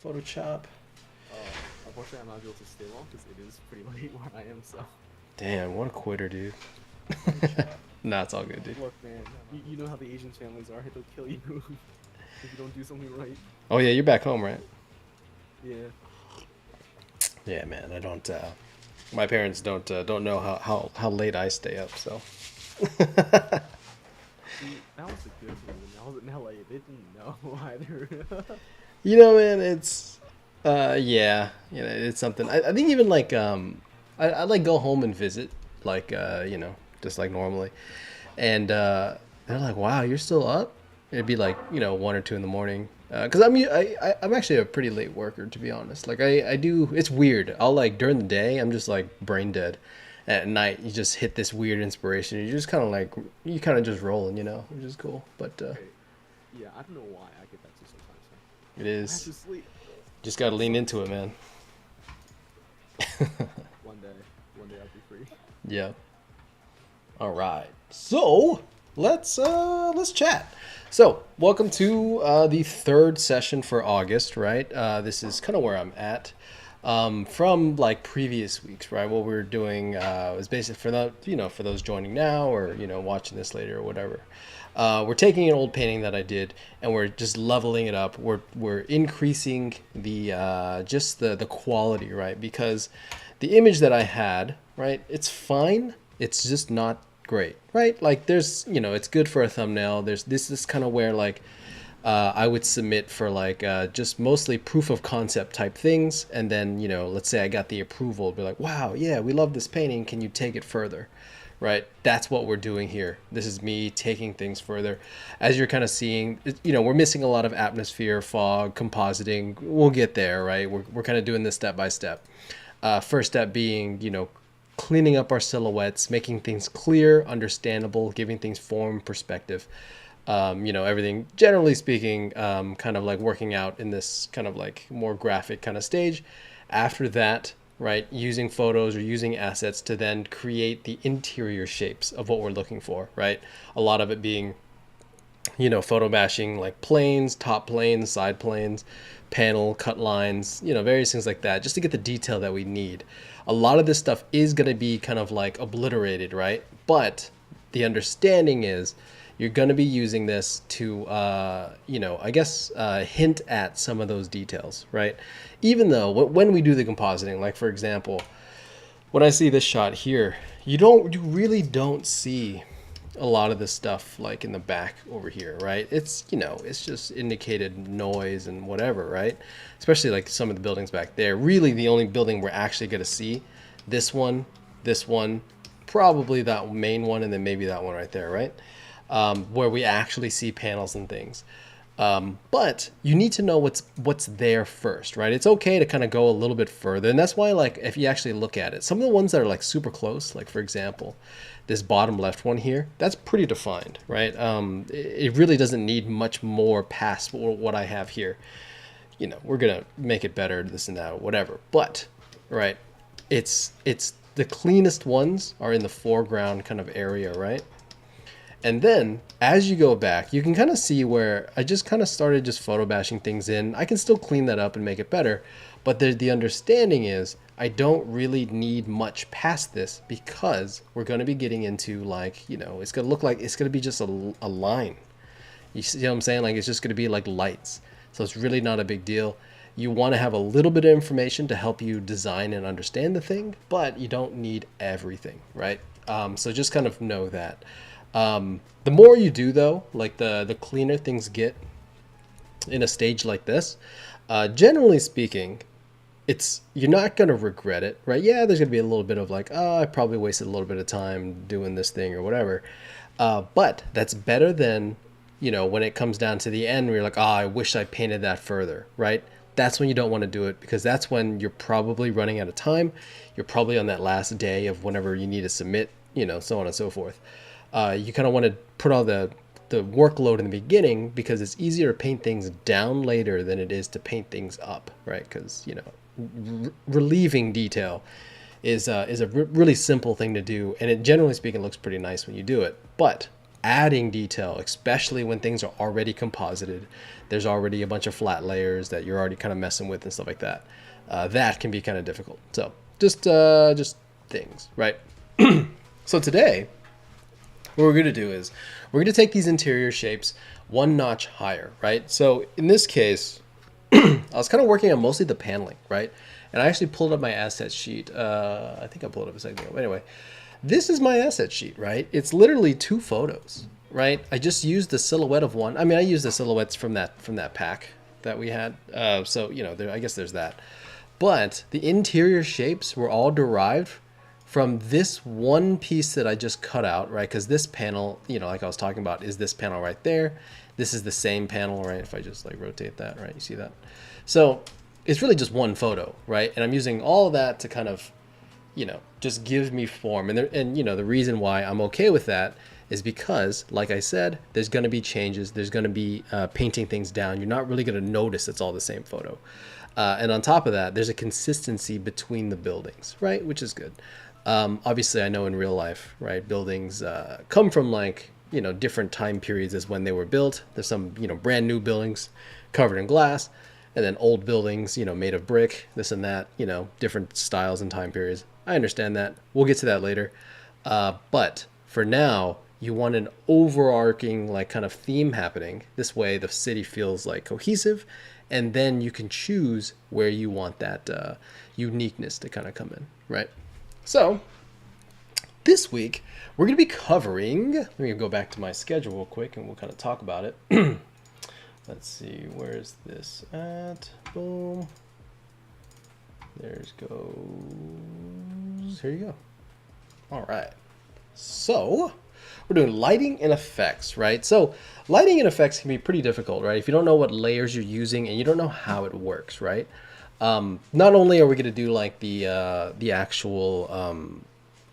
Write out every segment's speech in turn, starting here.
Photoshop. Unfortunately, I'm not able to stay long because it is pretty late where I am. So, Damn, what a quitter, dude. Photoshop. Nah, it's all good, dude. Look, man, you know how the Asian families are. They'll kill you if you don't do something right. Oh yeah, you're back home, right? Yeah. Yeah, man. I don't. My parents don't know how late I stay up. So. See, that was the good thing. When I was in LA, they didn't know either. Man, yeah, it's something. I think even like I like go home and visit, like just like normally, and they're like, "Wow, you're still up?" It'd be like 1 or 2 in the morning. Cause I'm actually a pretty late worker, to be honest. Like I do, it's weird. I'll like during the day I'm just like brain dead. At night you just hit this weird inspiration. You just kind of like you kind of just rolling, which is cool. But Okay. Yeah, I don't know why I get that too sometimes. Man. it I have is to sleep. just got to lean Sucks. into it, man. One day, one day I'll be free. Yeah. All right. So let's chat. So welcome to the third session for August, right? This is kind of where I'm at. From like previous weeks, right? What we were doing was basically for the for those joining now or watching this later or whatever. We're taking an old painting that I did and we're just leveling it up. We're increasing the just the quality, right? Because the image that I had, right, it's fine. It's just not great, right? Like there's it's good for a thumbnail. This is kind of where like I would submit for like just mostly proof of concept type things, and then let's say I got the approval, be like, wow, yeah, we love this painting. Can you take it further? Right, that's what we're doing here. This is me taking things further. As you're kind of seeing, we're missing a lot of atmosphere, fog, compositing. We'll get there, right? We're kind of doing this step by step. First step being, cleaning up our silhouettes, making things clear, understandable, giving things form, perspective. Everything generally speaking, kind of like working out in this kind of like more graphic kind of stage. After that, right, using photos or using assets to then create the interior shapes of what we're looking for, right? A lot of it being photo bashing like planes, top planes, side planes, panel, cut lines, various things like that, just to get the detail that we need. A lot of this stuff is going to be kind of like obliterated, right? But the understanding is you're going to be using this to, I guess, hint at some of those details, right? Even though when we do the compositing, like for example, when I see this shot here, you really don't see a lot of this stuff like in the back over here, right? It's just indicated noise and whatever, right? Especially like some of the buildings back there. Really, the only building we're actually going to see, this one, probably that main one, and then maybe that one right there, right? Where we actually see panels and things. But you need to know what's there first, right? It's okay to kind of go a little bit further, and that's why, like, if you actually look at it, some of the ones that are like super close, like for example, this bottom left one here, that's pretty defined, right? It really doesn't need much more past what I have here. We're gonna make it better, this and that, whatever. But, right, it's the cleanest ones are in the foreground kind of area, right? And then as you go back, you can kind of see where I just kind of started just photo bashing things in. I can still clean that up and make it better. But the understanding is I don't really need much past this because we're going to be getting into like, it's going to look like it's going to be just a line. You see what I'm saying? Like it's just going to be like lights. So it's really not a big deal. You want to have a little bit of information to help you design and understand the thing, but you don't need everything, right? So just kind of know that. The more you do though, like the cleaner things get in a stage like this, generally speaking, you're not gonna regret it, right? Yeah, there's gonna be a little bit of like, oh, I probably wasted a little bit of time doing this thing or whatever. But that's better than, when it comes down to the end where you're like, oh, I wish I painted that further, right? That's when you don't want to do it because that's when you're probably running out of time. You're probably on that last day of whenever you need to submit, so on and so forth. You kind of want to put all the workload in the beginning because it's easier to paint things down later than it is to paint things up, right? Because relieving detail is a really simple thing to do, and it generally speaking looks pretty nice when you do it. But adding detail, especially when things are already composited. There's already a bunch of flat layers that you're already kind of messing with and stuff like that. That can be kind of difficult. So just things, right? So today, what we're going to do is we're going to take these interior shapes one notch higher, right? So in this case, I was kind of working on mostly the paneling, right? And I actually pulled up my asset sheet. I think I pulled it up a second ago. But anyway, this is my asset sheet, right? It's literally 2 photos, right? I just used the silhouette of one. I mean, I used the silhouettes from that pack that we had. So, you know, I guess there's that. But the interior shapes were all derived from this one piece that I just cut out, right? Because this panel, you know, like I was talking about, is this panel right there. This is the same panel, right? If I just like rotate that, right? You see that? So it's really just one photo, right? And I'm using all of that to kind of, you know, just give me form. And you know, the reason why I'm okay with that is because, like I said, there's going to be changes. There's going to be painting things down. You're not really going to notice it's all the same photo. And on top of that, there's a consistency between the buildings, right? Which is good. Obviously, I know in real life, right, buildings come from like, you know, different time periods as when they were built. There's some, you know, brand new buildings covered in glass, and then old buildings, you know, made of brick, this and that, you know, different styles and time periods. I understand that. We'll get to that later. But for now, you want an overarching like kind of theme happening. This way the city feels like cohesive, and then you can choose where you want that uniqueness to kind of come in, right? So this week we're going to be covering, let me go back to my schedule real quick and we'll kind of talk about it. Let's see, where's this at? Boom. There's goes. Here you go. All right. So we're doing lighting and effects, right? So lighting and effects can be pretty difficult, right? If you don't know what layers you're using and you don't know how it works, right? Not only are we going to do like the actual,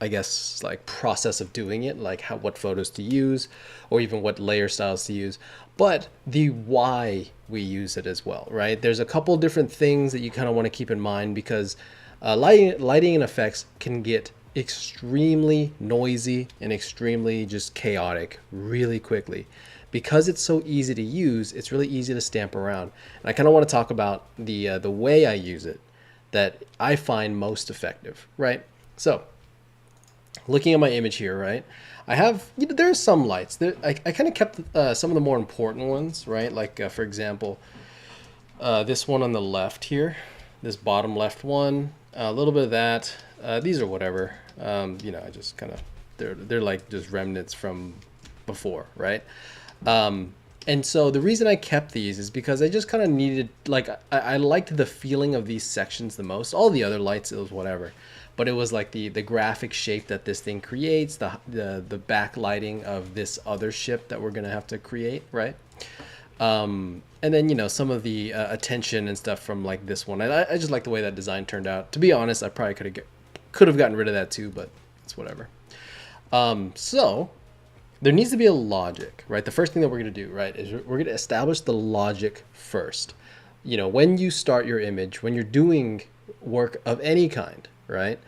I guess, like process of doing it, like what photos to use or even what layer styles to use, but the why we use it as well, right? There's a couple different things that you kind of want to keep in mind because lighting and effects can get extremely noisy and extremely just chaotic really quickly. Because it's so easy to use, it's really easy to stamp around. And I kind of want to talk about the way I use it that I find most effective, right? So looking at my image here, right? I have, you know, there's some lights. I kind of kept some of the more important ones, right? Like, for example, this one on the left here, this bottom left one, a little bit of that. These are whatever. You know, I just kind of, they're like just remnants from before, right? And so the reason I kept these is because I just kind of needed, like, I liked the feeling of these sections the most. All the other lights, it was whatever. But it was like the graphic shape that this thing creates, the backlighting of this other ship that we're going to have to create, right? And then, you know, some of the attention and stuff from like this one. I just like the way that design turned out. To be honest, I probably could have gotten rid of that too, but it's whatever. So there needs to be a logic, right? The first thing that we're going to do, right, is we're going to establish the logic first. You know, when you start your image, when you're doing work of any kind, right,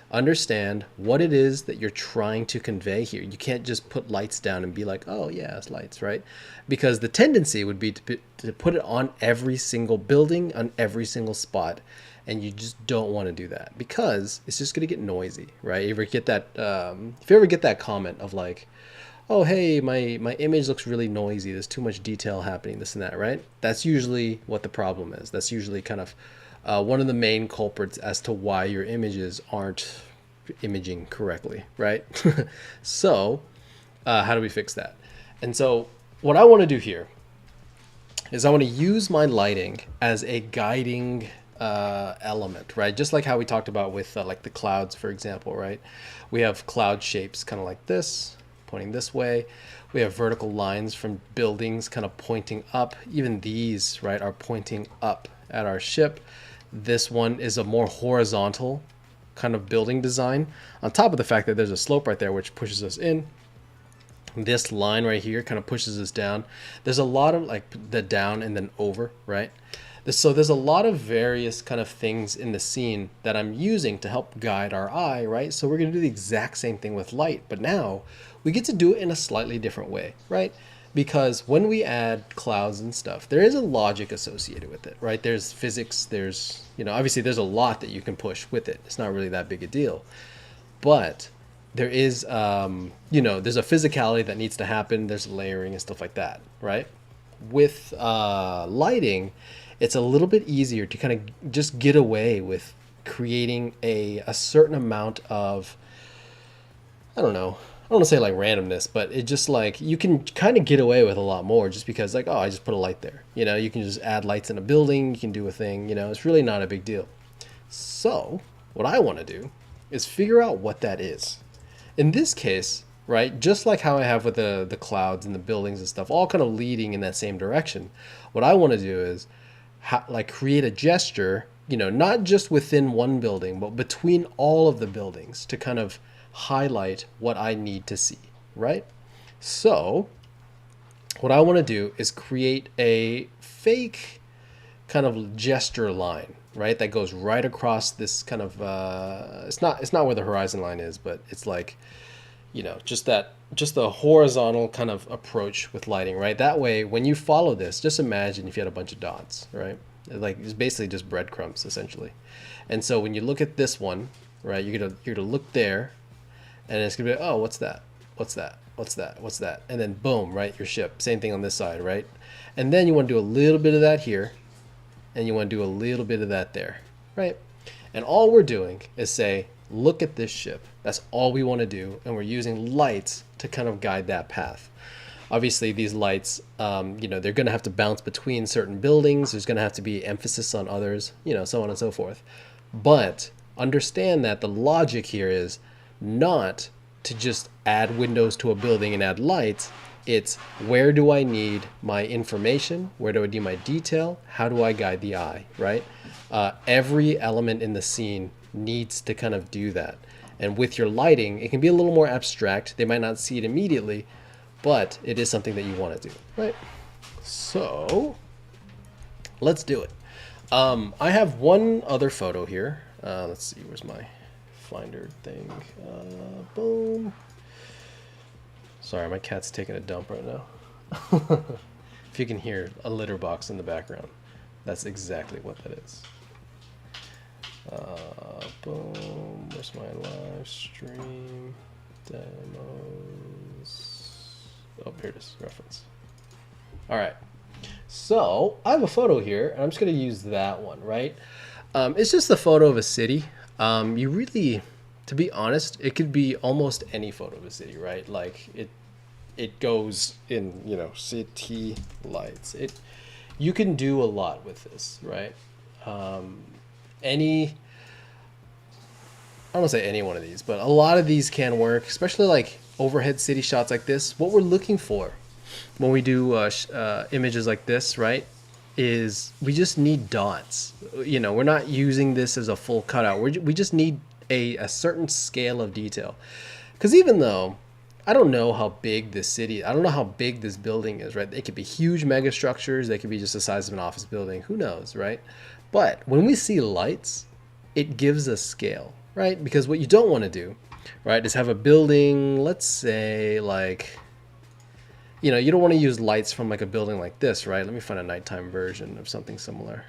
understand what it is that you're trying to convey here. You can't just put lights down and be like, oh yeah, it's lights, right? Because the tendency would be to put it on every single building, on every single spot. And you just don't want to do that because it's just going to get noisy, right? You ever get that, if you ever get that comment of like, oh, hey, my image looks really noisy. There's too much detail happening, this and that, right? That's usually what the problem is. That's usually kind of one of the main culprits as to why your images aren't imaging correctly, right? So how do we fix that? And so what I want to do here is I want to use my lighting as a guiding element, right? Just like how we talked about with like the clouds, for example, right? We have cloud shapes kind of like this, pointing this way. We have vertical lines from buildings kind of pointing up. Even these, right, are pointing up at our ship. This one is a more horizontal kind of building design, on top of the fact that there's a slope right there which pushes us in. This line right here kind of pushes us down. There's a lot of like the down and then over, right? So there's a lot of various kind of things in the scene that I'm using to help guide our eye, right? So we're going to do the exact same thing with light, but now we get to do it in a slightly different way, right? Because when we add clouds and stuff, there is a logic associated with it, right? There's physics, there's, obviously there's a lot that you can push with it. It's not really that big a deal. But there is, there's a physicality that needs to happen. There's layering and stuff like that, right? With lighting, it's a little bit easier to kind of just get away with creating a certain amount of, I don't want to say like randomness, but it just like you can kind of get away with a lot more just because like, oh, I just put a light there. You can just add lights in a building. You can do a thing, it's really not a big deal. So what I want to do is figure out what that is. In this case, right, just like how I have with the clouds and the buildings and stuff, all kind of leading in that same direction, what I want to do is create a gesture, not just within one building, but between all of the buildings to kind of highlight what I need to see, right? So what I want to do is create a fake kind of gesture line, right? That goes right across this kind of, it's not where the horizon line is, but it's like, just the horizontal kind of approach with lighting, right? That way, when you follow this, just imagine if you had a bunch of dots, right? Like it's basically just breadcrumbs essentially. And so when you look at this one, right, you're gonna look there, and it's gonna be, oh, what's that? What's that? What's that? What's that? And then boom, right, your ship. Same thing on this side, right? And then you want to do a little bit of that here, and you want to do a little bit of that there, right? And all we're doing is say, look at this ship. That's all we want to do, and we're using lights to kind of guide that path. Obviously, these lights, they're going to have to bounce between certain buildings. There's going to have to be emphasis on others, so on and so forth. But understand that the logic here is not to just add windows to a building and add lights. It's where do I need my information? Where do I need my detail? How do I guide the eye, right? Every element in the scene needs to kind of do that. And with your lighting, it can be a little more abstract. They might not see it immediately, but it is something that you want to do, right? So let's do it. I have one other photo here. Let's see, where's my Finder thing? Boom. Sorry, my cat's taking a dump right now. If you can hear a litter box in the background, that's exactly what that is. Boom. Where's my live stream demos? Oh, here it is. Reference. All right. So I have a photo here, and I'm just going to use that one, right? It's just a photo of a city. You really, to be honest, it could be almost any photo of a city, right? Like it goes in, city lights. You can do a lot with this, right? I don't want to say any one of these, but a lot of these can work, especially like overhead city shots like this. What we're looking for when we do images like this, right, is we just need dots. We're not using this as a full cutout. We just need a certain scale of detail. Because even though I don't know how big this city, I don't know how big this building is, right? They could be huge mega structures. They could be just the size of an office building. Who knows, right? But when we see lights, it gives us scale, right? Because what you don't want to do, right, is have a building, let's say like, you don't want to use lights from like a building like this, right? Let me find a nighttime version of something similar.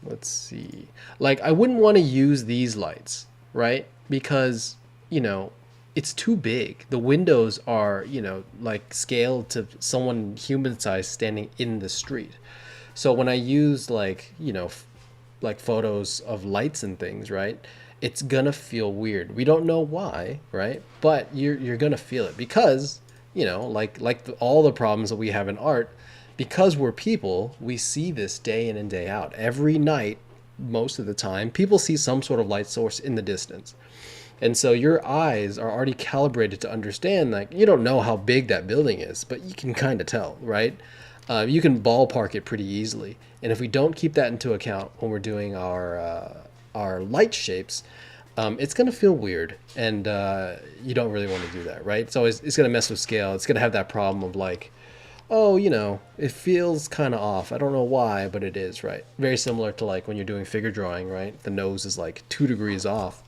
Let's see. Like I wouldn't want to use these lights, right? Because, it's too big. The windows are, like scaled to someone human size standing in the street. So when I use like, like photos of lights and things, right, it's gonna feel weird. We don't know why, right? But you're gonna feel it because, all the problems that we have in art, because we're people, we see this day in and day out. Every night, most of the time, people see some sort of light source in the distance. And so your eyes are already calibrated to understand, like, you don't know how big that building is, but you can kind of tell, right? You can ballpark it pretty easily. And if we don't keep that into account when we're doing our light shapes, it's going to feel weird. And you don't really want to do that, right? It's going to mess with scale. It's going to have that problem of like, oh, it feels kind of off. I don't know why, but it is, right? Very similar to like when you're doing figure drawing, right? The nose is like 2 degrees off.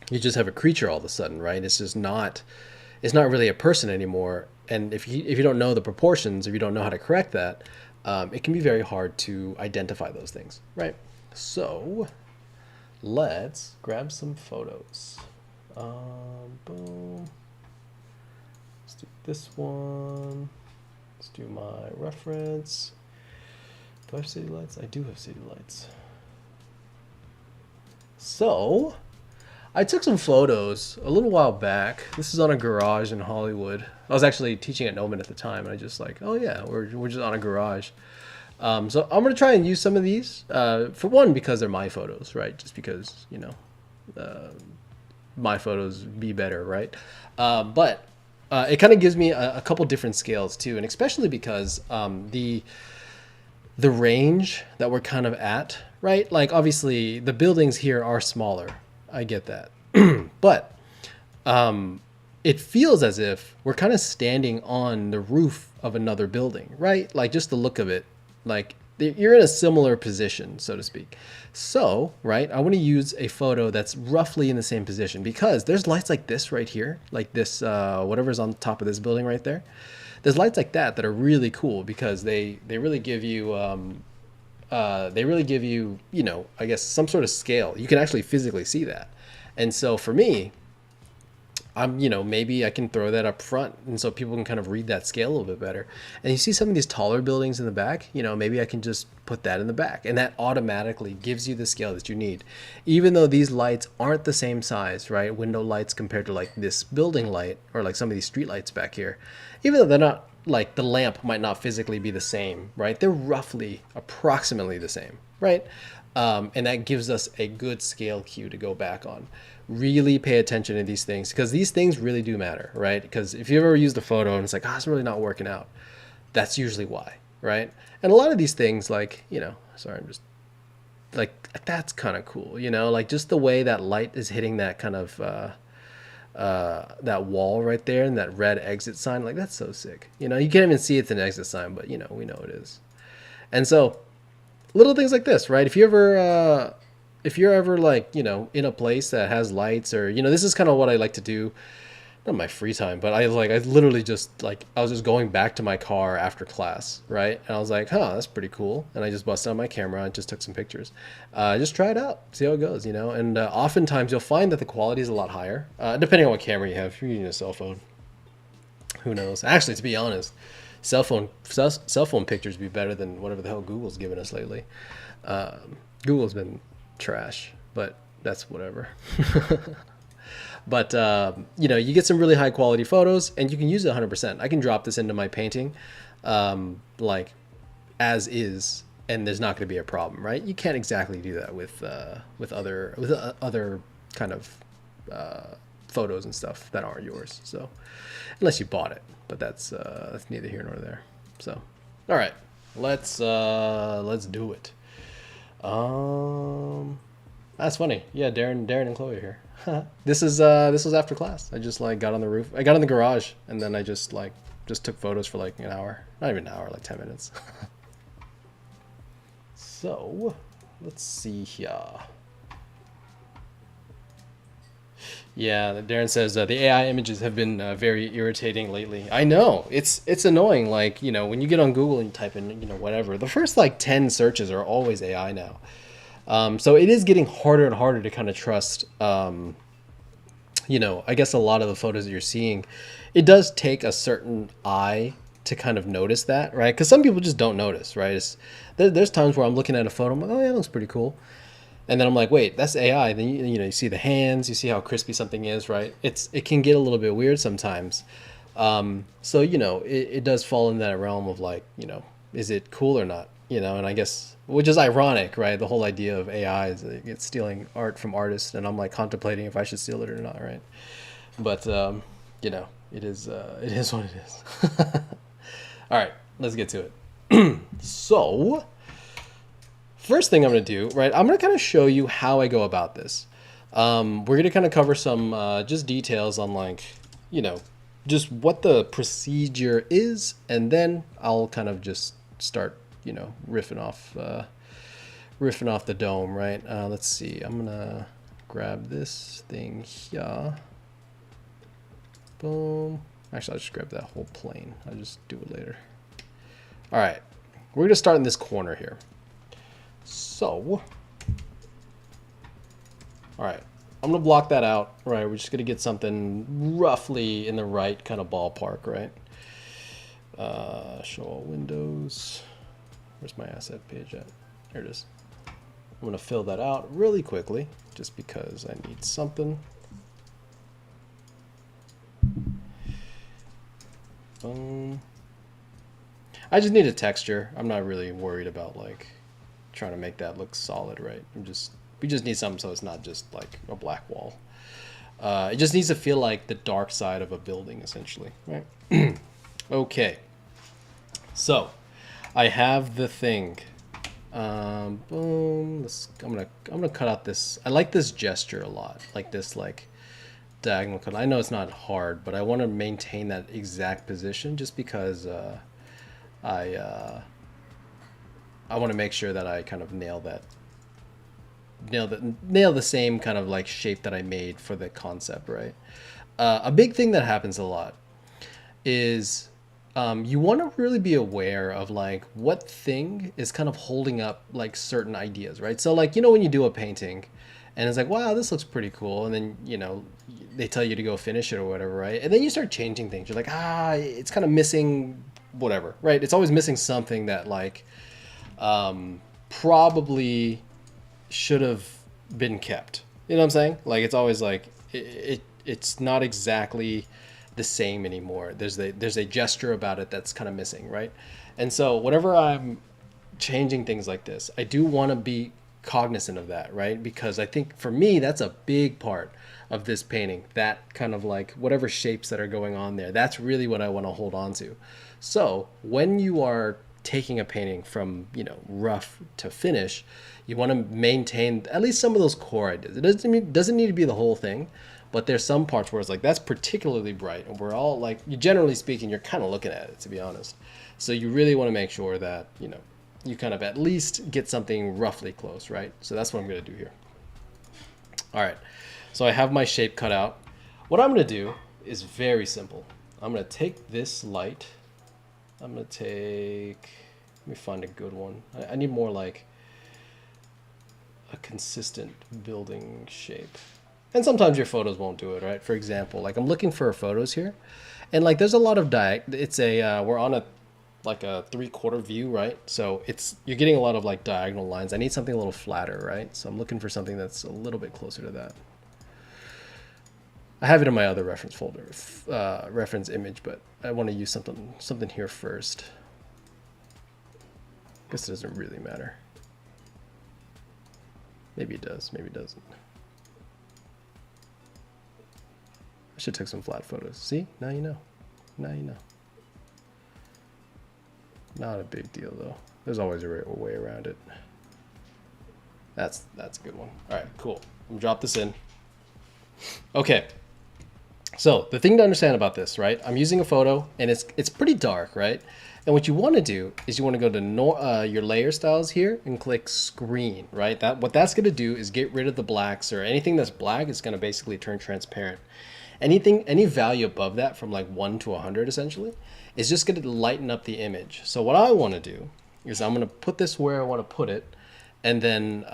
You just have a creature all of a sudden, right? It's not really a person anymore. And if you don't know the proportions, if you don't know how to correct that, it can be very hard to identify those things, right? So let's grab some photos. Boom. Let's do this one. Let's do my reference. Do I have city lights? I do have city lights. So I took some photos a little while back. This is on a garage in Hollywood. I was actually teaching at Noman at the time, and I just like, oh yeah, we're just on a garage. So I'm gonna try and use some of these for one because they're my photos, right? Just because my photos be better, right? But it kind of gives me a couple different scales too, and especially because the range that we're kind of at, right? Like obviously the buildings here are smaller. I get that. But it feels as if we're kind of standing on the roof of another building, right? Like just the look of it, like you're in a similar position, so to speak. So, right, I want to use a photo that's roughly in the same position because there's lights like this right here, like this, whatever's on top of this building right there. There's lights like that are really cool because they really give you I guess some sort of scale. You can actually physically see that. And so for me, maybe I can throw that up front and so people can kind of read that scale a little bit better. And you see some of these taller buildings in the back, maybe I can just put that in the back and that automatically gives you the scale that you need. Even though these lights aren't the same size, right? Window lights compared to like this building light or like some of these street lights back here, even though they're not like the lamp might not physically be the same, right? They're roughly approximately the same, right? And that gives us a good scale cue to go back on. Really pay attention to these things because these things really do matter, right? Because if you ever use the photo and it's like, it's really not working out, that's usually why, right? And a lot of these things like, sorry, I'm just like, that's kind of cool, like just the way that light is hitting that kind of, that wall right there and that red exit sign, like that's so sick. You can't even see it's an exit sign, but we know it is. And so little things like this, right? If you're ever like, in a place that has lights or, this is kind of what I like to do, not my free time, but I literally just like, I was just going back to my car after class, right? And I was like, that's pretty cool. And I just busted out my camera and just took some pictures. Just try it out, see how it goes, and oftentimes you'll find that the quality is a lot higher, depending on what camera you have. If you're using a cell phone, who knows? Actually, to be honest, cell phone pictures be better than whatever the hell Google's given us lately. Google's been trash, but that's whatever. But you get some really high quality photos and you can use it 100%. I can drop this into my painting like as is and there's not going to be a problem, right? You can't exactly do that with other kind of photos and stuff that aren't yours, so unless you bought it, but that's neither here nor there. So all right, let's do it. That's funny. Yeah, Darren and Chloe are here. This was after class. I just like got on the roof. I got in the garage and then I just took photos for like an hour. Not even an hour, like 10 minutes. So, let's see here. Yeah, Darren says the AI images have been very irritating lately. I know it's annoying. Like when you get on Google and you type in whatever, the first like 10 searches are always AI now. So it is getting harder and harder to kind of trust. I guess a lot of the photos that you're seeing, it does take a certain eye to kind of notice that, right? Because some people just don't notice, right? There's times where I'm looking at a photo, I'm like, oh yeah, that looks pretty cool. And then I'm like, wait, that's AI. Then you see the hands, you see how crispy something is, right? It can get a little bit weird sometimes. So it does fall in that realm of like, is it cool or not? And I guess, which is ironic, right? The whole idea of AI is that it's stealing art from artists, and I'm like contemplating if I should steal it or not, right? But it is what it is. All right, let's get to it. So, first thing I'm going to do, right, I'm going to kind of show you how I go about this. We're going to kind of cover some just details on like, just what the procedure is, and then I'll kind of just start, you know, riffing off the dome, right? Let's see. I'm gonna grab this thing here. Boom. Actually, I'll just grab that whole plane. I'll just do it later. All right, we're gonna start in this corner here. So, all right, I'm gonna block that out. Right, we're just gonna get something roughly in the right kind of ballpark, right? Show all windows. Where's my asset page at? There it is. I'm gonna fill that out really quickly, just because I need something. I just need a texture. I'm not really worried about like trying to make that look solid, right? We just need something so it's not just like a black wall. It just needs to feel like the dark side of a building, essentially, right? Okay. So, I have the thing. Boom. I'm gonna cut out this. I like this gesture a lot, like this like diagonal cut. I know it's not hard, but I want to maintain that exact position just because I want to make sure that I kind of nail the same kind of like shape that I made for the concept, right? A big thing that happens a lot is you want to really be aware of like what thing is kind of holding up like certain ideas, right? So like, you know, when you do a painting and it's like, wow, this looks pretty cool, and then, you know, they tell you to go finish it or whatever, right? And then you start changing things. You're like, it's kind of missing whatever, right? It's always missing something that like probably should have been kept. You know what I'm saying? Like it's always like it's not exactly the same anymore. There's a gesture about it that's kind of missing, right? And so whenever I'm changing things like this, I do want to be cognizant of that, right? Because I think for me that's a big part of this painting. That kind of like whatever shapes that are going on there, that's really what I want to hold on to. So when you are taking a painting from, you know, rough to finish, you want to maintain at least some of those core ideas. It doesn't need to be the whole thing, but there's some parts where it's like that's particularly bright, and we're all like, generally speaking, you're kind of looking at it, to be honest. So you really want to make sure that, you know, you kind of at least get something roughly close, right? So that's what I'm going to do here. All right, so I have my shape cut out. What I'm going to do is very simple. I'm going to take this light. I'm going to take, let me find a good one. I need more like a consistent building shape. And sometimes your photos won't do it, right? For example, like I'm looking for photos here, and like there's a lot of it's a we're on a like a 3/4 view, right? So you're getting a lot of like diagonal lines. I need something a little flatter, right? So I'm looking for something that's a little bit closer to that. I have it in my other reference folder, reference image, but I want to use something here first. I guess it doesn't really matter. Maybe it does, maybe it doesn't. I should take some flat photos. See, now you know. Now you know. Not a big deal though. There's always a way around it. That's a good one. All right, cool. I'm gonna drop this in. Okay. So the thing to understand about this, right? I'm using a photo, and it's pretty dark, right? And what you want to do is you want to go to your layer styles here and click screen, right? What that's going to do is get rid of the blacks, or anything that's black is going to basically turn transparent. Any value above that from like 1 to 100 essentially is just going to lighten up the image. So what I want to do is I'm going to put this where I want to put it, and then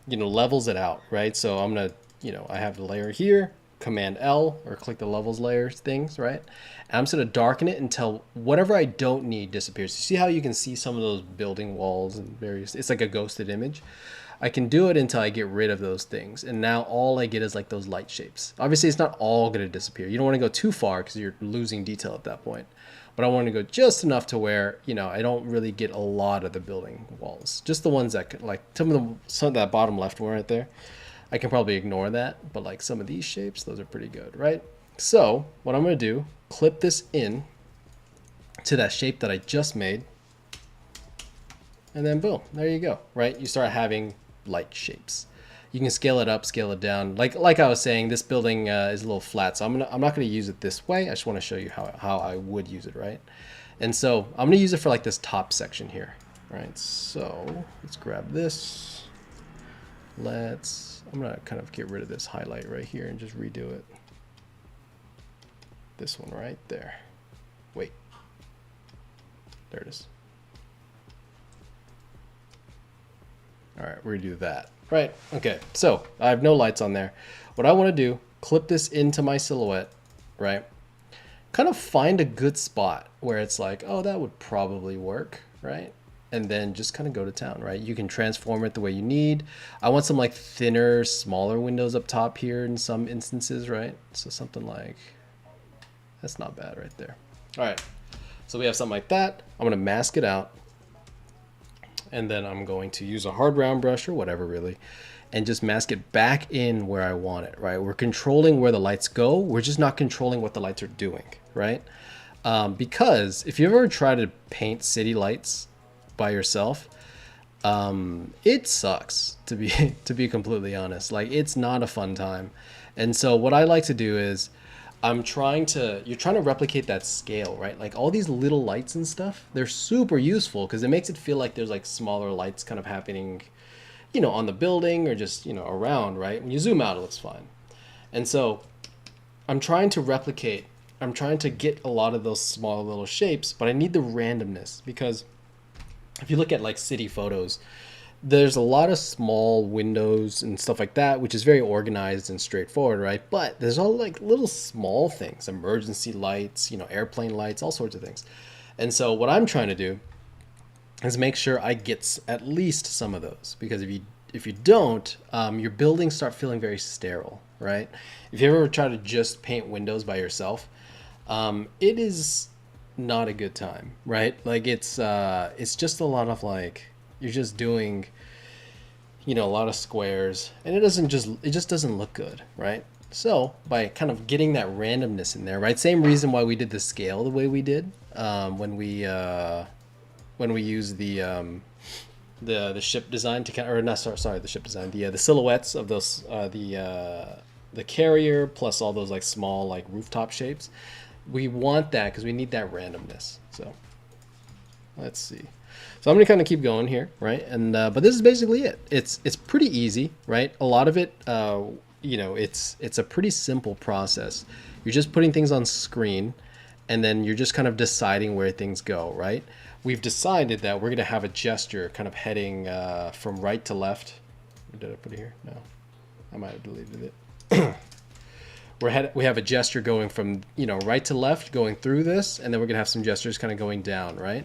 you know, levels it out, right? So I'm going to, you know, I have the layer here, Command L, or click the levels layers things, right? And I'm just going to darken it until whatever I don't need disappears. You see how you can see some of those building walls and various, it's like a ghosted image. I can do it until I get rid of those things, and now all I get is like those light shapes. Obviously it's not all going to disappear. You don't want to go too far because you're losing detail at that point, but I want to go just enough to where, you know, I don't really get a lot of the building walls, just the ones that could, like some of that bottom left one right there, I can probably ignore that, but like some of these shapes, those are pretty good, right? So what I'm going to do, clip this in to that shape that I just made, and then boom, there you go, right? You start having light shapes. You can scale it up, scale it down. Like I was saying, this building is a little flat, so I'm not gonna use it this way. I just want to show you how I would use it, right? And so I'm gonna use it for like this top section here, right? So let's grab this. I'm gonna kind of get rid of this highlight right here and just redo it. This one right there. Wait, there it is. All right, we're gonna do that. Right, okay, so I have no lights on there. What I wanna do, clip this into my silhouette, right? Kind of find a good spot where it's like, oh, that would probably work, right? And then just kind of go to town, right? You can transform it the way you need. I want some like thinner, smaller windows up top here in some instances, right? So something like, that's not bad right there. All right, so we have something like that. I'm gonna mask it out. And then I'm going to use a hard round brush or whatever really, and just mask it back in where I want it, right? We're controlling where the lights go. We're just not controlling what the lights are doing, right? Because if you ever try to paint city lights by yourself, it sucks to be completely honest. Like, it's not a fun time. And so what I like to do is you're trying to replicate that scale, right? Like all these little lights and stuff, they're super useful because it makes it feel like there's like smaller lights kind of happening, on the building or just, around, right? When you zoom out, it looks fine. And so I'm trying to get a lot of those small little shapes, but I need the randomness because if you look at like city photos, there's a lot of small windows and stuff like that, which is very organized and straightforward, right? But there's all like little small things, emergency lights, airplane lights, all sorts of things. And so what I'm trying to do is make sure I get at least some of those, because if you don't, your buildings start feeling very sterile, right? If you ever try to just paint windows by yourself, it is not a good time, right? Like it's just a lot of like, you're just doing, a lot of squares, and it just doesn't look good, right? So by kind of getting that randomness in there, right? Same reason why we did the scale the way we did when we used the ship design to kind of, or not sorry the ship design, the silhouettes of those the carrier plus all those like small like rooftop shapes. We want that because we need that randomness. So let's see. So I'm gonna kind of keep going here, right? And but this is basically it. It's pretty easy, right? A lot of it, it's a pretty simple process. You're just putting things on screen, and then you're just kind of deciding where things go, right? We've decided that we're gonna have a gesture kind of heading from right to left. Did I put it here? No, I might have deleted it. We have a gesture going from right to left, going through this, and then we're gonna have some gestures kind of going down, right?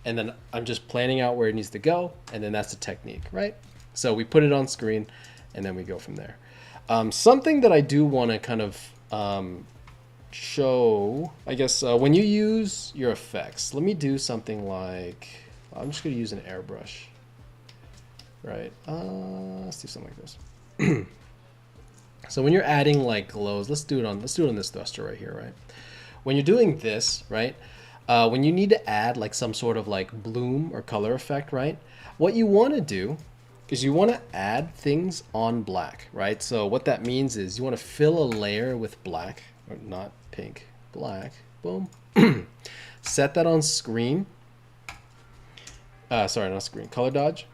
And then I'm just planning out where it needs to go, and then that's the technique, right? So we put it on screen, and then we go from there. Something that I do want to kind of show, I guess, when you use your effects, let me do something like, I'm just going to use an airbrush, right? Let's do something like this. So when you're adding like glows, let's do it on this thruster right here, right? When you're doing this, right? When you need to add like some sort of like bloom or color effect, right? What you want to do is you want to add things on black, right? So what that means is you want to fill a layer with black, or not pink, black, boom. Set that on screen. Sorry, not screen, color dodge.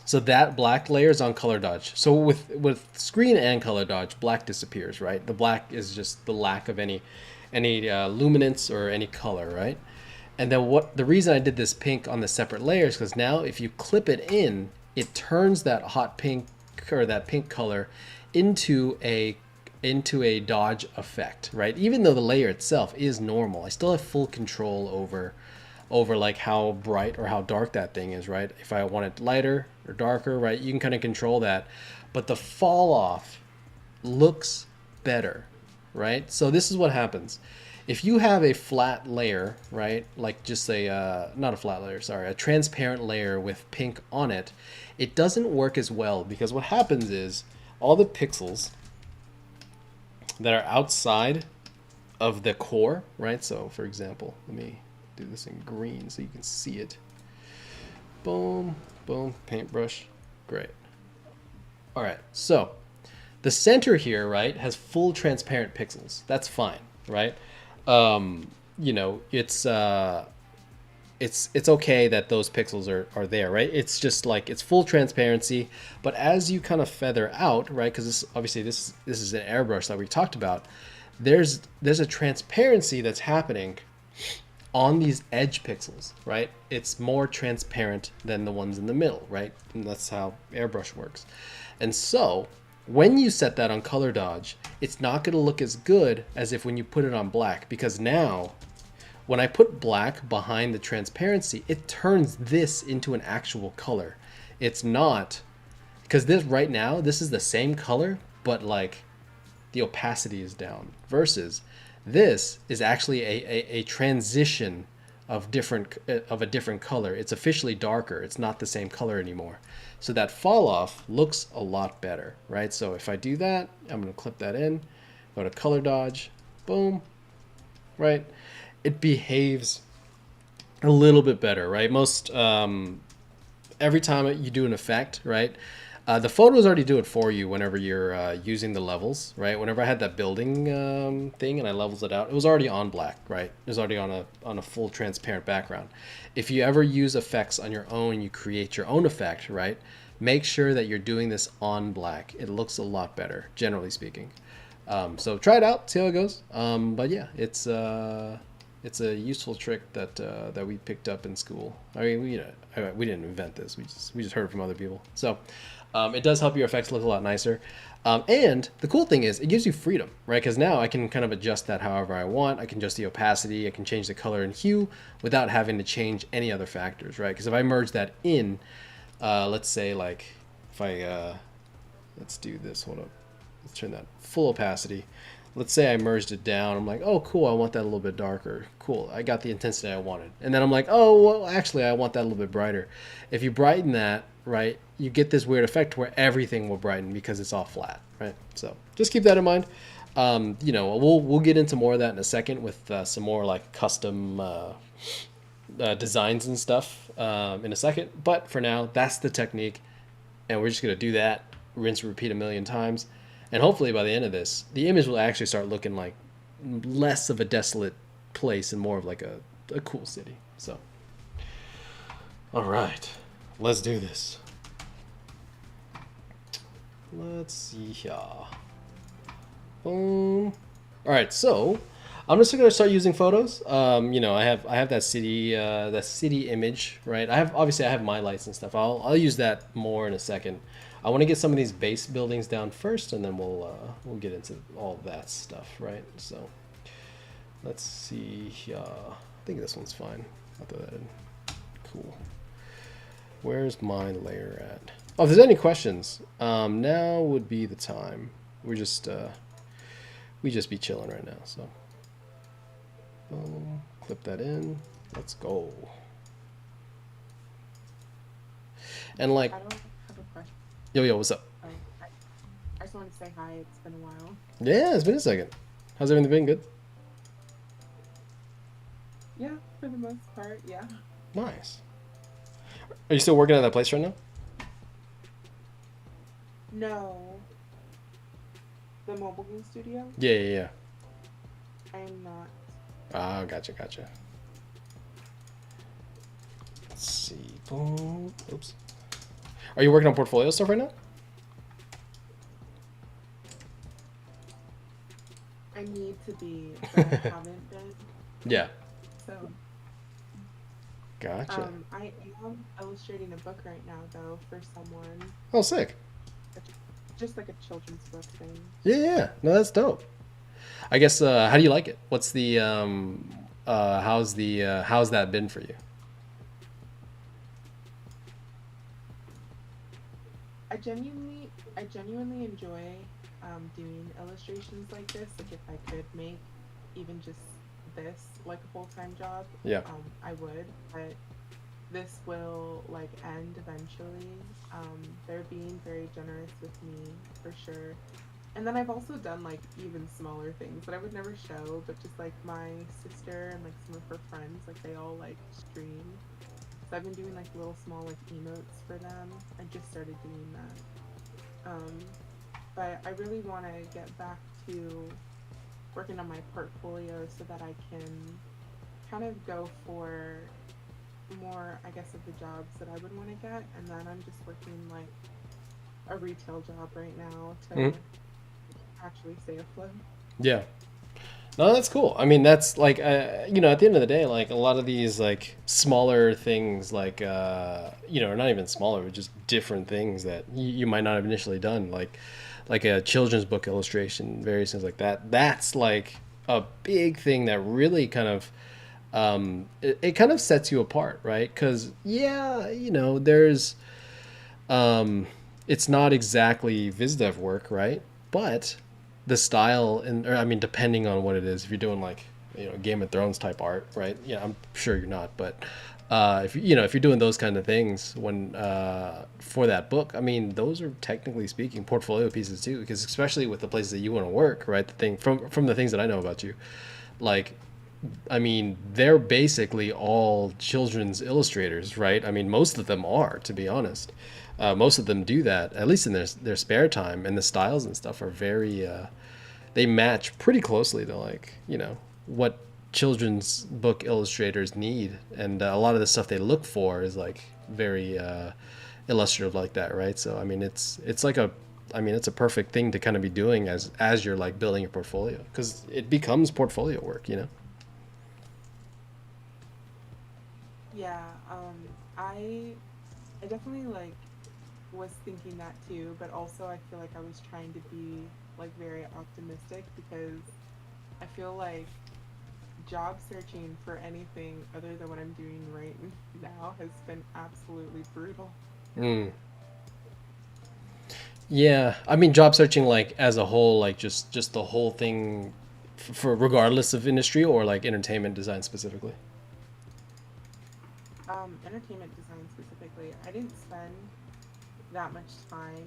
So that black layer is on color dodge. So with screen and color dodge, black disappears, right? The black is just the lack of any luminance or any color, right? And then the reason I did this pink on the separate layers, because now if you clip it in, it turns that hot pink or that pink color into a dodge effect, right? Even though the layer itself is normal, I still have full control over like how bright or how dark that thing is, right? If I want it lighter or darker, right? You can kind of control that, but the fall off looks better, right? So this is what happens. If you have a flat layer, right, like just not a flat layer, sorry, a transparent layer with pink on it, it doesn't work as well, because what happens is all the pixels that are outside of the core, right? So for example, let me do this in green so you can see it. Boom, boom, paintbrush, great. All right, so the center here, right, has full transparent pixels. That's fine, right? You know, it's okay that those pixels are there, right? It's just like it's full transparency, but as you kind of feather out, right? Because this obviously this is an airbrush that we talked about. There's a transparency that's happening on these edge pixels, right? It's more transparent than the ones in the middle, right? And that's how airbrush works. And so when you set that on color dodge, it's not going to look as good as if when you put it on black, because now when I put black behind the transparency, it turns this into an actual color. It's not, because this right now, this is the same color, but like the opacity is down, versus this is actually a transition of a different color. It's officially darker. It's not the same color anymore. So that fall off looks a lot better, right? So if I do that, I'm going to clip that in, go to color dodge, boom, right? It behaves a little bit better, right? Most every time you do an effect, right? The photos already do it for you whenever you're using the levels, right? Whenever I had that building thing and I levels it out, it was already on black, right? It was already on a full transparent background. If you ever use effects on your own, you create your own effect, right? Make sure that you're doing this on black. It looks a lot better, generally speaking. So try it out, see how it goes. But yeah, it's a useful trick that we picked up in school. I mean, we didn't invent this. We just heard it from other people. So it does help your effects look a lot nicer. And the cool thing is it gives you freedom, right? Because now I can kind of adjust that however I want. I can adjust the opacity. I can change the color and hue without having to change any other factors, right? Because if I merge that in, let's say like if I, let's do this, hold up. Let's turn that full opacity. Let's say I merged it down. I'm like, oh, cool, I want that a little bit darker. Cool, I got the intensity I wanted. And then I'm like, oh, well, actually, I want that a little bit brighter. If you brighten that, right, you get this weird effect where everything will brighten because it's all flat, right? So just keep that in mind. You know, we'll get into more of that in a second with some more like custom designs and stuff in a second. But for now, that's the technique. And we're just going to do that, rinse and repeat a million times. And hopefully by the end of this, the image will actually start looking like less of a desolate place and more of like a cool city. So, all right, let's do this. Let's see here. Boom. All right, so I'm just gonna start using photos. You know, I have that city image, right? I have my lights and stuff. I'll use that more in a second. I want to get some of these base buildings down first, and then we'll get into all that stuff, right? So let's see. I think this one's fine. I'll throw that in. Cool. Where's my layer at? Oh, if there's any questions, now would be the time. We just be chilling right now. So clip that in. Let's go. And like. I don't have a question. Yo, what's up? I just wanted to say hi. It's been a while. Yeah, it's been a second. How's everything been? Good? Yeah, for the most part, yeah. Nice. Are you still working at that place right now? No. The mobile game studio? Yeah. I am not. Ah, gotcha. Let's see. Boom. Oops. Are you working on portfolio stuff right now? I need to be, but I haven't been. Yeah. So. Gotcha. I am illustrating a book right now, though, for someone. Oh, sick. Just like a children's book thing. Yeah. No, that's dope. I guess. How do you like it? What's the how's that been for you? I genuinely enjoy doing illustrations like this. Like if I could make even just this like a full-time job, Yeah. I would. But this will like end eventually. They're being very generous with me for sure. And then I've also done like even smaller things that I would never show, but just like my sister and like some of her friends, like they all like stream. So I've been doing like little small like emotes for them. I just started doing that. Um, but I really want to get back to working on my portfolio so that I can kind of go for more, I guess, of the jobs that I would want to get. And then I'm just working like a retail job right now to Mhm. actually stay afloat. Yeah. No, that's cool. I mean, that's like, at the end of the day, like a lot of these like smaller things, like, not even smaller, but just different things that you might not have initially done, like a children's book illustration, various things like that. That's like a big thing that really kind of, it kind of sets you apart, right? Because yeah, um, it's not exactly VizDev work, right? But the style and or, I mean, depending on what it is, if you're doing like Game of Thrones type art, right? Yeah, I'm sure you're not, but if you're doing those kind of things when for that book, I mean, those are technically speaking portfolio pieces too, because especially with the places that you want to work, right? The thing from the things that I know about you, like I mean, they're basically all children's illustrators, right? I mean, most of them are, to be honest. Most of them do that, at least in their spare time, and the styles and stuff are very. They match pretty closely to what children's book illustrators need, and a lot of the stuff they look for is like very illustrative like that, right? So I mean, it's like a. I mean, it's a perfect thing to kind of be doing as you're like building your portfolio because it becomes portfolio work. Yeah, I definitely like was thinking that too, but also I feel like I was trying to be like very optimistic because I feel like job searching for anything other than what I'm doing right now has been absolutely brutal. Mm. Yeah, I mean, job searching like as a whole, like just the whole thing, for regardless of industry or like entertainment design specifically. Entertainment design specifically, I didn't spend that much time.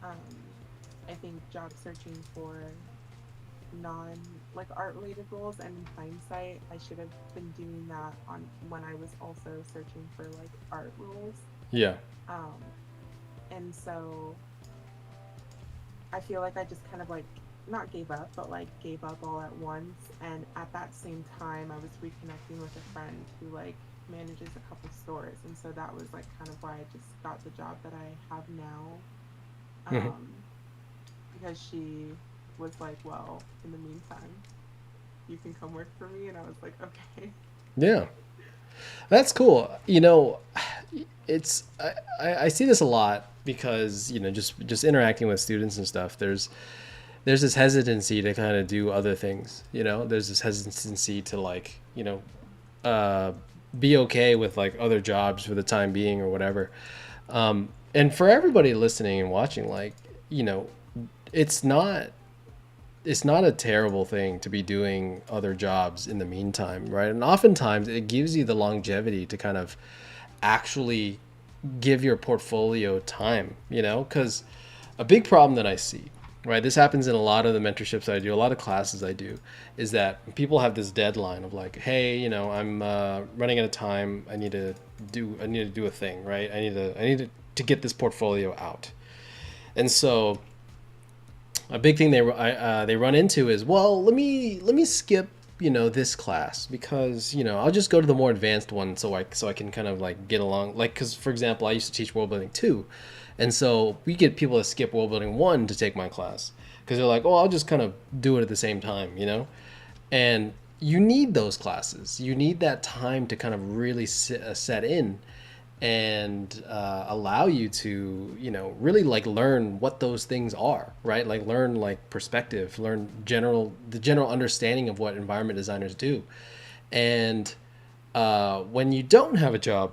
Um, I think job searching for non like art related roles, and in hindsight, I should have been doing that on when I was also searching for like art roles. Yeah. Um, and so I feel like I just kind of like not gave up, but like gave up all at once. And at that same time, I was reconnecting with a friend who like manages a couple stores, and so that was like kind of why I just got the job that I have now. Mhm. Um, because she was like, "Well, in the meantime, you can come work for me," and I was like, "Okay." Yeah, that's cool. It's I see this a lot because just interacting with students and stuff. There's this hesitancy to kind of do other things. There's this hesitancy to like uh, be okay with like other jobs for the time being or whatever. And for everybody listening and watching, like you know, it's not it's not a terrible thing to be doing other jobs in the meantime, right? And oftentimes it gives you the longevity to kind of actually give your portfolio time, because a big problem that I see, right? This happens in a lot of the mentorships I do, a lot of classes I do, is that people have this deadline of like, hey, I'm running out of time. I need to do a thing, right? I need to get this portfolio out. And so a big thing they run into is, well, let me skip this class because I'll just go to the more advanced one so I can kind of like get along, like, because for example I used to teach world building 2, and so we get people to skip world building 1 to take my class because they're like, oh, I'll just kind of do it at the same time. And you need those classes, you need that time to kind of really set in and allow you to really like learn what those things are, right? Like learn like perspective, learn the general understanding of what environment designers do. And when you don't have a job,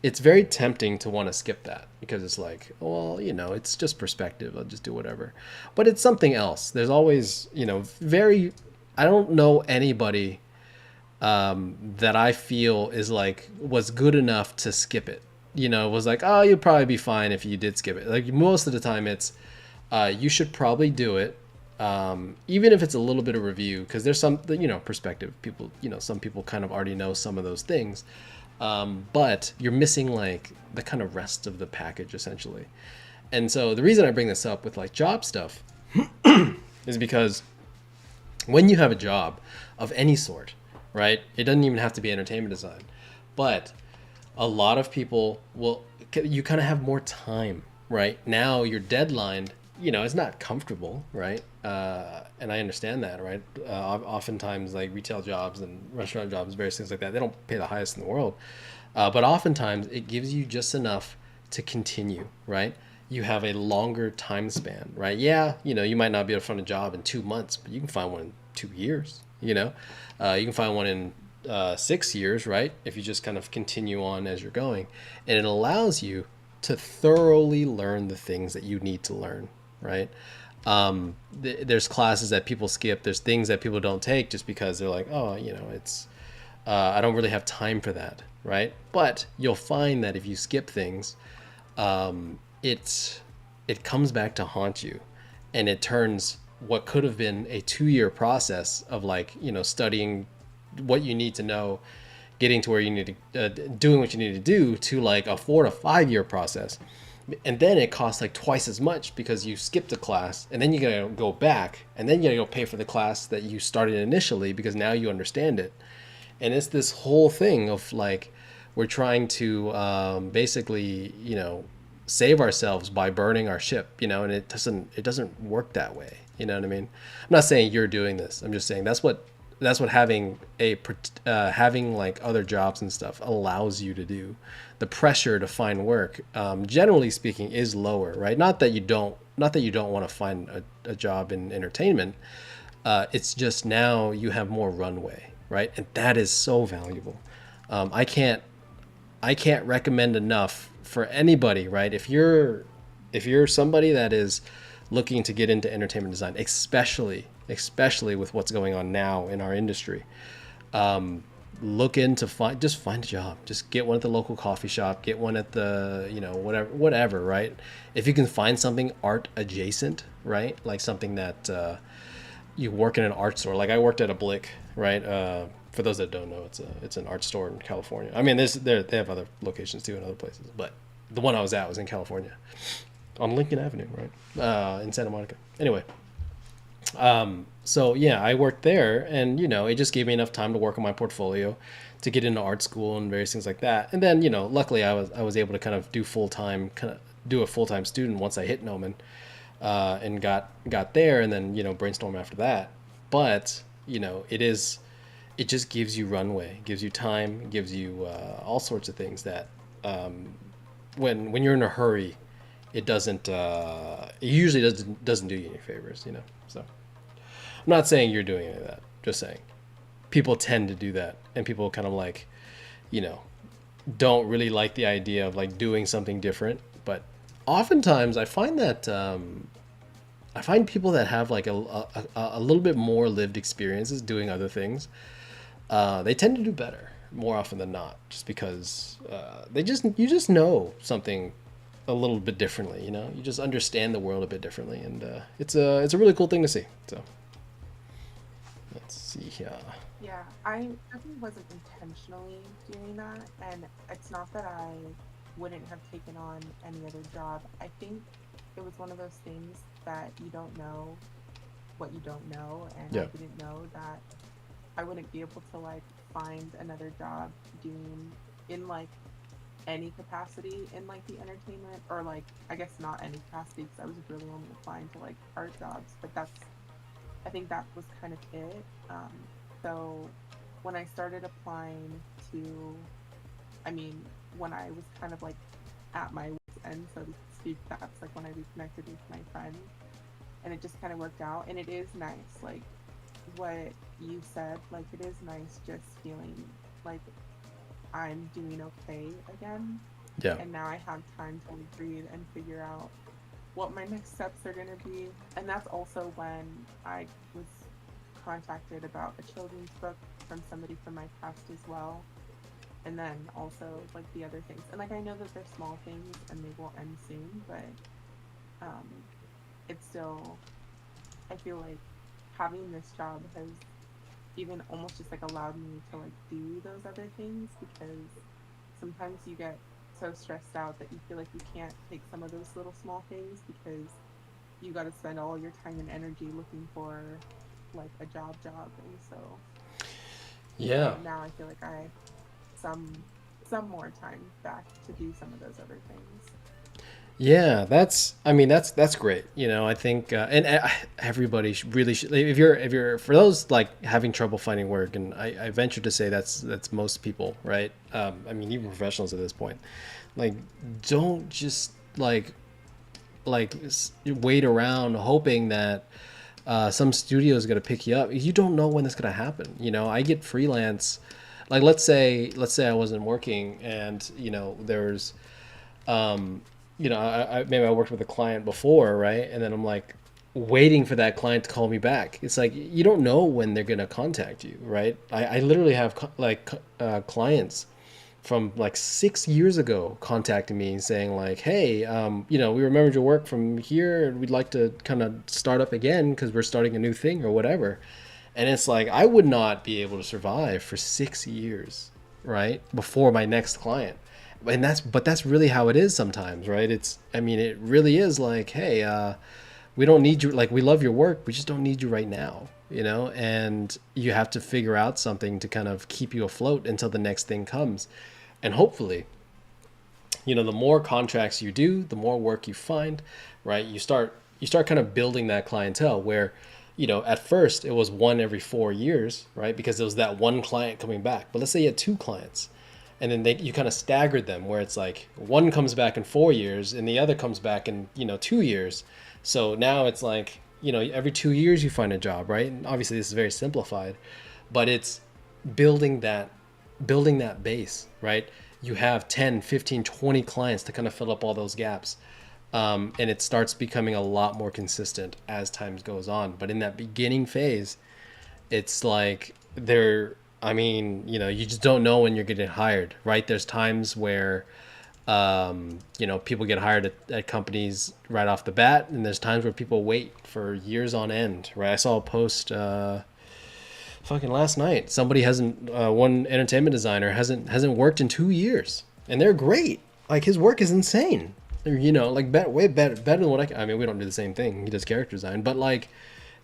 it's very tempting to want to skip that because it's like, well, it's just perspective, I'll just do whatever. But it's something else. There's always very I don't know anybody that I feel is like was good enough to skip it. Was like, oh, you'd probably be fine if you did skip it. Like most of the time, it's you should probably do it, even if it's a little bit of review, because there's some perspective people. Some people kind of already know some of those things, but you're missing like the kind of rest of the package essentially. And so the reason I bring this up with like job stuff is because when you have a job of any sort, right? It doesn't even have to be entertainment design, but a lot of people will, you kind of have more time, right? Now your deadline, is not comfortable, right? And I understand that, right? Oftentimes, like retail jobs and restaurant jobs, various things like that, they don't pay the highest in the world. But oftentimes it gives you just enough to continue, right? You have a longer time span, right? Yeah, you might not be able to find a job in 2 months, but you can find one in 2 years, you can find one in 6 years, right? If you just kind of continue on as you're going. And it allows you to thoroughly learn the things that you need to learn, right? There's classes that people skip. There's things that people don't take just because they're like, oh, it's I don't really have time for that, right? But you'll find that if you skip things, it comes back to haunt you, and it turns what could have been a 2-year process of like studying what you need to know, getting to where you need to doing what you need to do, to like a 4 to 5 year process. And then it costs like twice as much because you skipped a class, and then you gotta go back, and then you gotta go pay for the class that you started initially because now you understand it. And it's this whole thing of like we're trying to basically save ourselves by burning our ship, and it doesn't work that way. You know what I mean? I'm not saying you're doing this. I'm just saying that's what having like other jobs and stuff allows you to do. The pressure to find work, generally speaking, is lower, right? Not that you don't want to find a job in entertainment. It's just now you have more runway, right? And that is so valuable. I can't recommend enough for anybody, right? If you're somebody that is looking to get into entertainment design, especially with what's going on now in our industry, look into find a job. Just get one at the local coffee shop, get one at the whatever, right? If you can find something art adjacent, right? Like something that you work in an art store. Like I worked at a Blick, right? For those that don't know, it's an art store in California. I mean, they have other locations too in other places, but the one I was at was in California, on Lincoln Avenue, right, in Santa Monica. Anyway, so yeah, I worked there, and it just gave me enough time to work on my portfolio, to get into art school and various things like that. And then luckily I was able to kind of do a full time student once I hit Noman, and got there, and then brainstorm after that. But it just gives you runway, gives you time, gives you all sorts of things that when you're in a hurry, it usually doesn't do you any favors. So I'm not saying you're doing any of that, just saying people tend to do that, and people kind of like you know don't really like the idea of like doing something different. But oftentimes I find people that have like a little bit more lived experiences doing other things, they tend to do better more often than not, just because you just know something a little bit differently. You just understand the world a bit differently, and it's a really cool thing to see. So let's see here. Yeah, I definitely wasn't intentionally doing that, and it's not that I wouldn't have taken on any other job. I think it was one of those things that you don't know what you don't know, and Yeah. I didn't know that I wouldn't be able to like find another job doing in like any capacity in like the entertainment, or like I guess not any capacity because I was really only applying to like art jobs, but I think that was kind of it. So when I started applying to, I mean, when I was kind of like at my wit's end, so to speak, that's like when I reconnected with my friend, and it just kind of worked out. And it is nice, like what you said, like it is nice just feeling like I'm doing okay again, Yeah. and now I have time to like breathe and figure out what my next steps are going to be. And that's also when I was contacted about a children's book from somebody from my past as well. And then also like the other things. And like I know that they're small things and they will end soon, but um it's still, I feel like having this job has even almost just like allowed me to like do those other things, because sometimes you get so stressed out that you feel like you can't take some of those little small things because you got to spend all your time and energy looking for like a job. And so Yeah. now I feel like I some some more time back to do some of those other things. Yeah, that's great. I think, and everybody really should. If you're for those like having trouble finding work, and I venture to say that's most people, right? Even professionals at this point, like, don't just wait around hoping that some studio is going to pick you up. You don't know when that's going to happen. I get freelance, like let's say I wasn't working, and there's maybe I worked with a client before, right? And then I'm like waiting for that client to call me back. It's like you don't know when they're gonna contact you, right? I literally have clients from like 6 years ago contacting me and saying like, hey, we remembered your work from here, and we'd like to kind of start up again because we're starting a new thing or whatever. And it's like I would not be able to survive for 6 years, right, before my next client. And that's really how it is sometimes, right? It really is like, hey, we don't need you. Like, we love your work, we just don't need you right now, and you have to figure out something to kind of keep you afloat until the next thing comes. And hopefully, the more contracts you do, the more work you find, right? You start kind of building that clientele where, at first it was one every 4 years, right? Because there was that one client coming back. But let's say you had two clients, and then you kind of staggered them where it's like one comes back in 4 years and the other comes back in 2 years. So now it's like, every 2 years you find a job, right? And obviously this is very simplified, but it's building that base, right? You have 10, 15, 20 clients to kind of fill up all those gaps. And it starts becoming a lot more consistent as time goes on. But in that beginning phase, it's like you just don't know when you're getting hired, right? There's times where, people get hired at companies right off the bat, and there's times where people wait for years on end, right? I saw a post fucking last night. Somebody one entertainment designer hasn't worked in 2 years, and they're great. Like, his work is insane. Like way better than what we don't do the same thing. He does character design, but like,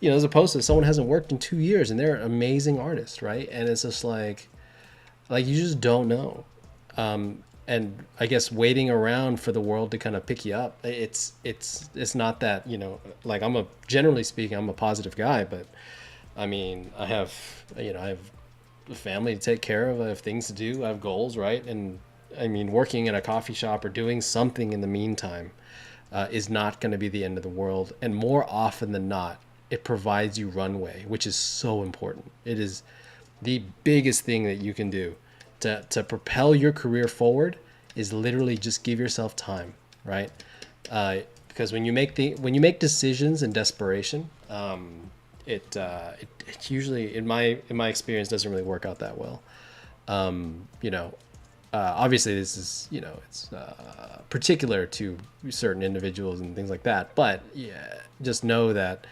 as opposed to someone hasn't worked in 2 years and they're an amazing artist, right? And it's just like you just don't know. And I guess waiting around for the world to kind of pick you up, it's not that, like, generally speaking, I'm a positive guy, but I have a family to take care of, I have things to do, I have goals, right? And working in a coffee shop or doing something in the meantime is not going to be the end of the world. And more often than not, it provides you runway, which is so important. It is the biggest thing that you can do to propel your career forward, is literally just give yourself time, right? Because when you make decisions in desperation, it usually, in my experience, doesn't really work out that well. Obviously this is, it's particular to certain individuals and things like that, but yeah, just know that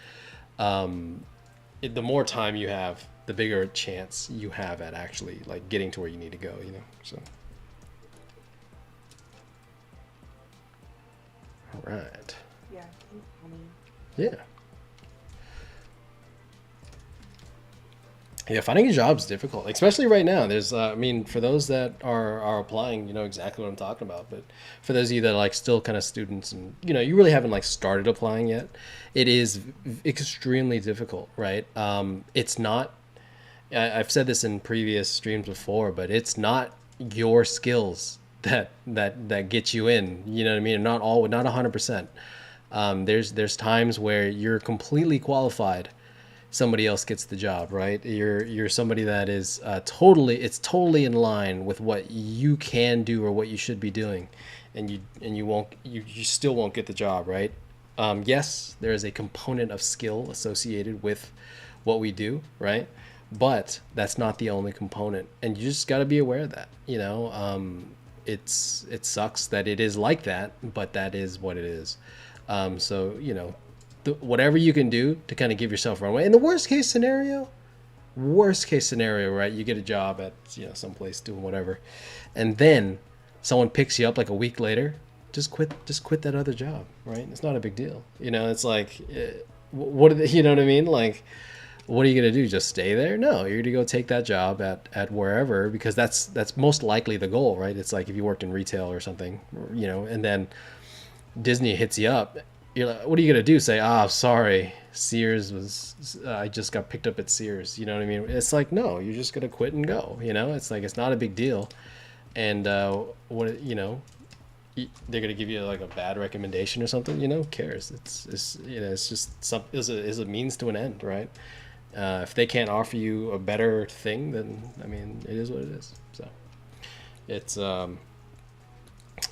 the more time you have, the bigger chance you have at actually like getting to where you need to go, so. All right. Yeah, it's funny. Yeah. Yeah, finding a job is difficult, especially right now. There's, for those that are applying, you know exactly what I'm talking about. But for those of you that are like still kind of students and, you really haven't like started applying yet, it is extremely difficult, right? It's not, I've said this in previous streams before, but it's not your skills that get you in, you know what I mean? Not 100%. There's times where you're completely qualified, somebody else gets the job, right? You're somebody that is totally in line with what you can do or what you should be doing, and you still won't get the job, right? Yes, there is a component of skill associated with what we do, right? But that's not the only component, and you just got to be aware of that. It sucks that it is like that, but that is what it is. So whatever you can do to kind of give yourself runway. In the worst case scenario, right? You get a job at someplace doing whatever, and then someone picks you up like a week later, just quit that other job, right? It's not a big deal. It's like, what are they, you know what I mean? Like, what are you going to do? Just stay there? No, you're going to go take that job at wherever, because that's most likely the goal, right? It's like if you worked in retail or something, and then Disney hits you up, you're like, what are you going to do? Say, sorry, Sears I just got picked up at Sears. You know what I mean? It's like, no, you're just going to quit and go, it's like, it's not a big deal. And, they're going to give you like a bad recommendation or something, who cares? It's it's just is a means to an end, right? If they can't offer you a better thing, then I mean, it is what it is. So it's I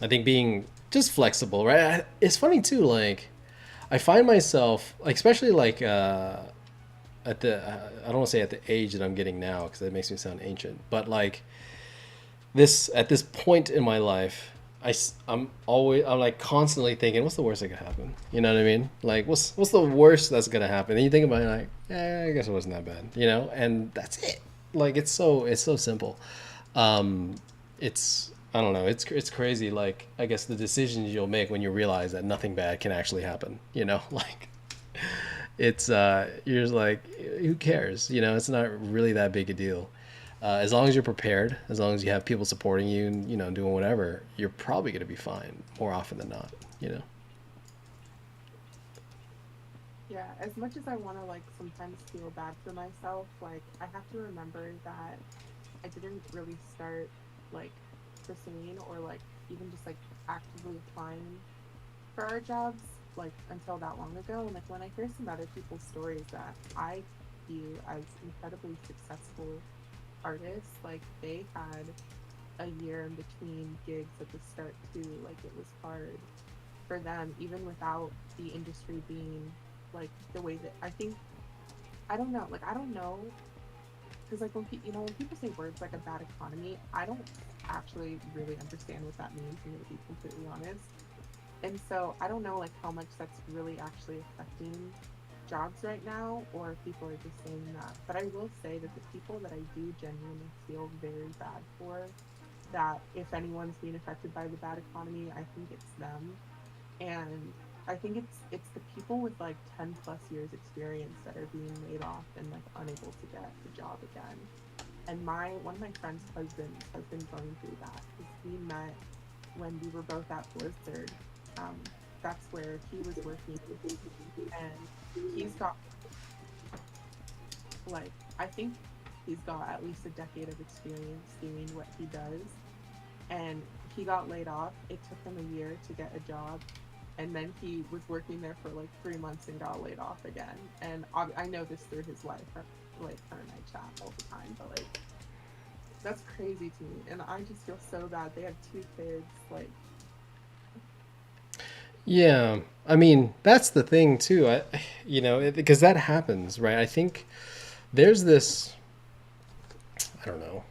think being just flexible, right? It's funny too. Like I find myself, like, especially like at the I don't want to say at the age that I'm getting now, because that makes me sound ancient, but like at this point in my life, I'm like constantly thinking, what's the worst that could happen? You know what I mean? Like, what's the worst that's gonna happen? And you think about it, like, I guess it wasn't that bad, and that's it. Like, it's so simple. It's, I don't know, it's crazy. Like, I guess the decisions you'll make when you realize that nothing bad can actually happen. Like, it's you're just like, who cares? It's not really that big a deal. As long as you're prepared, as long as you have people supporting you and, doing whatever, you're probably going to be fine more often than not. Yeah, as much as I want to, like, sometimes feel bad for myself, like, I have to remember that I didn't really start, like, pursuing or, like, even just, like, actively applying for our jobs, like, until that long ago. And, like, when I hear some other people's stories that I view as incredibly successful artists, like, they had a year in between gigs at the start too. Like, it was hard for them, even without the industry being like the way that I don't know, like, I don't know, because like when when people say words like a bad economy, I don't actually really understand what that means, I'm gonna be completely honest. And so I don't know, like, how much that's really actually affecting jobs right now, or if people are just saying that. But I will say that the people that I do genuinely feel very bad for, that if anyone's being affected by the bad economy, I think it's them. And I think it's the people with like 10 plus years experience that are being laid off and like unable to get a job again. And one of my friend's husbands has been going through that, because we met when we were both at Blizzard. That's where he was working, and he's got, like, I think he's got at least a decade of experience doing what he does. And he got laid off. It took him a year to get a job, and then he was working there for like 3 months and got laid off again. And I know this through his wife. Like, her and I chat all the time, but like, that's crazy to me, and I just feel so bad. They have 2 kids, like. Yeah, I mean, that's the thing too. Because that happens, right? I think there's this, I don't know,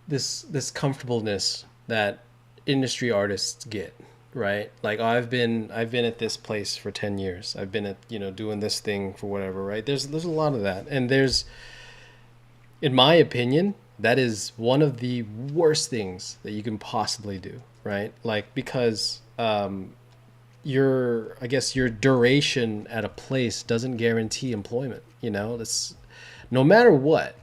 this comfortableness that industry artists get, right? Like, I've been at this place for 10 years. I've been at, doing this thing for whatever, right? There's a lot of that. And in my opinion, that is one of the worst things that you can possibly do, right? Like, because I guess your duration at a place doesn't guarantee employment. That's no matter what,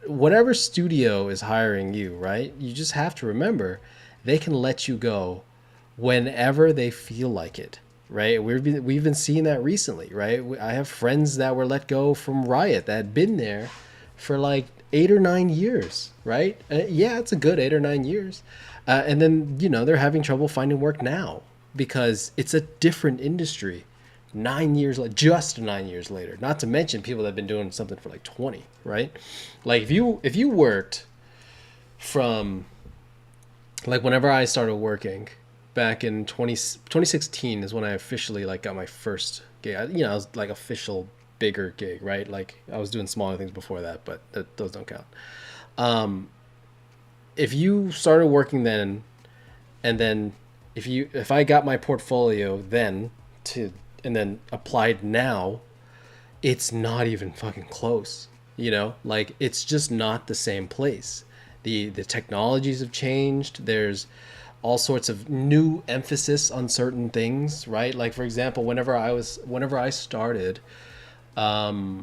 whatever studio is hiring you, right? You just have to remember they can let you go whenever they feel like it, right? We've been seeing that recently, right? I have friends that were let go from Riot that had been there for like 8 or 9 years, right? Yeah, it's a good 8 or 9 years. And then, they're having trouble finding work now because it's a different industry. 9 years, just 9 years later, not to mention people that have been doing something for like 20, right? Like, if you worked from, like, whenever I started working back in 2016 is when I officially like got my first gig. I was like official bigger gig, right? Like, I was doing smaller things before that, but those don't count. If you started working then, and then if I got my portfolio then and then applied now, it's not even fucking close. Like, it's just not the same place. The technologies have changed. There's all sorts of new emphasis on certain things, right? Like for example, whenever I started, The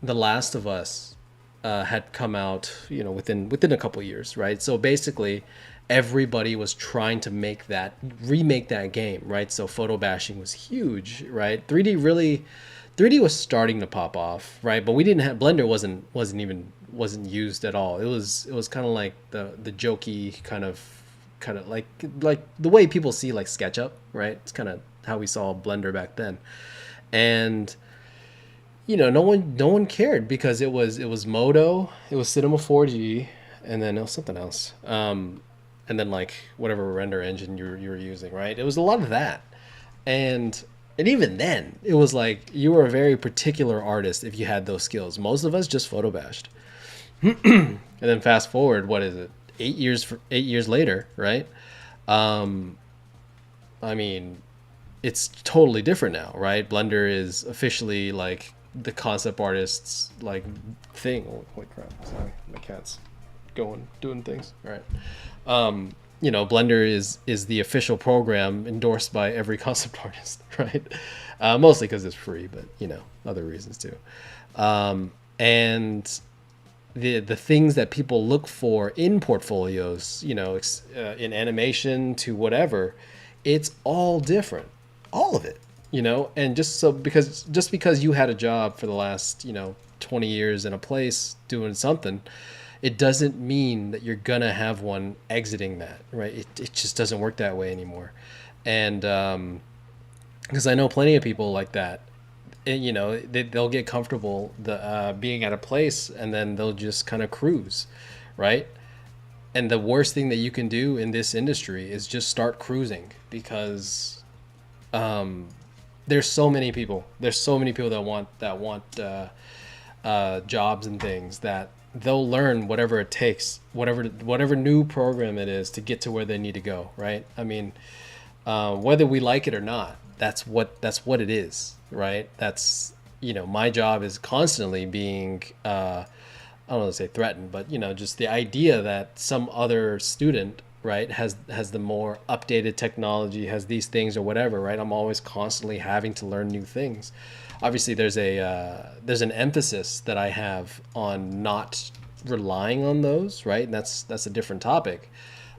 Last of Us had come out, within a couple years, right? So basically, everybody was trying to remake that game, right? So photo bashing was huge, right? 3D was starting to pop off, right? But we didn't have Blender wasn't used at all. It was kind of like the jokey kind of like the way people see like SketchUp, right? It's kind of how we saw Blender back then, and no one cared because it was Modo, it was Cinema 4G, and then it was something else, and then like whatever render engine you were using, right? It was a lot of that, and and even then, it was like you were a very particular artist if you had those skills. Most of us just photo bashed. And then fast forward, what is it? 8 years later, right? Um, I mean, it's totally different now, right? Blender is officially like the concept artist's like thing. Oh, holy crap! Sorry, my cat's doing things. All right. Blender is the official program endorsed by every concept artist, right? Mostly because it's free, but other reasons too. And the things that people look for in portfolios, in animation to whatever, it's all different, all of it, and just because you had a job for the last 20 years in a place doing something, it doesn't mean that you're gonna have one exiting that, right? It just doesn't work that way anymore, and because I know plenty of people like that. And, they'll get comfortable being at a place, and then they'll just kind of cruise, right? And the worst thing that you can do in this industry is just start cruising, because there's so many people. There's so many people that want jobs and things, that they'll learn whatever it takes, whatever new program it is to get to where they need to go, right? I mean, whether we like it or not, that's what it is, right? That's my job is constantly being I don't want to say threatened, but just the idea that some other student, right, has the more updated technology, has these things or whatever, right? I'm always constantly having to learn new things. Obviously, there's an emphasis that I have on not relying on those, right? And that's a different topic.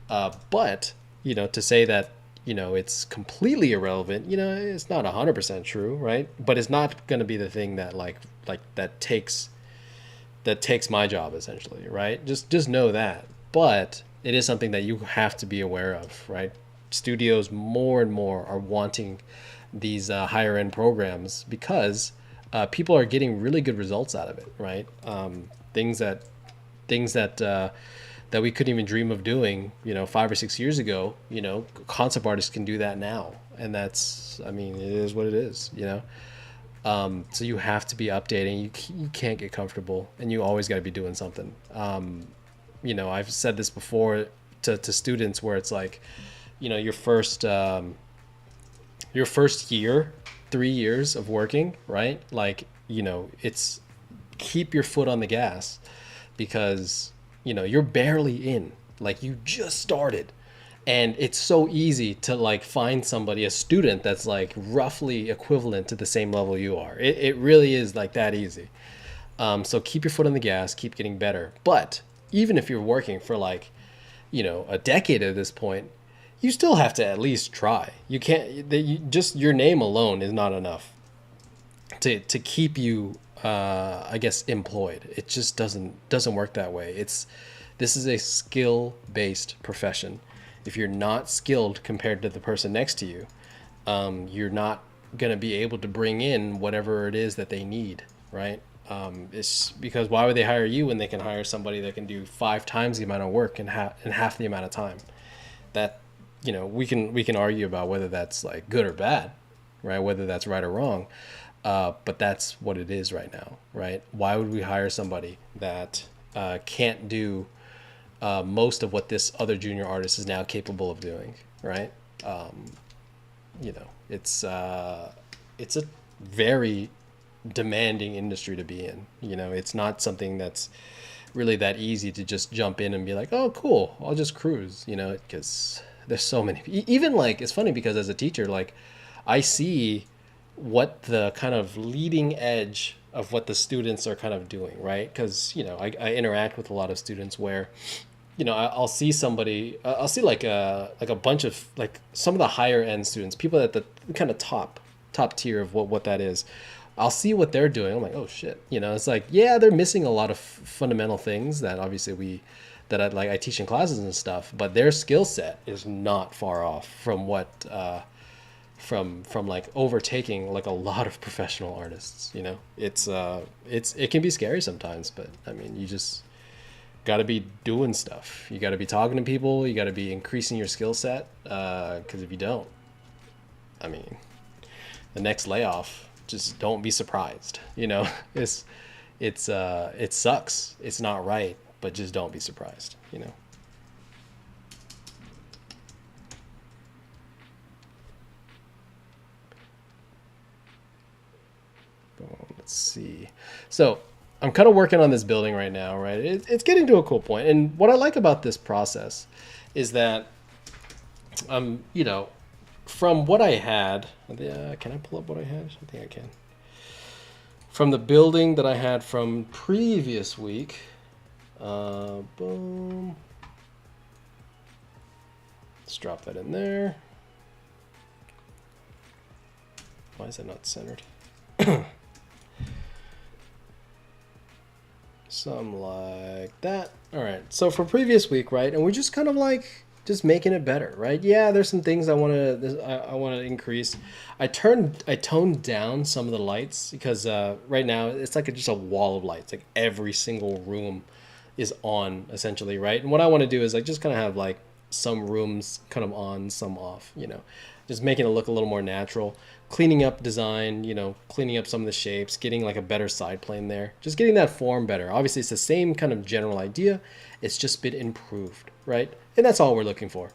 But to say that it's completely irrelevant, it's not 100% true, right? But it's not going to be the thing that like that takes my job, essentially, right? Just know that. But it is something that you have to be aware of, right? Studios more and more are wanting these higher end programs, because people are getting really good results out of it, right? Things that we couldn't even dream of doing, 5 or 6 years ago. Concept artists can do that now, and I mean, it is what it is. So you have to be updating. You can't get comfortable, and you always got to be doing something. I've said this before to students, where it's like, your first year, 3 years of working, right? Like, it's keep your foot on the gas, because you're barely in, like you just started, and it's so easy to like find somebody, a student that's like roughly equivalent to the same level you are. It really is like that easy. So keep your foot on the gas, keep getting better. But even if you're working for like a decade at this point, you still have to at least try. You can't, just your name alone is not enough to keep you I guess employed. It just doesn't work that way. This is a skill based profession. If you're not skilled compared to the person next to you, you're not going to be able to bring in whatever it is that they need, right? It's because why would they hire you when they can hire somebody that can do 5 times the amount of work in half the amount of time? That we can argue about whether that's like good or bad, right? Whether that's right or wrong. But that's what it is right now, right? Why would we hire somebody that can't do most of what this other junior artist is now capable of doing, right? It's a very demanding industry to be in. It's not something that's really that easy to just jump in and be like, oh, cool, I'll just cruise, you know, because there's so many. Even like it's funny because as a teacher, like I see what the kind of leading edge of what the students are kind of doing, right? Because you know, I interact with a lot of students where you know, I'll see somebody, I'll see like a bunch of like some of the higher end students, people at the kind of top tier of what that is. I'll see what they're doing. I'm like, oh shit, you know, it's like yeah, they're missing a lot of fundamental things that obviously I teach in classes and stuff, but their skill set is not far off from what from like overtaking like a lot of professional artists. You know, it can be scary sometimes, but I mean, you just got to be doing stuff. You got to be talking to people. You got to be increasing your skill set. Because if you don't, I mean, the next layoff, just don't be surprised. You know, it sucks. It's not right, but just don't be surprised. You know. Let's see. So I'm kind of working on this building right now, right? It's getting to a cool point. And what I like about this process is that, you know, from what I had, can I pull up what I had? I think I can. From the building that I had from previous week, boom. Let's drop that in there. Why is it not centered? Something like that. All right. So for previous week, right, and we're just kind of like just making it better, right? Yeah, there's some things I want to increase. I toned down some of the lights because right now it's like just a wall of lights. Like every single room is on essentially, right? And what I want to do is like just kind of have like some rooms kind of on, some off, you know, just making it look a little more natural. Cleaning up design, you know, cleaning up some of the shapes, getting like a better side plane there, just getting that form better. Obviously, it's the same kind of general idea. It's just been improved, right? And that's all we're looking for.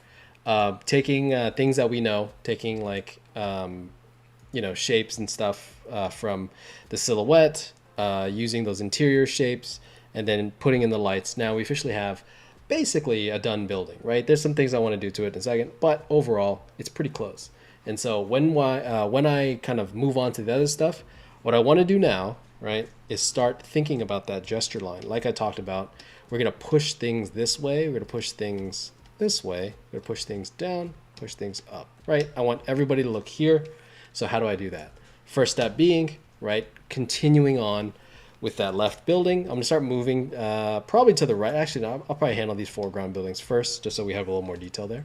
Taking things that we know, taking like, you know, shapes and stuff from the silhouette, using those interior shapes, and then putting in the lights. Now we officially have basically a done building, right? There's some things I want to do to it in a second, but overall, it's pretty close. And so when I kind of move on to the other stuff, what I want to do now, right, is start thinking about that gesture line. Like I talked about, we're going to push things this way. We're going to push things this way. We're going to push things down, push things up, right? I want everybody to look here. So how do I do that? First step being, right, continuing on with that left building. I'm going to start moving probably to the right. Actually, no, I'll probably handle these foreground buildings first, just so we have a little more detail there.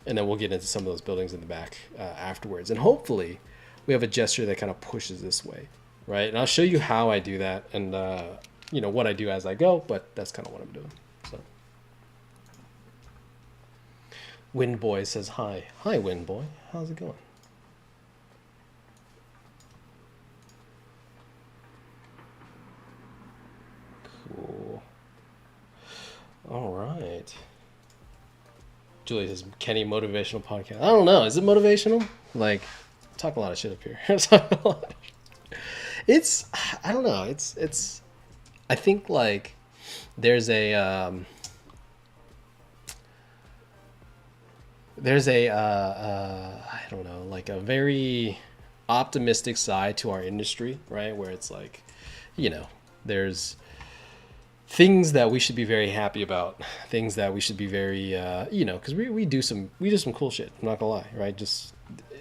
And then we'll get into some of those buildings in the back afterwards. And hopefully we have a gesture that kind of pushes this way, right? And I'll show you how I do that and, you know, what I do as I go, but that's kind of what I'm doing. So, Wind Boy says hi. Hi, Wind Boy. How's it going? Cool. All right. Julie says, Kenny, motivational podcast. I don't know. Is it motivational? Like, talk a lot of shit up here. It's, I don't know. It's, I think like there's a, I don't know, like a very optimistic side to our industry, right? Where it's like, you know, there's things that we should be very happy about, things that we should be very, you know, because we do some cool shit. I'm not gonna lie, right? Just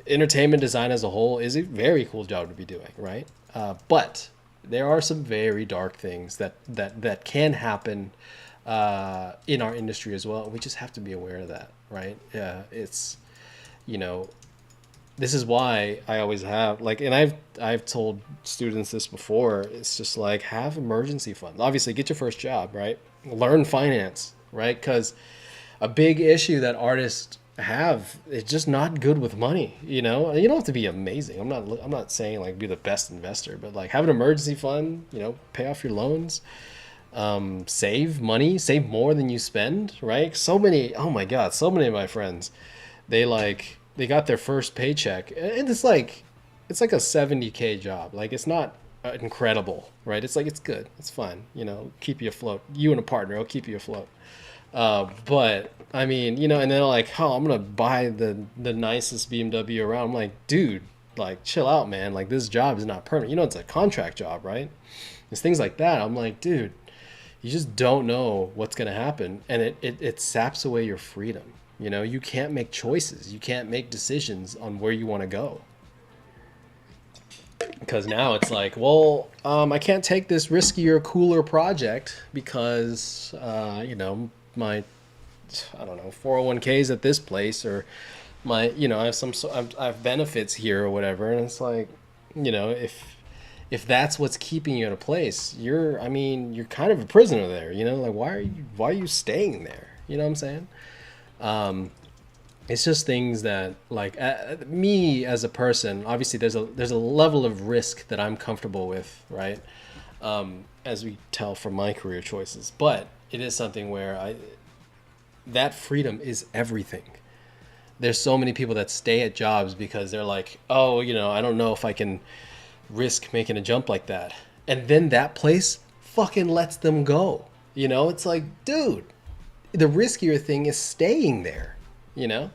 entertainment design as a whole is a very cool job to be doing, right? But there are some very dark things that can happen in our industry as well. We just have to be aware of that, right? It's, you know, this is why I always have like, and I've told students this before. It's just like have emergency funds. Obviously, get your first job, right? Learn finance, right? Because a big issue that artists have is just not good with money. You know, you don't have to be amazing. I'm not saying like be the best investor, but like have an emergency fund. You know, pay off your loans. Save money, save more than you spend, right? So many, oh my God, so many of my friends, they got their first paycheck and it's like a 70K job. Like it's not incredible, right? It's like, it's good, it's fine, you know, keep you afloat. You and a partner will keep you afloat. But I mean, you know, and then like, oh, I'm gonna buy the nicest BMW around. I'm like, dude, like, chill out, man. Like, this job is not permanent. You know, it's a contract job, right? It's things like that. I'm like, dude, you just don't know what's gonna happen, and it saps away your freedom. You know, you can't make choices. You can't make decisions on where you want to go. Because now it's like, well, I can't take this riskier, cooler project because, you know, my, I don't know, 401ks at this place, or my, you know, I have I have benefits here or whatever. And it's like, you know, if that's what's keeping you in a place, I mean, you're kind of a prisoner there, you know, like, why are you staying there? You know what I'm saying? It's just things that, like, me as a person, obviously there's a level of risk that I'm comfortable with, right? As we tell from my career choices, but it is something where that freedom is everything. There's so many people that stay at jobs because they're like, oh, you know, I don't know if I can risk making a jump like that. And then that place fucking lets them go. You know, it's like, dude, the riskier thing is staying there, you know?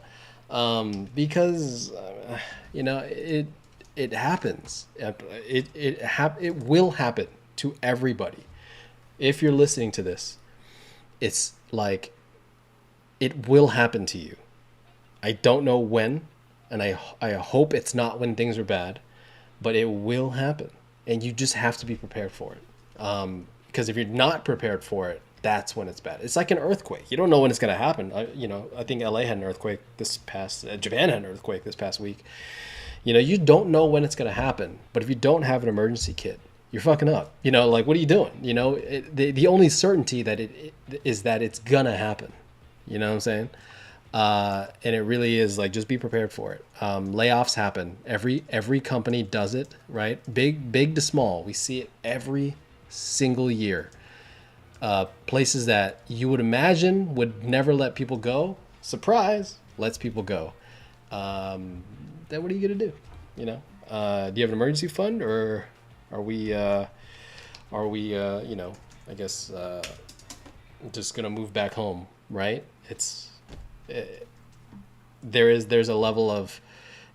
Because, you know, it happens. It will happen to everybody. If you're listening to this, it's like, it will happen to you. I don't know when, and I hope it's not when things are bad, but it will happen, and you just have to be prepared for it. Because if you're not prepared for it, that's when it's bad. It's like an earthquake. You don't know when it's going to happen. I think LA had an earthquake Japan had an earthquake this past week. You know, you don't know when it's going to happen, but if you don't have an emergency kit, you're fucking up. You know, like, what are you doing? You know, the only certainty that it is that it's gonna happen. You know what I'm saying? And it really is like, just be prepared for it. Layoffs happen. Every company does it, right? Big to small. We see it every single year. Places that you would imagine would never let people go, surprise, lets people go. Then what are you gonna do? You know, do you have an emergency fund, or are we, you know, I guess, just gonna move back home, right? There's a level of,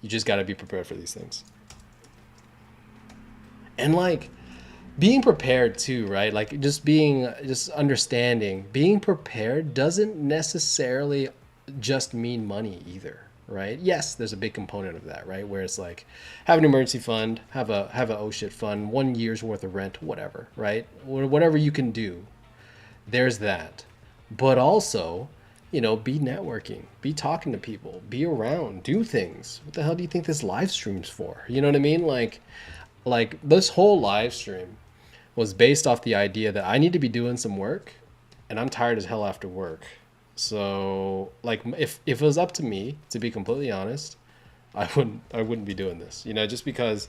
you just got to be prepared for these things, and like, being prepared too, right? Like, just understanding, being prepared doesn't necessarily just mean money either, right? Yes, there's a big component of that, right? Where it's like, have an emergency fund, have a oh shit fund, 1 year's worth of rent, whatever, right? Whatever you can do, there's that. But also, you know, be networking, be talking to people, be around, do things. What the hell do you think this live stream's for? You know what I mean? Like this whole live stream was based off the idea that I need to be doing some work, and I'm tired as hell after work. So, like, if it was up to me, to be completely honest, I wouldn't be doing this. You know, just because,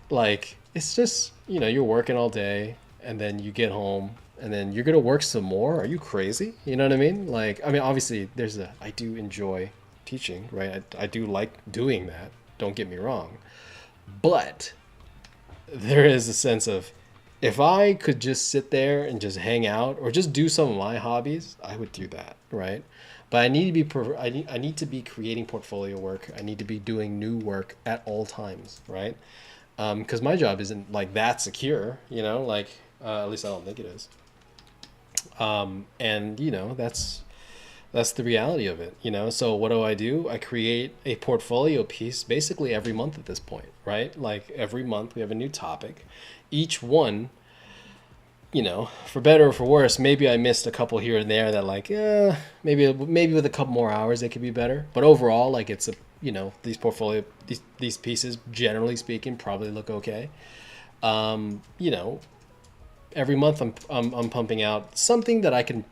like, it's just, you know, you're working all day, and then you get home, and then you're gonna work some more. Are you crazy? You know what I mean? Like, I mean, obviously, I do enjoy teaching, right? I do like doing that. Don't get me wrong, but there is a sense of, if I could just sit there and just hang out or just do some of my hobbies, I would do that, right? But I need to be creating portfolio work. I need to be doing new work at all times, right? Because my job isn't like that secure, you know, like, at least I don't think it is. And you know, that's the reality of it, you know? So what do? I create a portfolio piece basically every month at this point, right? Like, every month we have a new topic. Each one, you know, for better or for worse, maybe I missed a couple here and there that, like, maybe with a couple more hours they could be better. But overall, like, it's you know, these pieces, generally speaking, probably look okay. You know, every month I'm pumping out something that I can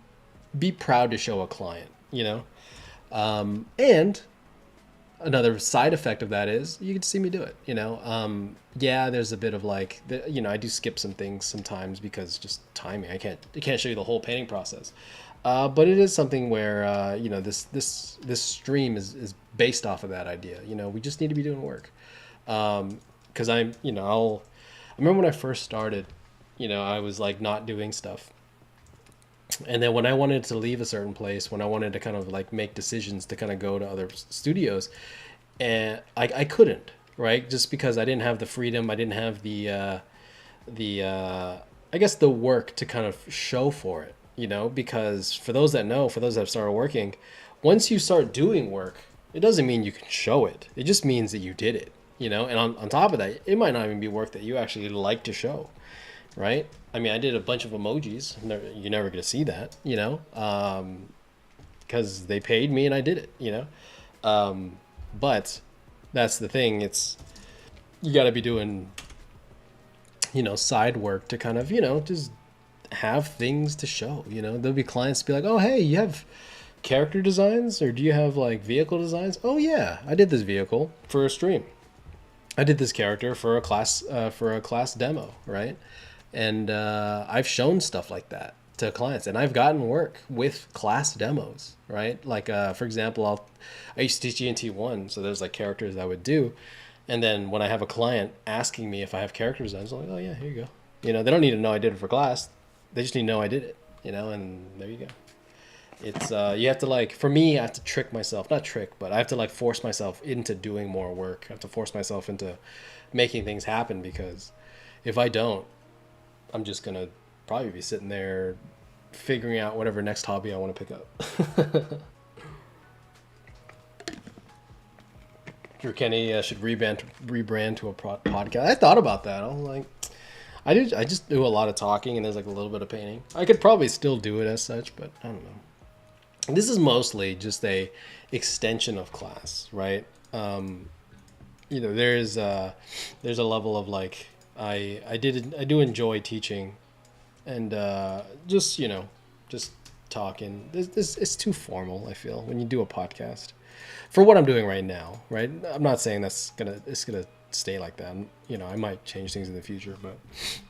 be proud to show a client, you know? And another side effect of that is you get to see me do it, you know? Yeah, there's a bit of like, you know, I do skip some things sometimes because just timing. I can't show you the whole painting process. But it is something where, you know, this stream is based off of that idea. You know, we just need to be doing work. 'Cause you know, I remember when I first started, I was like not doing stuff. And then when I wanted to leave a certain place, when I wanted to kind of like make decisions to kind of go to other studios, and I couldn't, right? Just because I didn't have the freedom, I didn't have the I guess the work to kind of show for it, because for those that know, for those that have started working, once you start doing work, it doesn't mean you can show it. It just means that you did it, and on top of that, it might not even be work that you actually like to show, right? I mean, I did a bunch of emojis. You're never going to see that, because they paid me and I did it, but that's the thing. It's, you got to be doing, side work to kind of, just have things to show. There'll be clients to be like, oh, hey, you have character designs, or do you have like vehicle designs? Oh yeah, I did this vehicle for a stream. I did this character for a class demo, right? And I've shown stuff like that to clients, and I've gotten work with class demos, right? Like for example, I used to teach ENT1, so there's like characters I would do, and then when I have a client asking me if I have character designs, I'm like, oh yeah, here you go. They don't need to know I did it for class. They just need to know I did it, and there you go. It's you have to, like, for me, I have to trick myself, not trick, but I have to like force myself into doing more work. I have to force myself into making things happen, because if I don't, I'm just gonna probably be sitting there figuring out whatever next hobby I want to pick up. Drew Kenny should rebrand to a podcast. I thought about that. I was like, I just do a lot of talking, and there's like a little bit of painting. I could probably still do it as such, but I don't know. This is mostly just a extension of class, right? There's a level of like, I do enjoy teaching, and just talking. It's too formal, I feel, when you do a podcast. For what I'm doing right now, right? I'm not saying it's gonna stay like that. I might change things in the future, but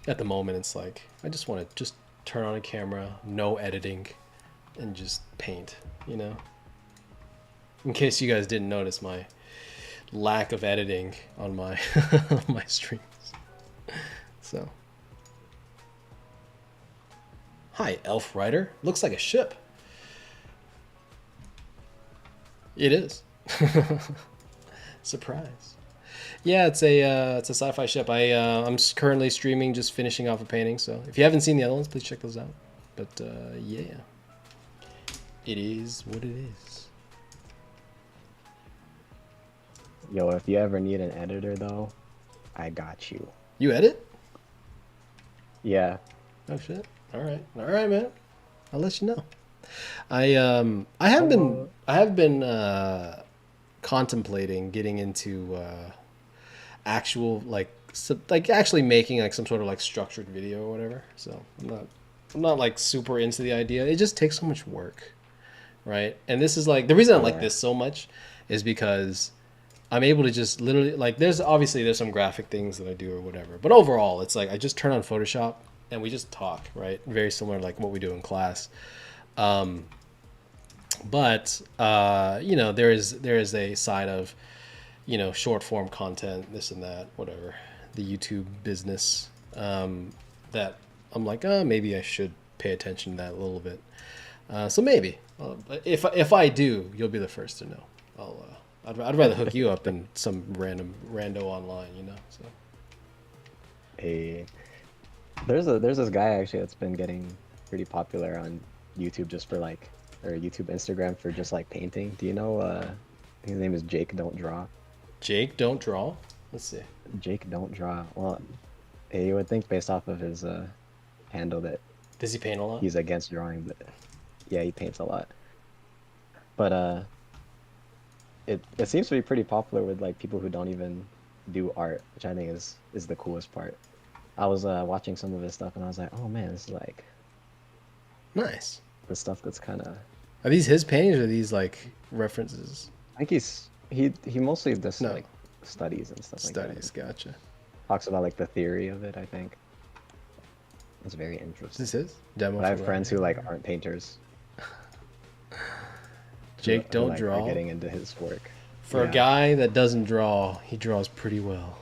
at the moment, it's like I just want to just turn on a camera, no editing, and just paint. In case you guys didn't notice my lack of editing on my on my streams. So, hi, Elf Rider. Looks like a ship. It is. Surprise. Yeah, it's a sci-fi ship. I'm currently streaming, just finishing off a painting. So if you haven't seen the other ones, please check those out. But yeah, it is what it is. Yo, if you ever need an editor though, I got you. You edit? Yeah. Oh shit. All right, man. I'll let you know. I have been contemplating getting into actual like actually making like some sort of like structured video or whatever. So I'm not like super into the idea. It just takes so much work, right? And this is like the reason I like this so much is because I'm able to just literally, like, there's some graphic things that I do or whatever, but overall it's like I just turn on Photoshop and we just talk, right? Very similar to like what we do in class. But there is a side of, short form content, this and that, whatever, the YouTube business, that I'm like, maybe I should pay attention to that a little bit. So maybe, if I do, you'll be the first to know. I'd rather hook you up than some rando online, so. Hey, there's this guy actually that's been getting pretty popular on YouTube or YouTube, Instagram for just like painting. Do you know, his name is Jake Don't Draw. Jake Don't Draw? Let's see. Jake Don't Draw. Well, you would think based off of his handle that. Does he paint a lot? He's against drawing, but yeah, he paints a lot. But it seems to be pretty popular with like people who don't even do art, which I think is the coolest part. I was watching some of his stuff and I was like, oh man, this is like nice. The stuff that's kind of. Are these his paintings or are these like references? I think he mostly does like studies and stuff like that. Studies, gotcha. Talks about like the theory of it, I think. It's very interesting. This is demo. But I have friends who like aren't painters. Jake Don't like, Draw. Are getting into his work. For a guy that doesn't draw, he draws pretty well.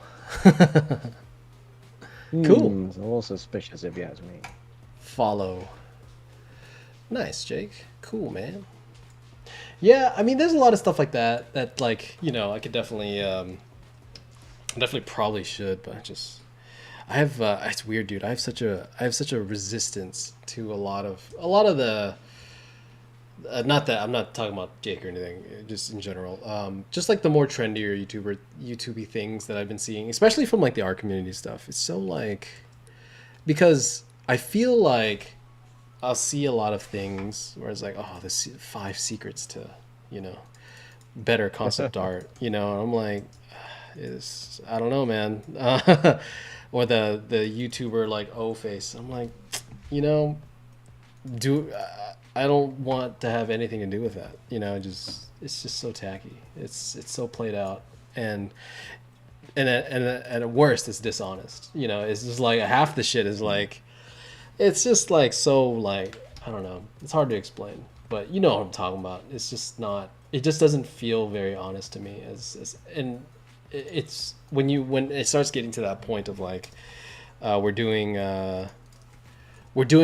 Cool. It's a little suspicious if you ask me. Follow. Nice, Jake. Cool, man. Yeah, I mean, there's a lot of stuff like that that, like, you know, I could definitely, definitely probably should, but I have, it's weird, dude. I have such a resistance to a lot of the, not that I'm not talking about Jake or anything, just in general. Just like the more trendier YouTubey things that I've been seeing, especially from like the art community stuff. It's so like, because I feel like I'll see a lot of things where it's like, oh, this 5 secrets to, you know, better concept art, you know, and I'm like, is I don't know, man. Or the YouTuber like O face. I'm like, you know, I don't want to have anything to do with that. You know, just it's just so tacky. It's so played out, and at worst, it's dishonest. You know, it's just like half the shit is like, it's just like so like I don't know. It's hard to explain, but you know what I'm talking about. It's just not. It just doesn't feel very honest to me. And it's when it starts getting to that point of like we're doing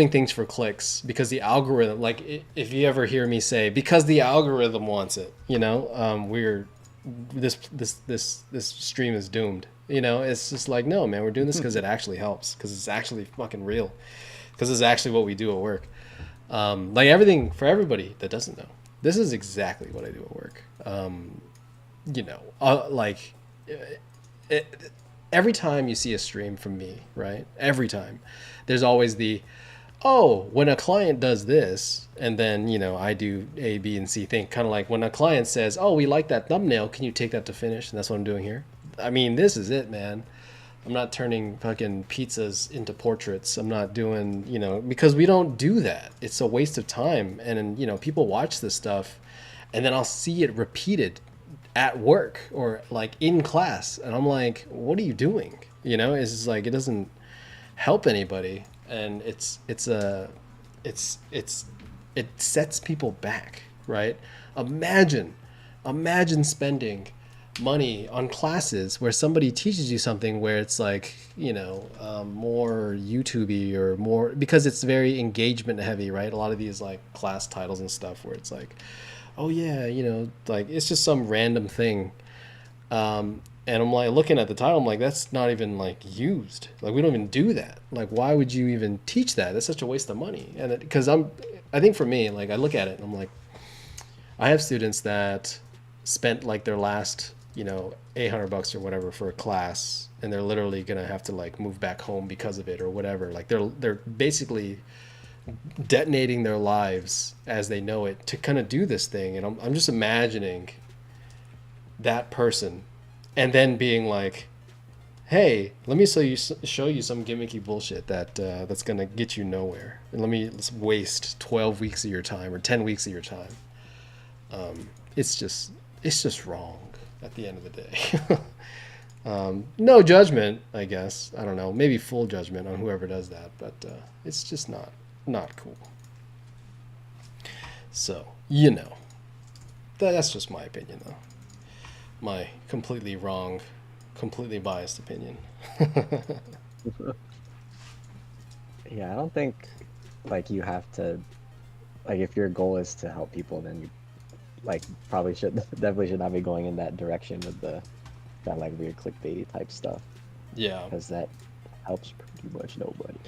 things for clicks because the algorithm, like if you ever hear me say because the algorithm wants it, you know, we're this stream is doomed. You know, it's just like, no, man, we're doing this because it actually helps, because it's actually fucking real, because it's actually what we do at work. Like everything for everybody that doesn't know, this is exactly what I do at work. You know, like every time you see a stream from me, right? Every time, there's always the, oh, when a client does this, and then, you know, I do A, B, and C thing. Kind of like when a client says, oh, we like that thumbnail, can you take that to finish? And that's what I'm doing here. I mean, this is it, man. I'm not turning fucking pizzas into portraits. I'm not doing, you know, because we don't do that. It's a waste of time. And, you know, people watch this stuff, and then I'll see it repeated at work or like in class. And I'm like, what are you doing? You know, it's just like, it doesn't help anybody. And it sets people back, right? Imagine spending money on classes where somebody teaches you something where it's like, you know, more YouTubey or more, because it's very engagement heavy, right? A lot of these like class titles and stuff where it's like, oh yeah, you know, like it's just some random thing. And I'm like looking at the title, I'm like, that's not even like used. Like we don't even do that. Like why would you even teach that? That's such a waste of money. And because I think for me, like I look at it and I'm like, I have students that spent like their last, you know, $800 or whatever for a class, and they're literally gonna have to like move back home because of it or whatever. Like they're basically detonating their lives as they know it to kind of do this thing. And I'm just imagining that person, and then being like, hey, let me show you some gimmicky bullshit that's gonna get you nowhere, and let's waste 12 weeks of your time or 10 weeks of your time. It's just wrong at the end of the day. No judgment, I guess. I don't know, maybe full judgment on whoever does that, but it's just not cool. So, you know, that's just my opinion, though. My completely wrong, completely biased opinion. Yeah, I don't think like you have to, like if your goal is to help people, then you like probably should definitely should not be going in that direction with that like weird clickbaity type stuff, Yeah. because that helps pretty much nobody.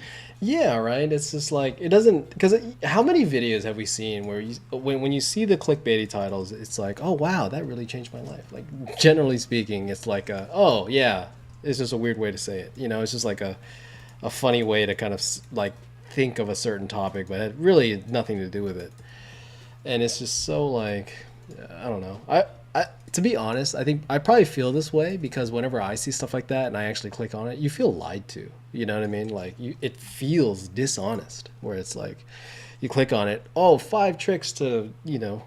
Yeah, right. It's just like it doesn't, because how many videos have we seen where when you see the clickbaity titles, it's like, oh wow, that really changed my life. Like generally speaking, it's like oh yeah, it's just a weird way to say it. You know, it's just like a funny way to kind of like think of a certain topic, but it really had nothing to do with it. And it's just so like, I don't know. I to be honest, I think I probably feel this way because whenever I see stuff like that and I actually click on it, you feel lied to. You know what I mean? Like it feels dishonest. Where it's like, you click on it, oh, 5 tricks to, you know,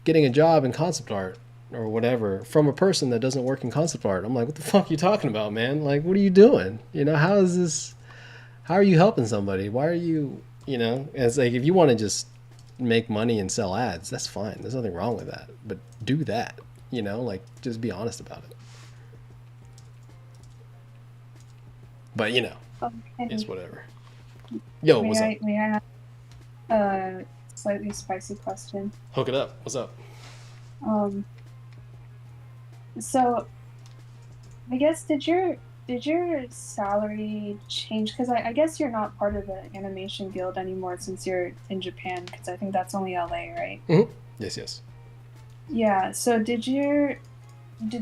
getting a job in concept art or whatever from a person that doesn't work in concept art. I'm like, what the fuck are you talking about, man? Like, what are you doing? You know, how is this? How are you helping somebody? Why are you? You know, it's like if you want to just make money and sell ads, that's fine. There's nothing wrong with that. But do that. You know, like just be honest about it. But you know, It's Okay. whatever. Yo, May what's up? I have a slightly spicy question? Hook it up. What's up? Um, so I guess did your salary change? Because I guess you're not part of the animation guild anymore since you're in Japan. Because I think that's only LA, right? Mm-hmm. Yes, yes. Yeah. So did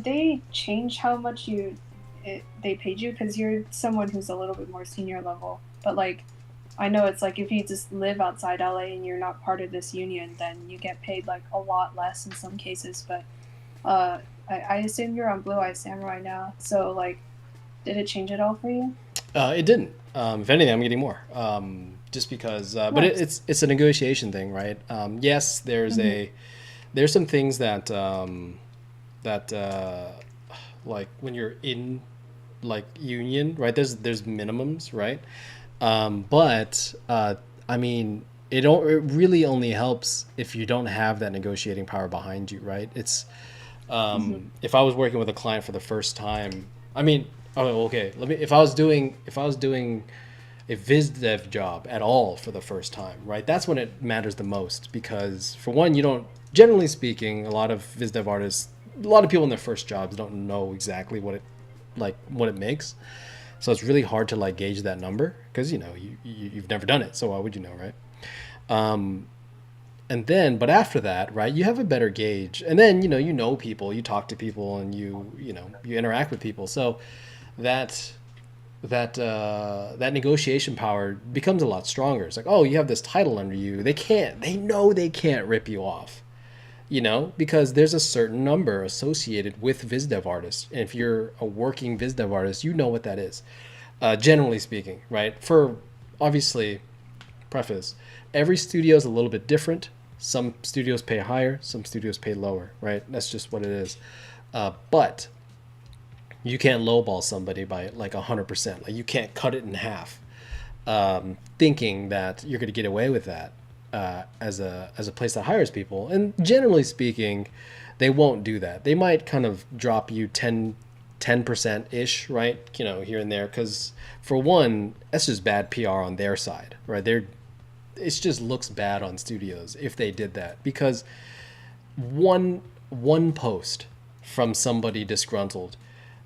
they change how much they paid you? Because you're someone who's a little bit more senior level, but like I know it's like if you just live outside LA and you're not part of this union, then you get paid like a lot less in some cases. But I assume you're on Blue Eye Samurai now, so like, did it change at all for you? It didn't. If anything, I'm getting more. Just because, but Nice. it's a negotiation thing, right? Yes, Mm-hmm. there's some things that that like when you're in like union, right? There's minimums, right? But I mean, it really only helps if you don't have that negotiating power behind you, right? It's Mm-hmm. if I was working with a client for the first time, I mean, oh, okay. Let me. If I was doing a viz dev job at all for the first time, right? That's when it matters the most because for one, you don't. Generally speaking, a lot of viz dev artists, a lot of people in their first jobs don't know exactly what it makes. So it's really hard to like gauge that number because you've never done it. So why would you know, right? And then but after that, right, you have a better gauge, and then you know people, you talk to people, and you interact with people, so that that negotiation power becomes a lot stronger. It's like, oh, you have this title under you, they know they can't rip you off, because there's a certain number associated with VizDev artists, and if you're a working VizDev artist, you know what that is, generally speaking, right? For obviously preface, every studio is a little bit different. Some studios pay higher, some studios pay lower, right? That's just what it is. But you can't lowball somebody by like 100%. Like you can't cut it in half, thinking that you're going to get away with that as a place that hires people. And generally speaking, they won't do that. They might kind of drop you 10% ish, right? Here and there, because for one, that's just bad PR on their side, right? It just looks bad on studios if they did that, because one post from somebody disgruntled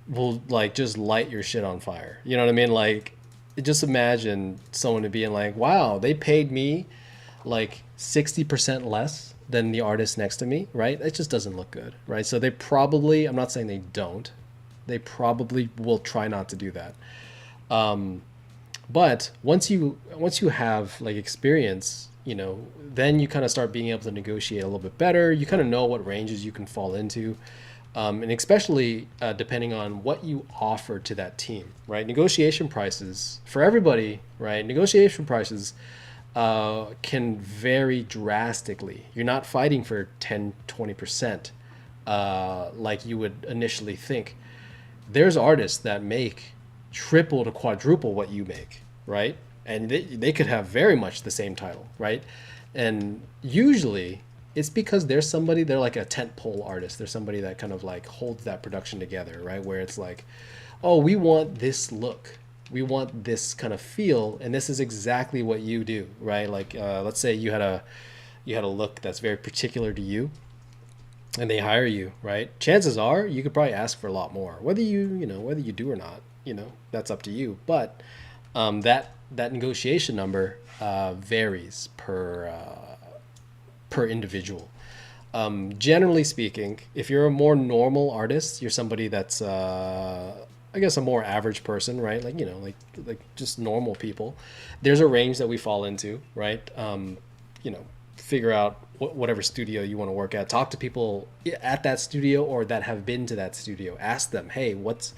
will like just light your shit on fire. You know what I mean? Like, just imagine someone being like, "Wow, they paid me like 60% less than the artist next to me," right? It just doesn't look good, right? So they probably, I'm not saying they don't, they probably will try not to do that. But once you have like experience, then you kind of start being able to negotiate a little bit better. You kind of know what ranges you can fall into, and especially depending on what you offer to that team, right? Negotiation prices for everybody, right? Negotiation prices can vary drastically. You're not fighting for 10, 20%, like you would initially think. There's artists that make triple to quadruple what you make, right? And they could have very much the same title, right? And usually it's because they're like a tent pole artist. They're somebody that kind of like holds that production together, right? Where it's like, oh, we want this look, we want this kind of feel, and this is exactly what you do, right? Like, let's say you had a look that's very particular to you, and they hire you, right? Chances are you could probably ask for a lot more. Whether you do or not, that's up to you. But that negotiation number varies per individual. Generally speaking, if you're a more normal artist, you're somebody that's I guess a more average person, right? Like just normal people. There's a range that we fall into, right? You know, Figure out whatever studio you want to work at. Talk to people at that studio or that have been to that studio. Ask them, hey, what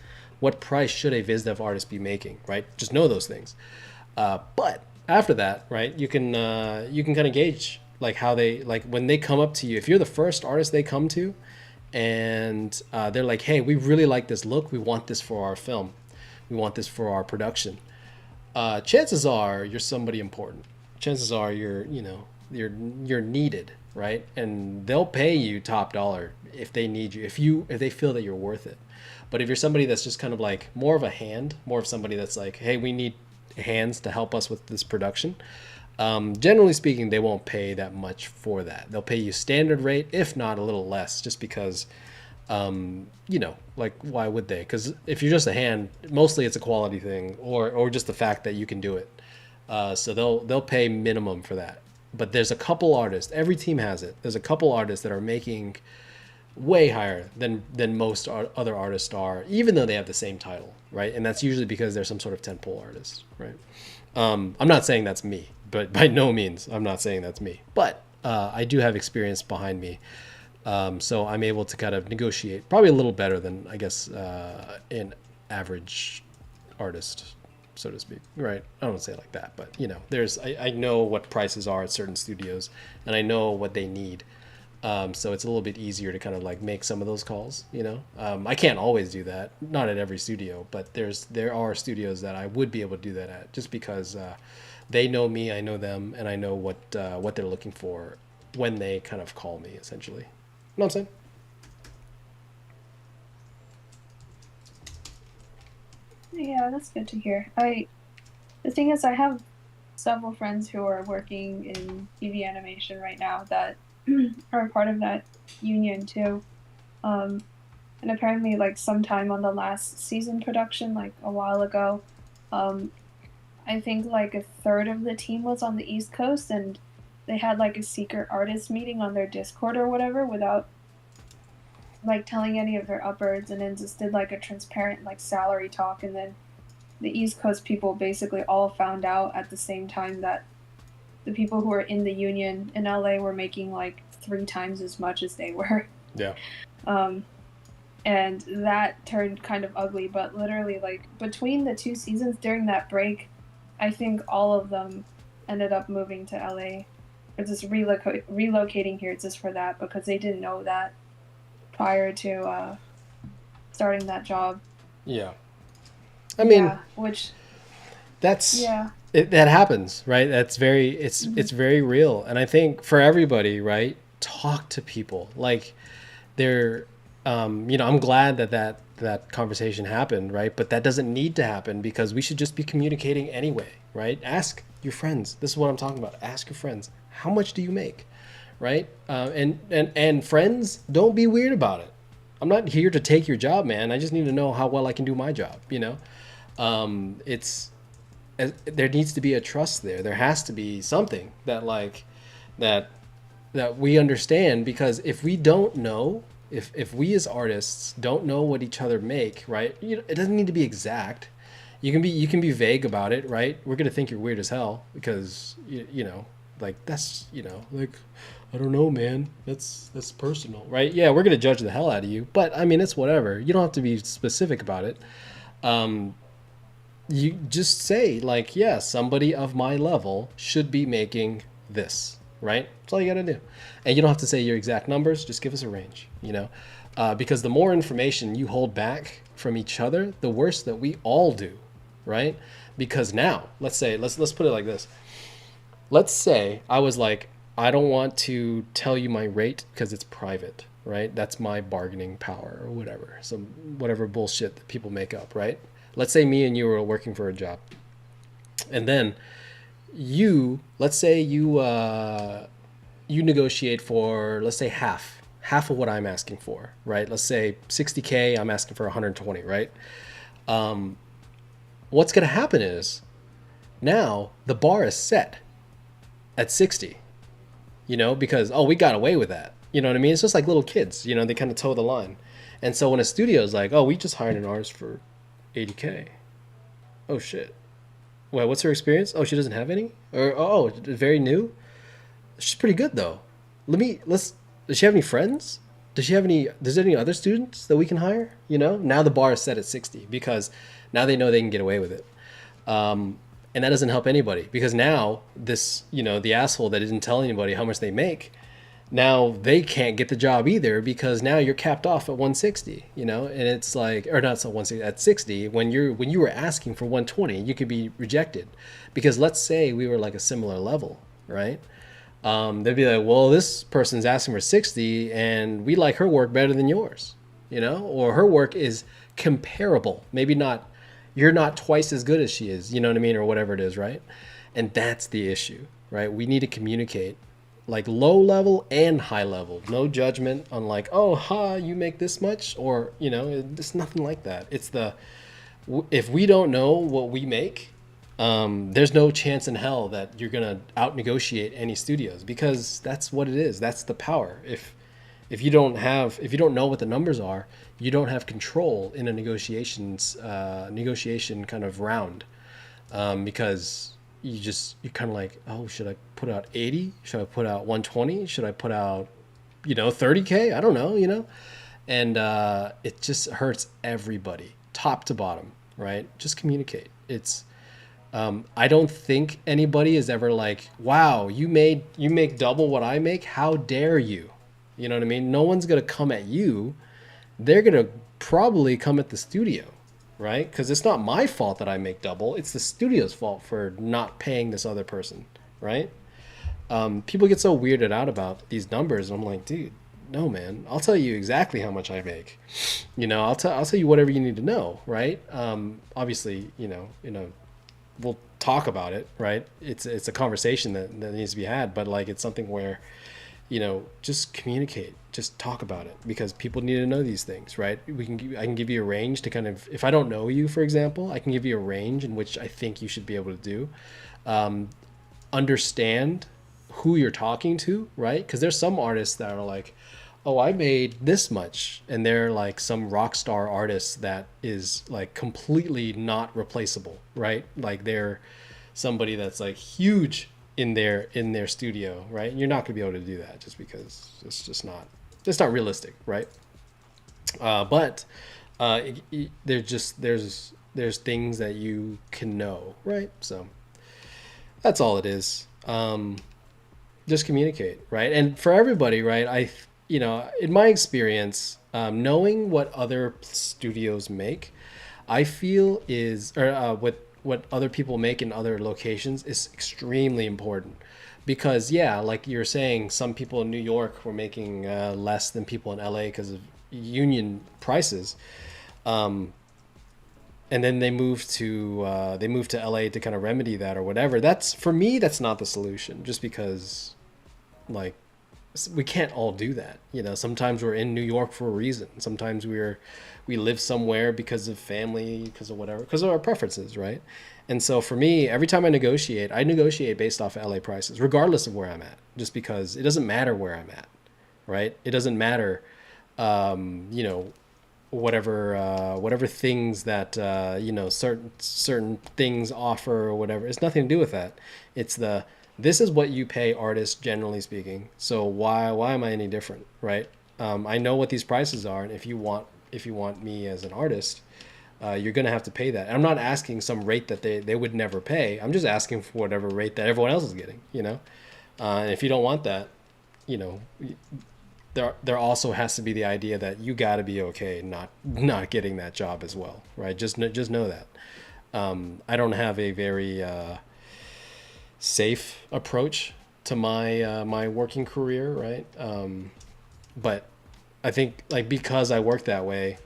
price should a VizDev artist be making, right? Just know those things. But after that, right, you can kind of gauge like how they, like when they come up to you. If you're the first artist they come to, and they're like, hey, we really like this look. We want this for our film. We want this for our production. Chances are you're somebody important. Chances are you're needed, right? And they'll pay you top dollar if they need you, if they feel that you're worth it. But if you're somebody that's just kind of like more of a hand, more of somebody that's like, hey, we need hands to help us with this production, generally speaking, they won't pay that much for that. They'll pay you standard rate, if not a little less, just because, like, why would they? Because if you're just a hand, mostly it's a quality thing, or just the fact that you can do it. So they'll pay minimum for that. But there's a couple artists. Every team has it. There's a couple artists that are making way higher than most other artists are, even though they have the same title, right? And that's usually because they're some sort of tentpole artist, right? I'm not saying that's me, but by no means I'm not saying that's me. But I do have experience behind me, so I'm able to kind of negotiate probably a little better than, I guess, an average artist, so to speak, right? I don't say it like that, but I know what prices are at certain studios, and I know what they need. So it's a little bit easier to kind of like make some of those calls, I can't always do that, not at every studio, but there are studios that I would be able to do that at, just because they know me, I know them, and I know what they're looking for when they kind of call me, essentially. You know what I'm saying? Yeah, that's good to hear. The thing is, I have several friends who are working in TV animation right now that are a part of that union too. And apparently, like sometime on the last season production, like a while ago, I think like a third of the team was on the East Coast, and they had like a secret artist meeting on their Discord or whatever without like telling any of their uppers, and then just did like a transparent like salary talk, and then the East Coast people basically all found out at the same time that the people who were in the union in LA were making like 3 times as much as they were. Yeah. And that turned kind of ugly, but literally like between the 2 seasons during that break, I think all of them ended up moving to LA or just relocating here just for that, because they didn't know that prior to starting that job. Yeah. I mean, yeah, which that's yeah. That happens, right? That's it's very real. And I think for everybody, right, talk to people. Like they're, I'm glad that conversation happened, right? But that doesn't need to happen, because we should just be communicating anyway, right? Ask your friends. This is what I'm talking about. Ask your friends, how much do you make, right? And friends, don't be weird about it. I'm not here to take your job, man. I just need to know how well I can do my job, there needs to be a trust there. There has to be something that we understand, because if we don't know, if we as artists don't know what each other make, right? It doesn't need to be exact. You can be vague about it, right? We're gonna think you're weird as hell because that's like, I don't know, man. That's personal, right? Yeah, we're gonna judge the hell out of you, but I mean, it's whatever. You don't have to be specific about it. You just say like, yeah, somebody of my level should be making this, right? That's all you got to do. And you don't have to say your exact numbers. Just give us a range, because the more information you hold back from each other, the worse that we all do, right? Because now, let's put it like this. Let's say I was like, I don't want to tell you my rate because it's private, right? That's my bargaining power or whatever. Some whatever bullshit that people make up, right? Let's say me and you were working for a job, and then let's say you negotiate for, let's say half of what I'm asking for, right? Let's say 60K, I'm asking for 120, right? What's going to happen is now the bar is set at 60, because, we got away with that. You know what I mean? It's just like little kids, they kind of toe the line. And so when a studio is like, we just hired an artist for 80K. Oh shit. Well, what's her experience? Oh, she doesn't have any? Or very new? She's pretty good though. Does she have any friends? Does there any other students that we can hire? Now the bar is set at 60 because now they know they can get away with it. And that doesn't help anybody, because now this, the asshole that didn't tell anybody how much they make, now they can't get the job either, because now you're capped off at 160, and it's like, or not so 160, at 60, when you were asking for 120, you could be rejected, because let's say we were like a similar level, right? They'd be like, well, this person's asking for 60 and we like her work better than yours, you know, or her work is comparable. Maybe not, you're not twice as good as she is, you know what I mean? Or whatever it is, right? And that's the issue, right? We need to communicate like low level and high level. No judgment on like, oh, you make this much, or, you know, it's nothing like that. It's if we don't know what we make, there's no chance in hell that you're gonna out negotiate any studios, because that's what it is. That's the power. If you don't know what the numbers are, you don't have control in a negotiation kind of round, because you're kind of like, oh, should I put out 80? Should I put out 120? Should I put out 30K? I don't know, and it just hurts everybody, top to bottom, right? Just communicate. It's I don't think anybody is ever like, wow, you make double what I make. How dare you? You know what I mean? No one's going to come at you. They're going to probably come at the studio, right? Because it's not my fault that I make double. It's the studio's fault for not paying this other person, right? People get so weirded out about these numbers. And I'm like, dude, no, man. I'll tell you exactly how much I make. I'll tell you whatever you need to know, right? Obviously, we'll talk about it, right? It's a conversation that needs to be had, but like it's something where, just communicate, just talk about it, because people need to know these things, right? I can give you a range to kind of, if I don't know you, for example, I can give you a range in which I think you should be able to do. Understand who you're talking to, right? Because there's some artists that are like, oh, I made this much, and they're like some rock star artist that is like completely not replaceable, right? Like they're somebody that's like huge in their studio, right? And you're not gonna be able to do that just because it's not realistic, right? But there's things that you can know, right? So that's all it is. Just communicate, right? And for everybody, right? In my experience, knowing what other studios make, I feel what other people make in other locations is extremely important. Because like you're saying, some people in New York were making less than people in LA because of union prices, and then they moved to LA to kind of remedy that or whatever. For me, that's not the solution. Just because, like, we can't all do that. Sometimes we're in New York for a reason. Sometimes we live somewhere because of family, because of whatever, because of our preferences, right? And so for me, every time I negotiate based off of LA prices, regardless of where I'm at, just because it doesn't matter where I'm at, right? It doesn't matter, whatever things that certain things offer or whatever. It's nothing to do with that. It's this is what you pay artists, generally speaking. So why am I any different, right? I know what these prices are, and if you want me as an artist, you're gonna have to pay that. And I'm not asking some rate that they would never pay. I'm just asking for whatever rate that everyone else is getting. And if you don't want that, there also has to be the idea that you got to be okay not getting that job as well, right? Just know that. I don't have a very safe approach to my working career, right? But I think, like, because I work that way,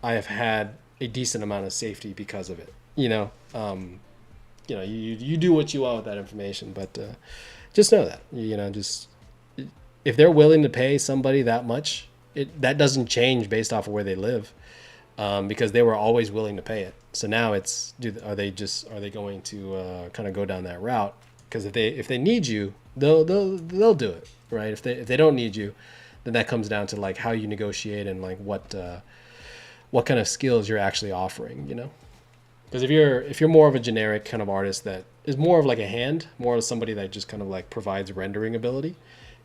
I have had a decent amount of safety because of it. You do what you want with that information, but just know that just if they're willing to pay somebody that much, that doesn't change based off of where they live, because they were always willing to pay it. So now are they going to kind of go down that route? Because if they need you, they'll do it, right? If they don't need you, then that comes down to like how you negotiate and like what kind of skills you're actually offering, Because if you're more of a generic kind of artist that is more of like a hand, more of somebody that just kind of like provides rendering ability,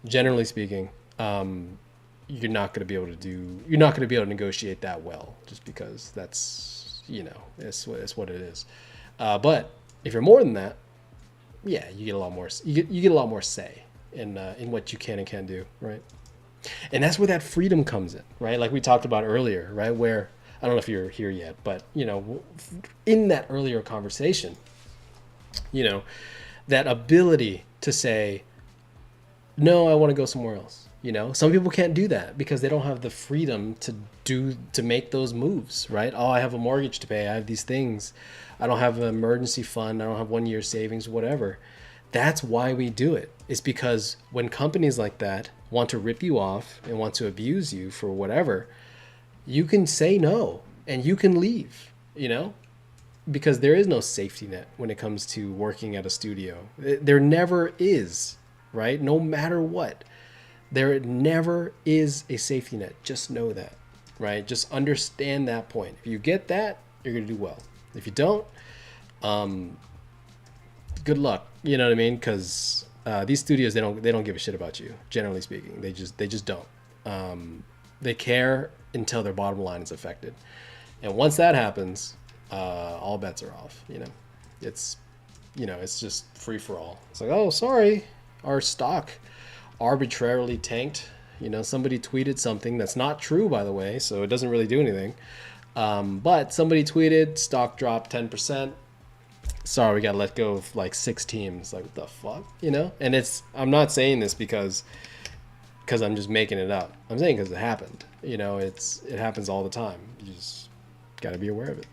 generally speaking, you're not going to be able to negotiate that well, just because that's it's what it is. But if you're more than that, yeah, you get a lot more. You get a lot more say in what you can and can't do, right? And that's where that freedom comes in, right? Like we talked about earlier, right? Where I don't know if you're here yet, but in that earlier conversation, that ability to say, no, I want to go somewhere else. You know, some people can't do that because they don't have the freedom to make those moves, right? Oh, I have a mortgage to pay. I have these things. I don't have an emergency fund. I don't have 1 year savings, whatever. That's why we do it. It's because when companies like that want to rip you off and want to abuse you for whatever, you can say no and you can leave, you know? Because there is no safety net when it comes to working at a studio. There never is, right? No matter what. There never is a safety net. Just know that, right? Just understand that point. If you get that, you're gonna do well. If you don't, good luck. You know what I mean? Because these studios, they don't give a shit about you. Generally speaking, they just don't. They care until their bottom line is affected, and once that happens, all bets are off. It's it's just free for all. It's like, oh, sorry, our stock arbitrarily tanked. Somebody tweeted something that's not true, by the way, so it doesn't really do anything. But somebody tweeted stock dropped 10%. Sorry, we got to let go of like 6 teams. Like, what the fuck, And I'm not saying this because I'm just making it up. I'm saying because it happened. It happens all the time. You just got to be aware of it.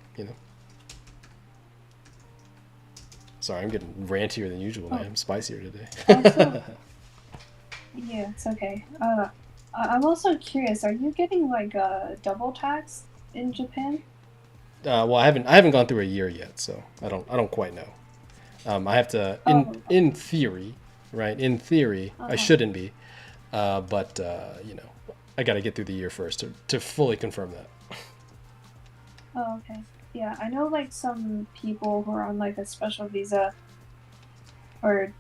Sorry, I'm getting rantier than usual, man. I'm spicier today. Also, yeah, it's okay. I'm also curious. Are you getting like double tax in Japan? Well, I haven't gone through a year yet, so I don't quite know. I have to in theory, right? In theory, I shouldn't be, but I got to get through the year first to fully confirm that. Oh, okay. Yeah, I know like some people who are on like a special visa or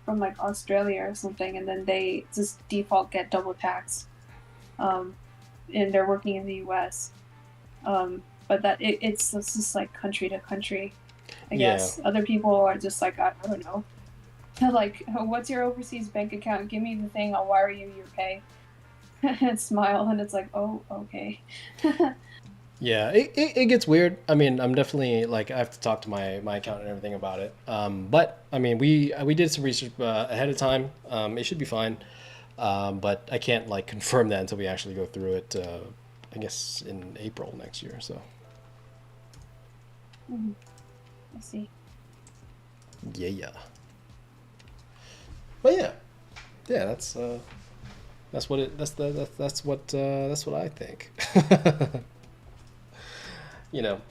from like Australia or something, and then they just default get double tax, and they're working in the U.S. But that it's just like country to country, I guess. Other people are just like, I don't know, like, what's your overseas bank account? Give me the thing, I'll wire you your pay. And smile, and it's like, oh, okay. Yeah, it gets weird. I mean, I'm definitely like, I have to talk to my accountant and everything about it. But I mean, we did some research ahead of time. It should be fine. But I can't like confirm that until we actually go through it. I guess in April next year. So. Mm-hmm. I see. Yeah. But yeah. That's what I think. I don't know.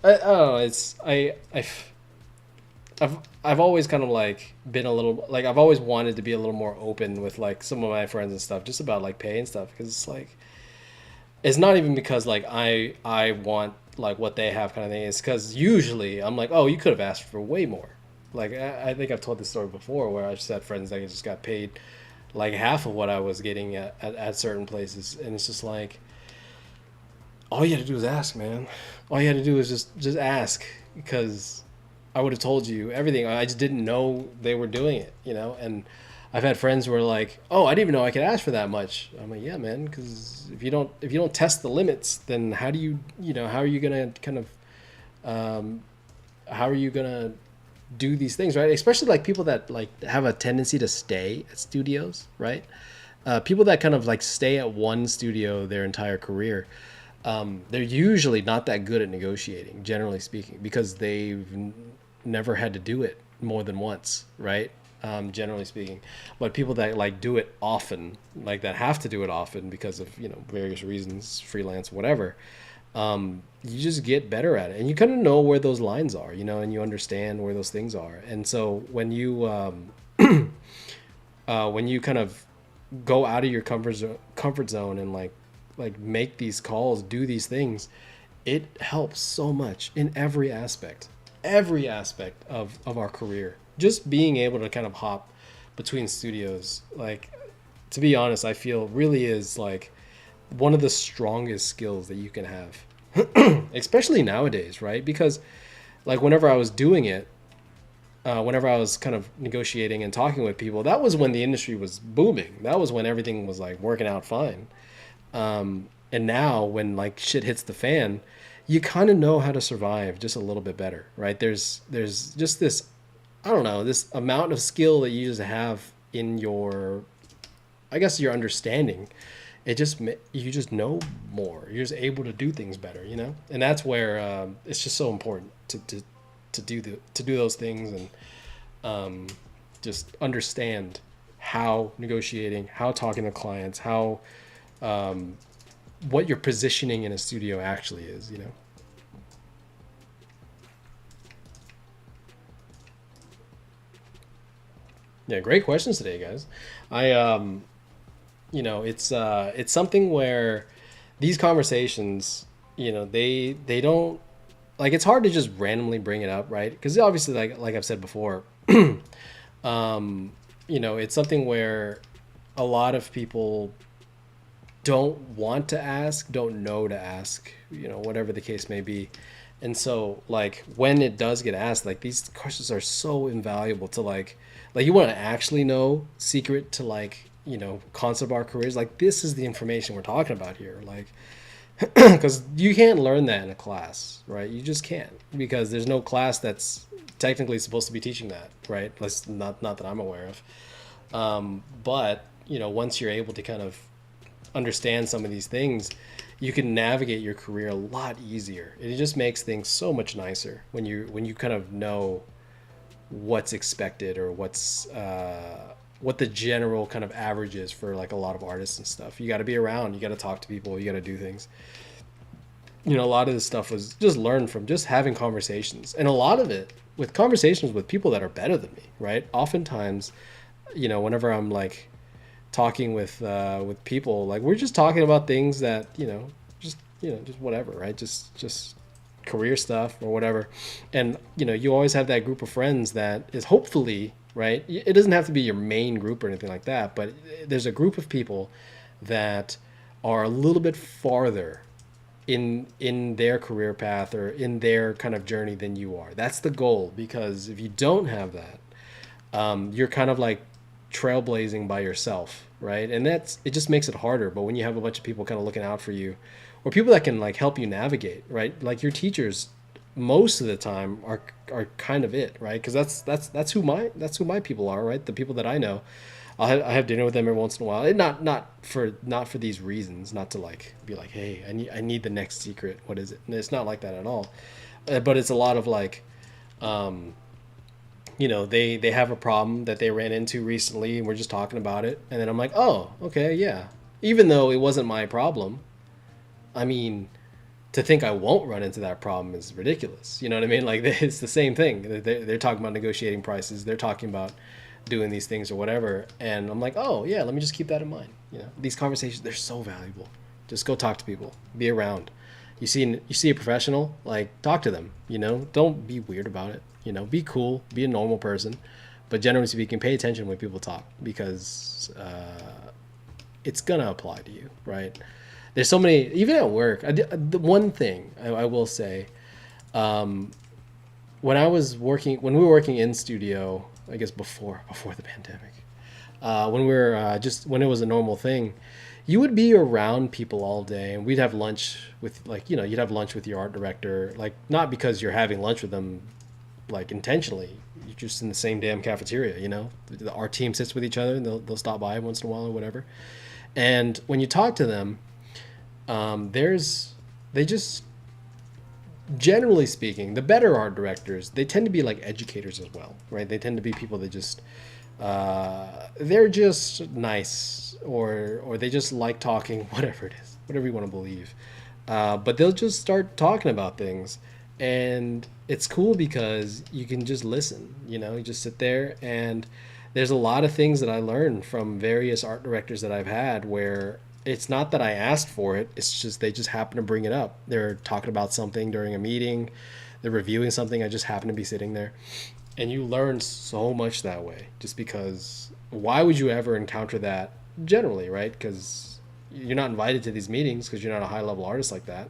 I've always kind of like been a little like, I've always wanted to be a little more open with like some of my friends and stuff, just about like pay and stuff, because it's like, it's not even because like I want like what they have kind of thing. It's because usually I'm like, oh, you could have asked for way more. Like, I think I've told this story before where I've just had friends that just got paid like half of what I was getting at certain places, and it's just like, all you had to do is ask, man. All you had to do is just ask, because I would have told you everything. I just didn't know they were doing it, And I've had friends who are like, "Oh, I didn't even know I could ask for that much." I'm like, "Yeah, man, because if you don't test the limits, then how do you how are you gonna kind of how are you gonna do these things, right? Especially like people that like have a tendency to stay at studios, right? People that kind of like stay at one studio their entire career. They're usually not that good at negotiating, generally speaking, because they've never had to do it more than once, right? Generally speaking. But people that like do it often, like that have to do it often because of various reasons, freelance, whatever, you just get better at it, and you kind of know where those lines are, and you understand where those things are. And so when you when you kind of go out of your comfort zone and like make these calls, do these things, it helps so much in every aspect of our career. Just being able to kind of hop between studios, like, to be honest, I feel really is like one of the strongest skills that you can have, especially nowadays, right? Because like whenever I was doing it, whenever I was kind of negotiating and talking with people, that was when the industry was booming. That was when everything was like working out fine. And now when like shit hits the fan, you kind of know how to survive just a little bit better, right? There's just this, I don't know, this amount of skill that you just have in your I guess your understanding, you just know more. You're just able to do things better, you know. And that's where it's just so important to do those things and just understand how negotiating, how talking to clients, how what your positioning in a studio actually is, you know. Yeah, great questions today, guys. I you know, it's something where these conversations, you know, they don't, like, it's hard to just randomly bring it up, right? Because obviously, like I've said before, you know, it's something where a lot of people don't want to ask, don't know to ask, you know, whatever the case may be. And so, like, when it does get asked, like, these questions are so invaluable to, like you want to actually know secret to, like, you know, concept of our careers. Like, this is the information we're talking about here. Like, because you can't learn that in a class, right? You just can't, because there's no class that's technically supposed to be teaching that, right? That's not that I'm aware of. But, you know, once you're able to kind of understand some of these things, you can navigate your career a lot easier. It just makes things so much nicer when you kind of know what's expected, or what's what the general kind of average is for, like, a lot of artists and stuff. You got to be around, you got to talk to people, you got to do things. You know, a lot of this stuff was just learned from just having conversations, and a lot of it with conversations with people that are better than me, right? Oftentimes, you know, whenever I'm, like, talking with people, like, we're just talking about things that, you know, just whatever, right? Just career stuff or whatever. And, you know, you always have that group of friends that is hopefully, right, it doesn't have to be your main group or anything like that, but there's a group of people that are a little bit farther in their career path or in their kind of journey than you are. That's the goal, because if you don't have that, you're kind of like trailblazing by yourself, right? And it just makes it harder. But when you have a bunch of people kind of looking out for you, or people that can, like, help you navigate, right? Like, your teachers most of the time are kind of it, right? Because that's who my people are, right? The people that I know, I have dinner with them every once in a while. And not for these reasons, not to, like, be like, hey, I need the next secret. What is it? And it's not like that at all. But it's a lot of, like, you know, they have a problem that they ran into recently, and we're just talking about it. And then I'm like, oh, okay, yeah. Even though it wasn't my problem, I mean, to think I won't run into that problem is ridiculous. You know what I mean? Like, it's the same thing. They're talking about negotiating prices. They're talking about doing these things or whatever. And I'm like, oh, yeah, let me just keep that in mind. You know, these conversations, they're so valuable. Just go talk to people. Be around. You see a professional, like, talk to them. You know, don't be weird about it. You know, be cool. Be a normal person. But generally speaking, pay attention when people talk, because it's going to apply to you, right? There's so many, even at work. The one thing I will say, when we were working in studio, I guess before the pandemic, when we were when it was a normal thing, you would be around people all day, and we'd have lunch with, like, you know, you'd have lunch with your art director, like, not because you're having lunch with them, like, intentionally. You're just in the same damn cafeteria, you know. Our team sits with each other, and they'll stop by once in a while or whatever. And when you talk to them, they just, generally speaking, the better art directors, they tend to be like educators as well, right? They tend to be people that just, they're just nice, or they just like talking, whatever it is, whatever you want to believe. But they'll just start talking about things, and it's cool because you can just listen, you know, you just sit there. And there's a lot of things that I learned from various art directors that I've had, where it's not that I asked for it. It's just, they just happen to bring it up. They're talking about something during a meeting. They're reviewing something. I just happen to be sitting there. And you learn so much that way, just because why would you ever encounter that generally, right? Because you're not invited to these meetings because you're not a high level artist like that.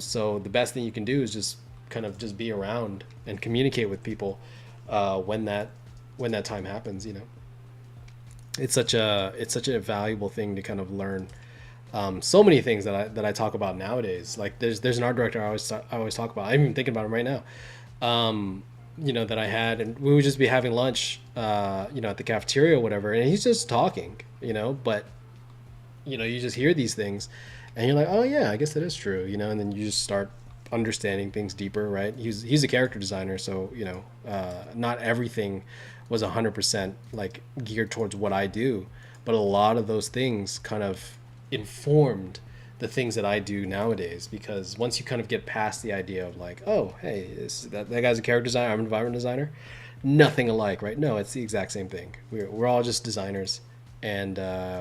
So the best thing you can do is just kind of just be around and communicate with people when that time happens, you know. It's such a valuable thing to kind of learn. So many things that I talk about nowadays. Like, there's an art director I always talk about. I'm even thinking about him right now. You know, that I had, and we would just be having lunch, you know, at the cafeteria or whatever, and he's just talking, but you just hear these things and you're like, oh yeah, I guess that is true, and then you just start understanding things deeper, right? He's a character designer, so not everything was 100% like geared towards what I do, but a lot of those things kind of informed the things that I do nowadays, because once you kind of get past the idea of like, oh hey, that guy's a character designer, I'm an environment designer, nothing alike, right? No, it's the exact same thing. We're all just designers, and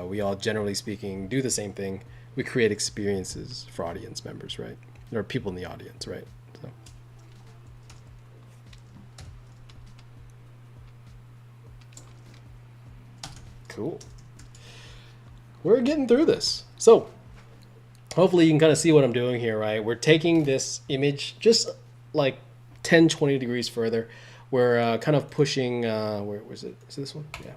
we all, generally speaking, do the same thing. We create experiences for audience members, right? Or people in the audience, right? So. Cool. We're getting through this. So hopefully you can kind of see what I'm doing here, right? We're taking this image just like 10, 20 degrees further. We're kind of pushing, where was it? Is it this one? Yeah.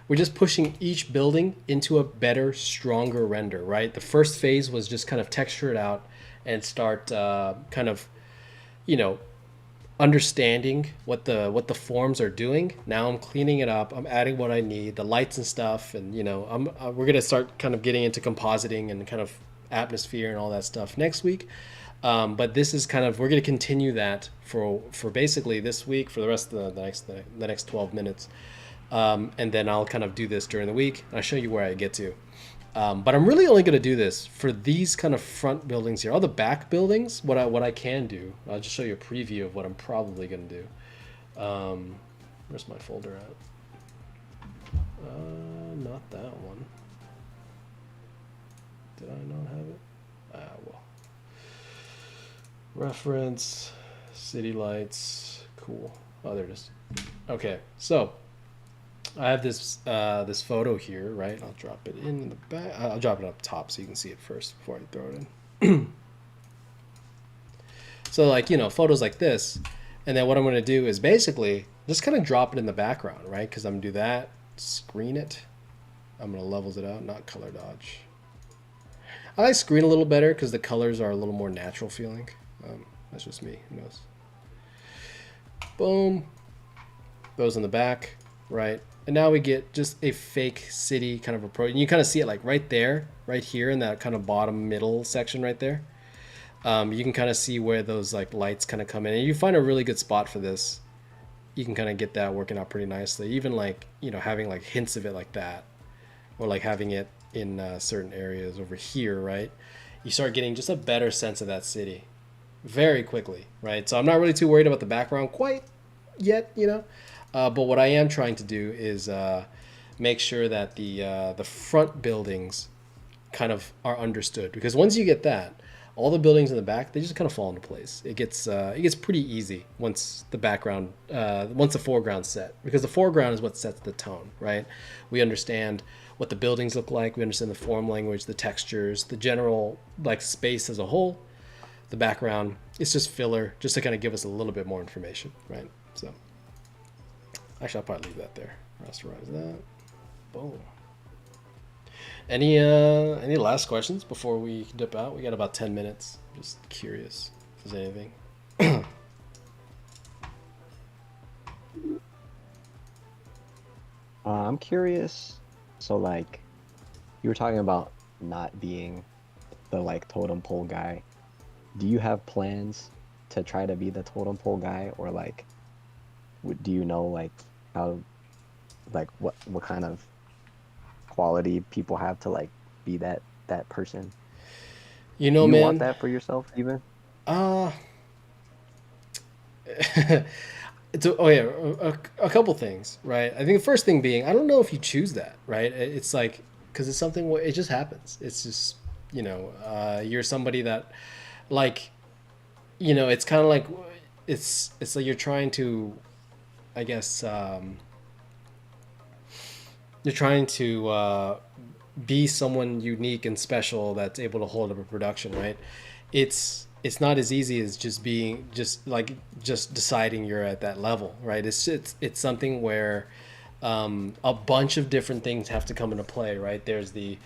We're just pushing each building into a better, stronger render, right? The first phase was just kind of texture it out and start kind of, understanding what the forms are doing. Now I'm cleaning it up. I'm adding what I need, the lights and stuff, and we're gonna start kind of getting into compositing and kind of atmosphere and all that stuff next week. But this is kind of, we're gonna continue that for basically this week, for the rest of the next 12 minutes. And then I'll kind of do this during the week. I'll show you where I get to. But I'm really only going to do this for these kind of front buildings here. All the back buildings, what I can do, I'll just show you a preview of what I'm probably going to do. Where's my folder at? Not that one. Did I not have it? Well. Reference, city lights, cool. Oh, there it is. Okay, so I have this this photo here, right? I'll drop it in the back. I'll drop it up top so you can see it first before I throw it in. So like, photos like this, and then what I'm going to do is basically just kind of drop it in the background, right? Because I'm going to do that, screen it. I'm going to levels it out, not color dodge. I like screen a little better because the colors are a little more natural feeling. That's just me, who knows? Boom. Those in the back, right? And now we get just a fake city kind of approach. And you kind of see it like right there, right here in that kind of bottom middle section right there. You can kind of see where those like lights kind of come in. And you find a really good spot for this. You can kind of get that working out pretty nicely. Even like, having like hints of it like that. Or like having it in certain areas over here, right? You start getting just a better sense of that city very quickly, right? So I'm not really too worried about the background quite yet, but what I am trying to do is make sure that the front buildings kind of are understood, because once you get that, all the buildings in the back, they just kind of fall into place. It gets pretty easy once the background, once the foreground's set, because the foreground is what sets the tone, right? We understand what the buildings look like. We understand the form language, the textures, the general like space as a whole. The background, it's just filler, just to kind of give us a little bit more information, right? So. Actually, I'll probably leave that there. Rasterize that. Boom. Any last questions before we dip out? We got about 10 minutes. Just curious if there's anything. I'm curious. So, like, you were talking about not being the, like, totem pole guy. Do you have plans to try to be the totem pole guy? Or, like, do you know, like, how, like, what kind of quality people have to, like, be that person? Do you man, want that for yourself, even? It's a couple things, right? I think the first thing being, I don't know if you choose that, right? It's like, because it's something, it just happens. It's just, you're somebody that, like, it's kind of like, it's like you're trying to, I guess, you're trying to be someone unique and special that's able to hold up a production, right? It's not as easy as just deciding you're at that level, right? It's something where a bunch of different things have to come into play, right? There's the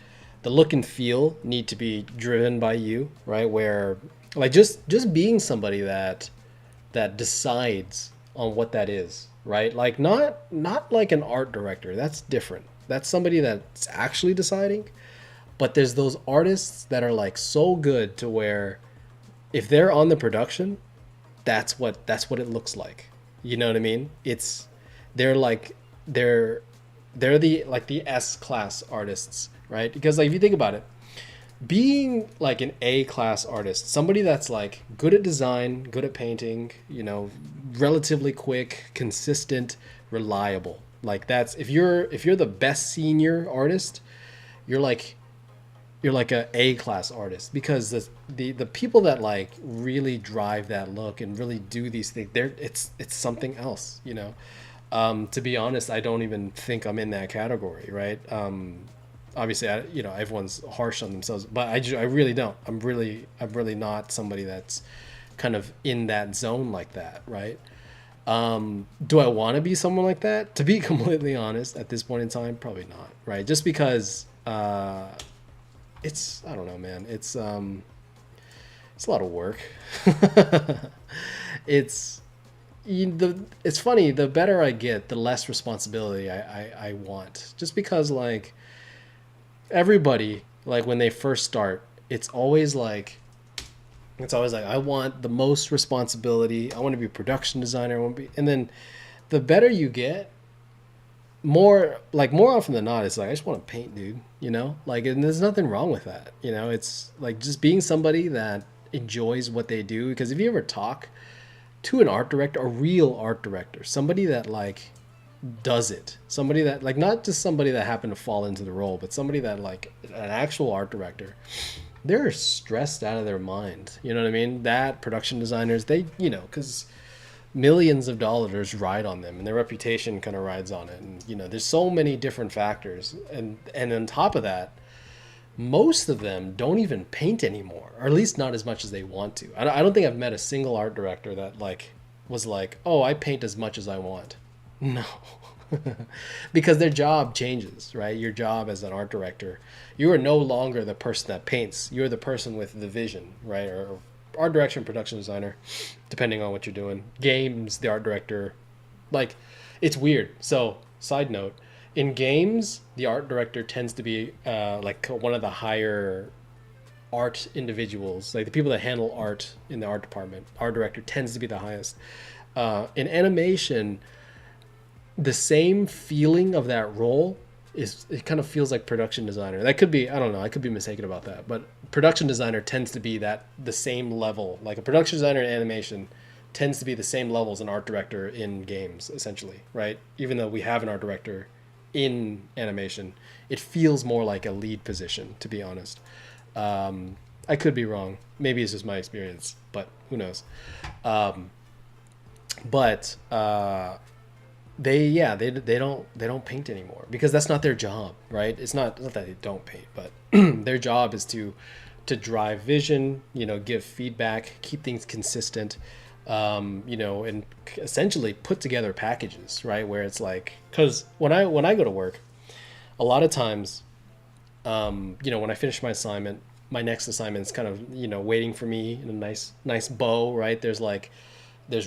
look and feel need to be driven by you, right? Where like just being somebody that decides on what that is, right? Like not like an art director. That's different. That's somebody that's actually deciding. But there's those artists that are like so good to where if they're on the production, that's what it looks like. You know what I mean? It's they're like they're they're the like the S class artists, right? Because like if you think about it, being like an A class artist, somebody that's like good at design, good at painting, you know, relatively quick, consistent, reliable. Like that's if you're the best senior artist, you're like a A class artist because the people that like really drive that look and really do these things, it's something else, you know. To be honest, I don't even think I'm in that category, right? Obviously, everyone's harsh on themselves, but I really don't. I'm really not somebody that's kind of in that zone like that, right? Do I want to be someone like that? To be completely honest, at this point in time, probably not, right? Just because it's I don't know, man. It's a lot of work. it's it's funny. The better I get, the less responsibility I want. Just because like everybody, like when they first start, it's always like I want the most responsibility. I want to be a production designer. I want to be, and then the better you get, more often than not, it's like I just want to paint, dude. You know, like, and there's nothing wrong with that. You know, it's like just being somebody that enjoys what they do. Because if you ever talk to an art director, a real art director, somebody that like does it, somebody that like not just somebody that happened to fall into the role, but somebody that like an actual art director, they're stressed out of their mind. You know what I mean? That production designers, they, you know, because millions of dollars ride on them and their reputation kind of rides on it. And, you know, there's so many different factors. And on top of that, most of them don't even paint anymore, or at least not as much as they want to. I don't think I've met a single art director that like was like, oh, I paint as much as I want. No. Because their job changes, right? Your job as an art director, you are no longer the person that paints. You're the person with the vision, right? Or art direction, production designer, depending on what you're doing. Games, the art director, like it's weird. So, side note, in games, the art director tends to be like one of the higher art individuals, like the people that handle art in the art department. Art director tends to be the highest. In animation, the same feeling of that role it kind of feels like production designer. That could be, I don't know, I could be mistaken about that, but production designer tends to be that the same level. Like a production designer in animation tends to be the same level as an art director in games, essentially, right? Even though we have an art director in animation, it feels more like a lead position, to be honest. I could be wrong. Maybe it's just my experience, but who knows? But they don't paint anymore because that's not their job, right? It's not that they don't paint, but their job is to drive vision, you know, give feedback, keep things consistent, you know, and essentially put together packages, right? Where it's like, because when I go to work, a lot of times, you know, when I finish my assignment, my next assignment is kind of, you know, waiting for me in a nice bow, right? There's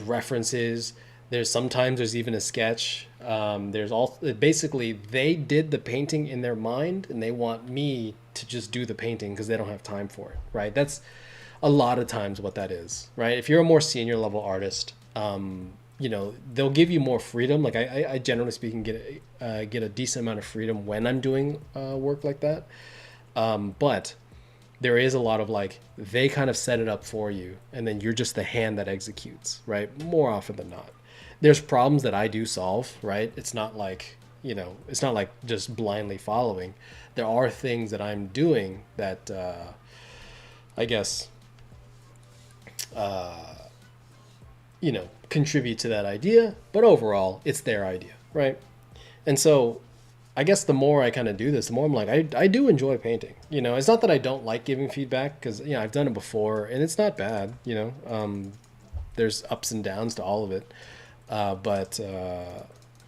references. There's even a sketch. There's all basically they did the painting in their mind and they want me to just do the painting because they don't have time for it, right? That's a lot of times what that is, right? If you're a more senior level artist, you know, they'll give you more freedom. Like I generally speaking get a decent amount of freedom when I'm doing work like that. But there is a lot of like they kind of set it up for you and then you're just the hand that executes, right? More often than not. There's problems that I do solve, right? It's not like, you know, it's not like just blindly following. There are things that I'm doing that I guess you know, contribute to that idea, but overall it's their idea, right? And so I guess the more I kind of do this, the more I'm like, I do enjoy painting. You know, it's not that I don't like giving feedback because, you know, I've done it before and it's not bad, you know. There's ups and downs to all of it. But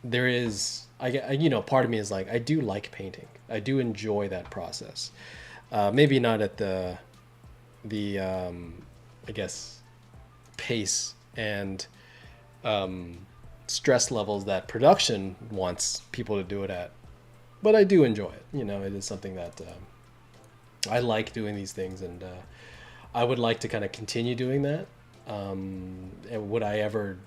there is, you know, part of me is like, I do like painting. I do enjoy that process. Maybe not at the I guess, pace and stress levels that production wants people to do it at. but I do enjoy it. You know, it is something that I like doing these things, and I would like to kind of continue doing that. And would I ever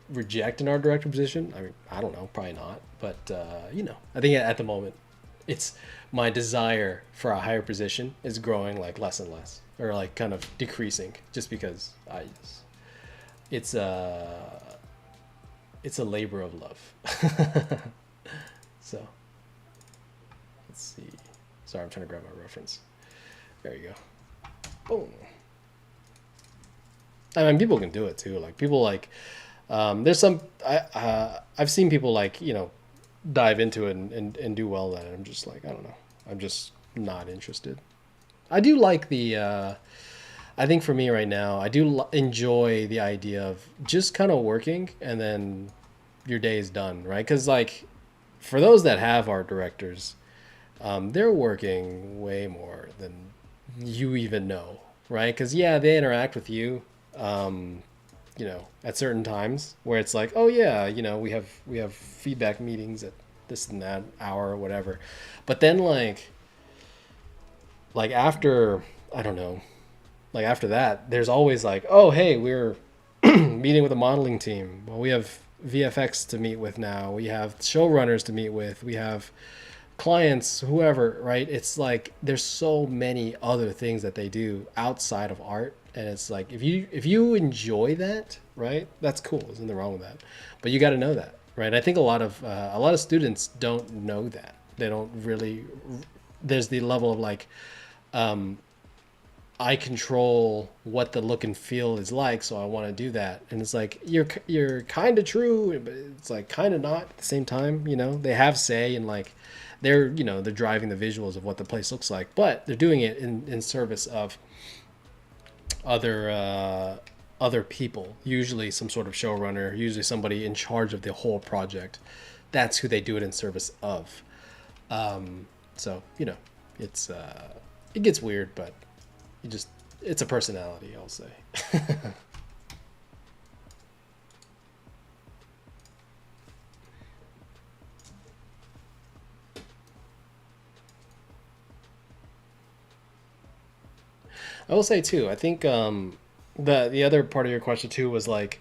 reject an art director position? I mean, I don't know, probably not. But you know, I think at the moment, it's my desire for a higher position is growing like less and less, or like kind of decreasing, just because it's a labor of love. So let's see. Sorry, I'm trying to grab my reference. There you go. Boom. I mean, people can do it too. Like people like, there's some I've seen people like, you know, dive into it and do well at it. I'm just like, I don't know. I'm just not interested. I do like the. I think for me right now, I do enjoy the idea of just kind of working and then your day is done, right? Because like, for those that have art directors, they're working way more than you even know, right? Because yeah, they interact with you, you know, at certain times where it's like, oh yeah, you know, we have feedback meetings at this and that hour or whatever, but then like after, I don't know, like after that, there's always like, oh hey, we're meeting with a modeling team. Well, we have VFX to meet with now. We have showrunners to meet with. We have clients, whoever, right? It's like there's so many other things that they do outside of art, and it's like if you enjoy that, right? That's cool. There's nothing wrong with that, but you got to know that, right? I think a lot of students don't know that. They don't really. There's the level of like, I control what the look and feel is like, so I want to do that. And it's like you're kind of true, but it's like kind of not at the same time. You know, they have say and like they're driving the visuals of what the place looks like, but they're doing it in service of other people. Usually some sort of showrunner, usually somebody in charge of the whole project. That's who they do it in service of. So you know, it's it gets weird, but. It's a personality, I'll say. I will say too, I think the other part of your question too was like,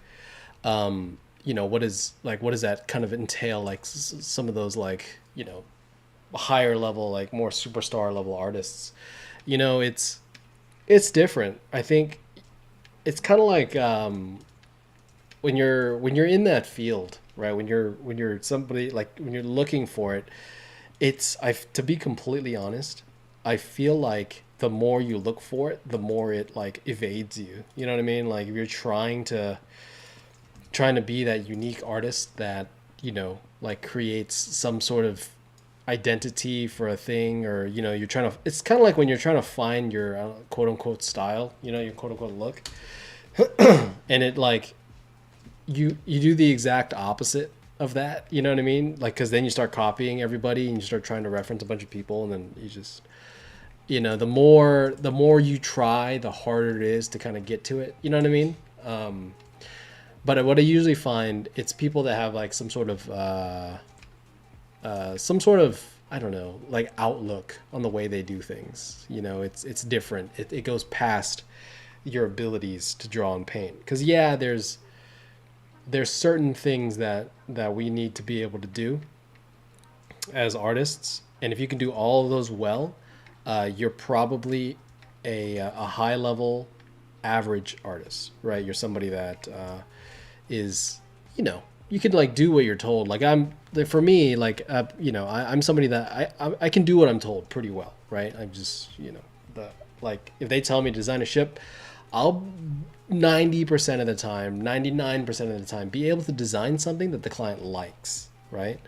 you know, what does that kind of entail, like some of those like, you know, higher level, like more superstar level artists. You know, it's different. I think it's kind of like when you're in that field, right? When you're somebody, like when you're looking for it, to be completely honest, I feel like the more you look for it, the more it like evades you. You know what I mean? Like if you're trying to be that unique artist that, you know, like creates some sort of identity for a thing, or you know, it's kind of like when you're trying to find your quote unquote style, you know, your quote unquote look, and it like you do the exact opposite of that, you know what I mean? Like, because then you start copying everybody and you start trying to reference a bunch of people, and then you just, you know, the more you try, the harder it is to kind of get to it, you know what I mean? But what I usually find, it's people that have like some sort of I don't know, like outlook on the way they do things. You know, it's different. It goes past your abilities to draw and paint. Because yeah, there's certain things that we need to be able to do as artists, and if you can do all of those well, you're probably a high level average artist, right? You're somebody that is, you know, you can like do what you're told. Like for me, like you know, I'm somebody that I can do what I'm told pretty well, right? I'm just, you know, like if they tell me to design a ship, I'll 90% of the time, 99% of the time, be able to design something that the client likes, right?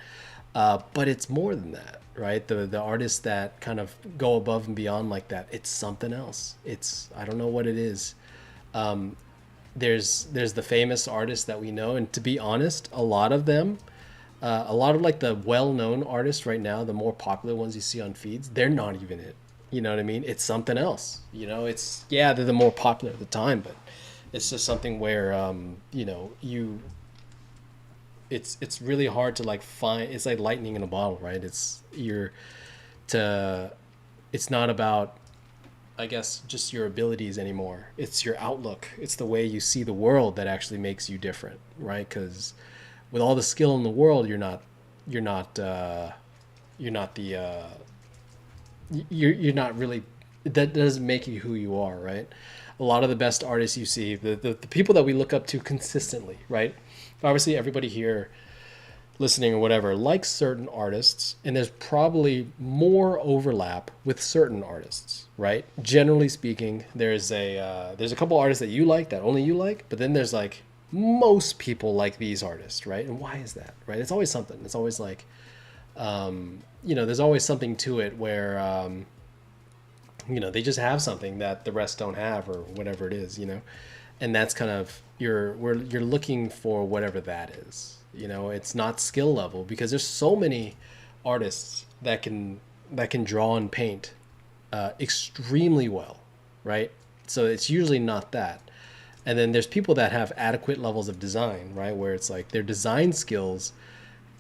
But it's more than that, right? The artists that kind of go above and beyond like that, it's something else. I don't know what it is. There's the famous artists that we know, and to be honest, a lot of them, a lot of like the well-known artists right now, the more popular ones you see on feeds, they're not even it. You know what I mean? It's something else. You know, they're the more popular at the time, but it's just something where, you know, it's really hard to like find. It's like lightning in a bottle, right? To it's not about, I guess, just your abilities anymore. It's your outlook. It's the way you see the world that actually makes you different, right? Because with all the skill in the world, you're not you're not the you're not really, that doesn't make you who you are, right? A lot of the best artists you see, the people that we look up to consistently, right? Obviously, everybody here listening or whatever likes certain artists, and there's probably more overlap with certain artists, right? Generally speaking, there's a couple artists that you like, that only you like, but then there's like most people like these artists, right? And why is that, right? It's always something. It's always like, there's always something to it where, they just have something that the rest don't have, or whatever it is, and that's kind of you're looking for whatever that is. It's not skill level, because there's so many artists that can draw and paint extremely well, right? So it's usually not that. And then there's people that have adequate levels of design, right? Where it's like their design skills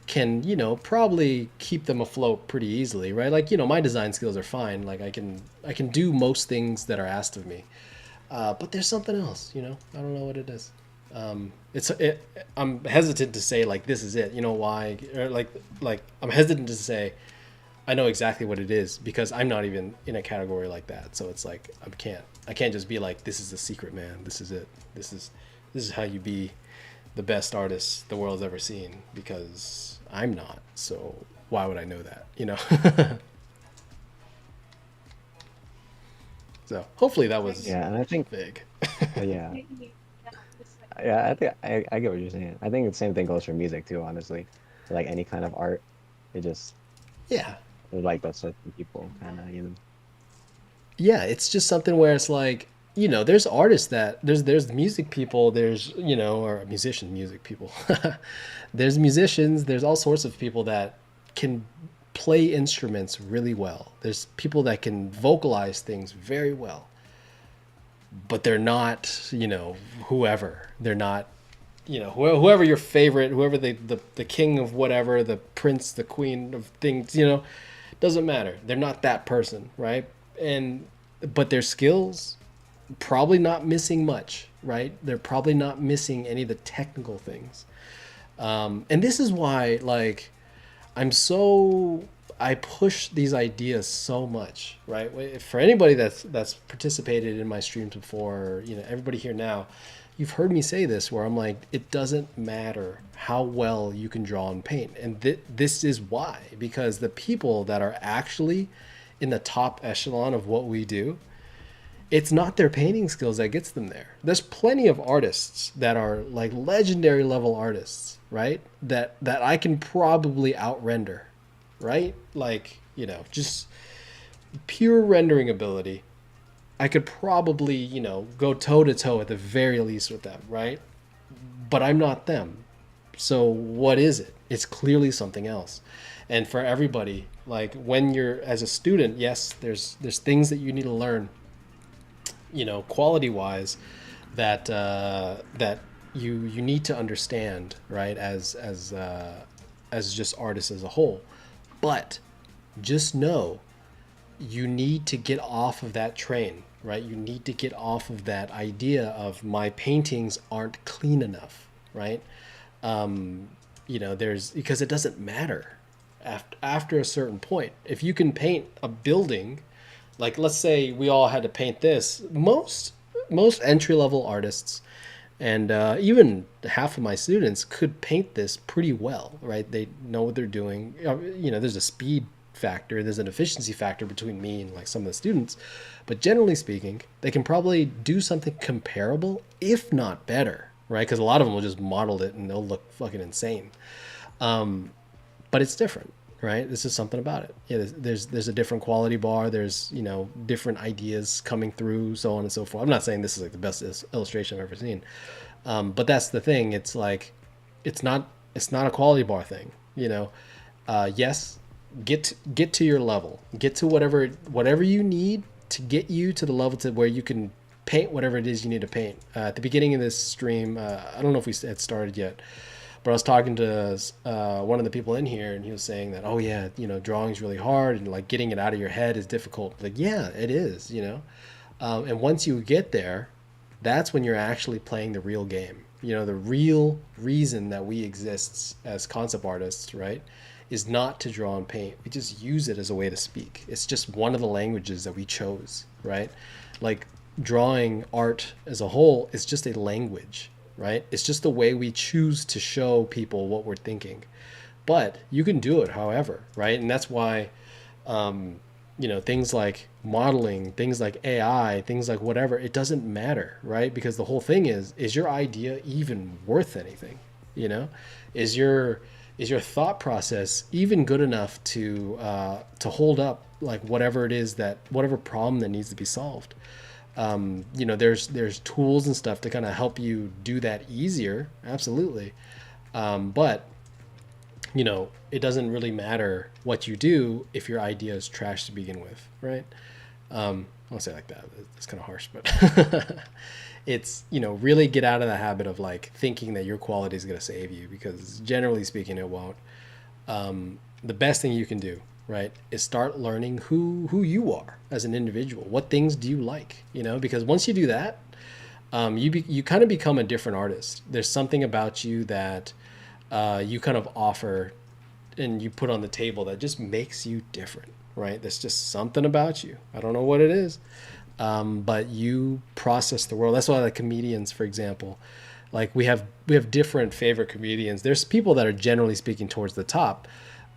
can, probably keep them afloat pretty easily, right? Like, my design skills are fine. Like I can do most things that are asked of me. But there's something else, I don't know what it is. I'm hesitant to say like this is it. You know why? Or like I'm hesitant to say I know exactly what it is, because I'm not even in a category like that. So it's like I can't just be like, this is the secret, man. This is it. This is how you be the best artist the world's ever seen, because I'm not. So why would I know that? So hopefully that was And I think big. yeah, I think I get what you're saying. I think the same thing goes for music too, honestly. Like any kind of art, it just Yeah. like those certain people kind of, Yeah, it's just something where it's like, there's artists that there's music people, there's, or music people. There's musicians, there's all sorts of people that can play instruments really well. There's people that can vocalize things very well. But they're not, whoever. They're not, whoever your favorite, whoever the king of whatever, the prince, the queen of things, doesn't matter. They're not that person, right? But their skills, probably not missing much, right? They're probably not missing any of the technical things. And this is why, like, I push these ideas so much, right? For anybody that's participated in my streams before, everybody here now, you've heard me say this, where I'm like, it doesn't matter how well you can draw and paint. And this is why, because the people that are actually in the top echelon of what we do, it's not their painting skills that gets them there. There's plenty of artists that are like legendary level artists, right? That I can probably outrender, right? Like, just pure rendering ability. I could probably, go toe to toe at the very least with them, right? But I'm not them. So what is it? It's clearly something else. And for everybody, like when you're as a student, yes, there's things that you need to learn, quality wise, that you need to understand, right? As just artists as a whole. But just know you need to get off of that train, right? You need to get off of that idea of my paintings aren't clean enough, right? Because it doesn't matter after a certain point. If you can paint a building, like let's say we all had to paint this, most entry-level artists and even half of my students could paint this pretty well, right? They know what they're doing. There's a speed factor, there's an efficiency factor between me and like some of the students, but generally speaking, they can probably do something comparable, if not better, right? Because a lot of them will just model it and they'll look fucking insane. But it's different, right? This is something about it. Yeah, there's a different quality bar. There's different ideas coming through, so on and so forth. I'm not saying this is like the best illustration I've ever seen, but that's the thing. It's like it's not a quality bar thing. Yes, get to your level, get to whatever you need to get you to the level to where you can paint whatever it is you need to paint. At the beginning of this stream, I don't know if we had started yet, But I was talking to one of the people in here, and he was saying that, oh yeah, drawing's really hard, and like getting it out of your head is difficult. Like, yeah, it is, and once you get there, that's when you're actually playing the real game. The real reason that we exist as concept artists, right, is not to draw and paint. We just use it as a way to speak. It's just one of the languages that we chose, right? Like drawing art as a whole is just a language, right? It's just the way we choose to show people what we're thinking. But you can do it however, right? And that's why things like modeling, things like AI, things like whatever, it doesn't matter, right? Because the whole thing is your idea even worth anything? Is your thought process even good enough to hold up like whatever it is, that whatever problem that needs to be solved? There's tools and stuff to kind of help you do that easier, absolutely. But it doesn't really matter what you do if your idea is trash to begin with, right? I won't say it like that. It's kind of harsh, but it's, really get out of the habit of like thinking that your quality is going to save you, because generally speaking, it won't. The best thing you can do, right, is start learning who you are as an individual. What things do you like, because once you do that, you kind of become a different artist. There's something about you that you kind of offer and you put on the table that just makes you different, right? There's just something about you. I don't know what it is, but you process the world. That's why, like comedians, for example, like we have different favorite comedians. There's people that are generally speaking towards the top,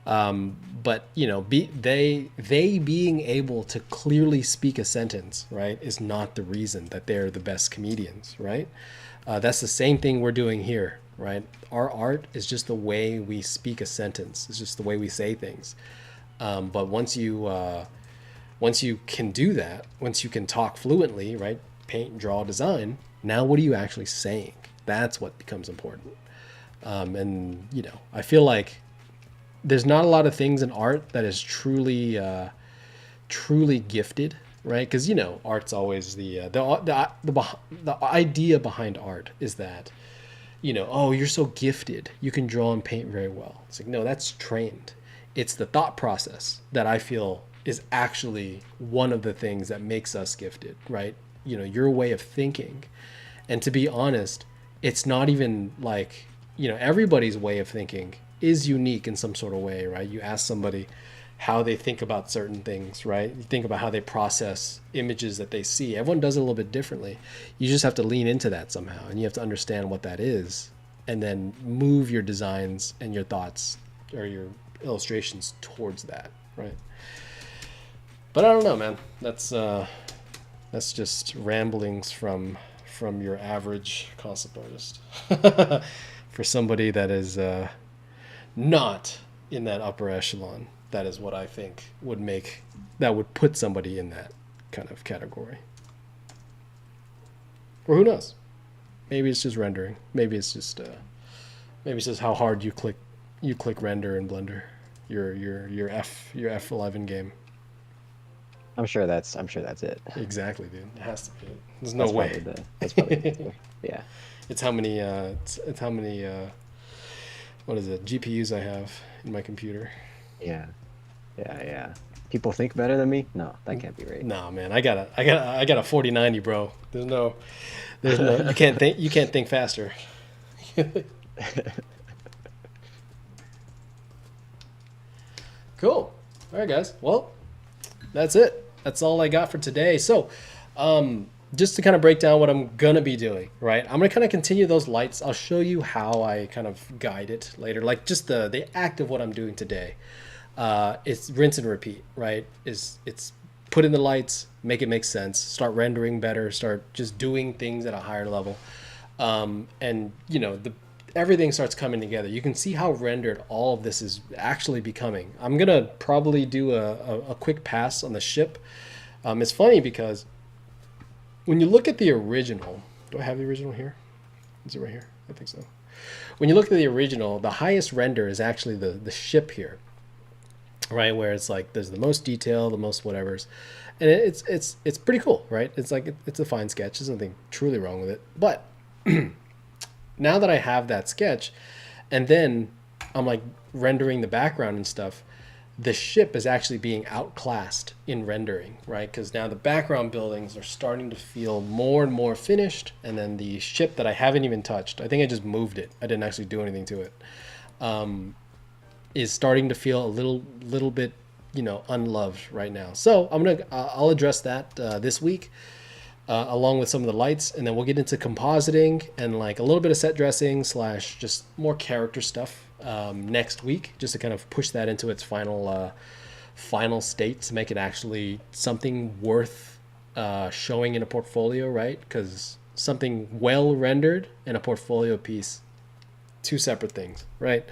but they being able to clearly speak a sentence, right, is not the reason that they're the best comedians, right? That's the same thing we're doing here, right? Our art is just the way we speak a sentence. It's just the way we say things. But once you can do that, once you can talk fluently, right? Paint, draw, design. Now, what are you actually saying? That's what becomes important. And I feel like there's not a lot of things in art that is truly gifted, right? Because art's always the idea behind art is that oh, you're so gifted, you can draw and paint very well. It's like, no, that's trained. It's the thought process that I feel is actually one of the things that makes us gifted, right? Your way of thinking. And to be honest, it's not even like, everybody's way of thinking is unique in some sort of way, right? You ask somebody how they think about certain things, right? You think about how they process images that they see. Everyone does it a little bit differently. You just have to lean into that somehow, and you have to understand what that is, and then move your designs and your thoughts or your illustrations towards that, right? But I don't know, man. That's just ramblings from your average concept artist. For somebody that is not in that upper echelon. That is what I think would put somebody in that kind of category. Or who knows? Maybe it's just rendering. Maybe it's just how hard you click render in Blender. Your F11 game. I'm sure that's it. Exactly, dude. It has to be. There's That's no way. That's probably it. Yeah. It's how many what is it, GPUs I have in my computer. Yeah. People think better than me? No, that can't be right. No, man, I got a 4090, bro. There's no you can't think faster. Cool. All right, guys. Well, that's it. That's all I got for today. So, just to kind of break down what I'm going to be doing, right? I'm going to kind of continue those lights. I'll show you how I kind of guide it later, like just the act of what I'm doing today. It's rinse and repeat, right? It's put in the lights, make it make sense, start rendering better, start just doing things at a higher level. And everything starts coming together. You can see how rendered all of this is actually becoming. I'm going to probably do a quick pass on the ship. It's funny because when you look at the original, do I have the original here? Is it right here? I think so. When you look at the original, the highest render is actually the ship here, right? Where it's like there's the most detail, the most whatevers, and it's pretty cool, right? It's like it's a fine sketch. There's nothing truly wrong with it. But now that I have that sketch, And then I'm like rendering the background and stuff. The ship is actually being outclassed in rendering, right? Because now the background buildings are starting to feel more and more finished, and then the ship that I haven't even touched, I think I just moved it, I didn't actually do anything to it, is starting to feel a little bit, unloved right now. So I'll address that this week, along with some of the lights, and then we'll get into compositing and like a little bit of set dressing / just more character stuff next week, just to kind of push that into its final state to make it actually something worth showing in a portfolio, right? Because something well rendered in a portfolio piece, two separate things, right?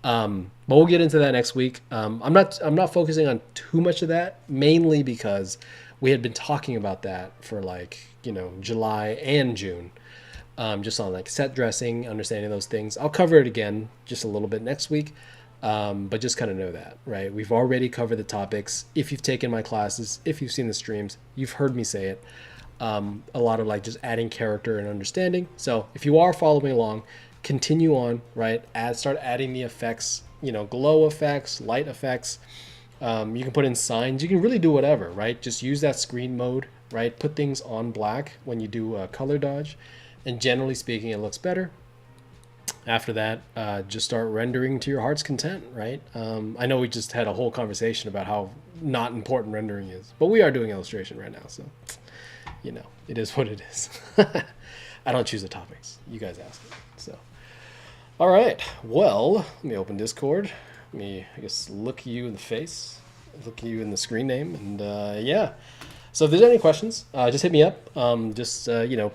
But we'll get into that next week. I'm not focusing on too much of that, mainly because we had been talking about that for July and June, just on like set dressing, understanding those things. I'll cover it again just a little bit next week, but just kind of know that, right? We've already covered the topics. If you've taken my classes, if you've seen the streams, you've heard me say it. A lot of like just adding character and understanding. So if you are following along, continue on, right? Start adding the effects, glow effects, light effects. You can put in signs. You can really do whatever, right? Just use that screen mode, right? Put things on black when you do color dodge. And generally speaking, it looks better. After that, just start rendering to your heart's content, right? I know we just had a whole conversation about how not important rendering is, but we are doing illustration right now, so, it is what it is. I don't choose the topics. You guys ask it, so. All right, well, let me open Discord. Let me, I guess, look you in the face, look you in the screen name, and yeah. So if there's any questions, just hit me up. Just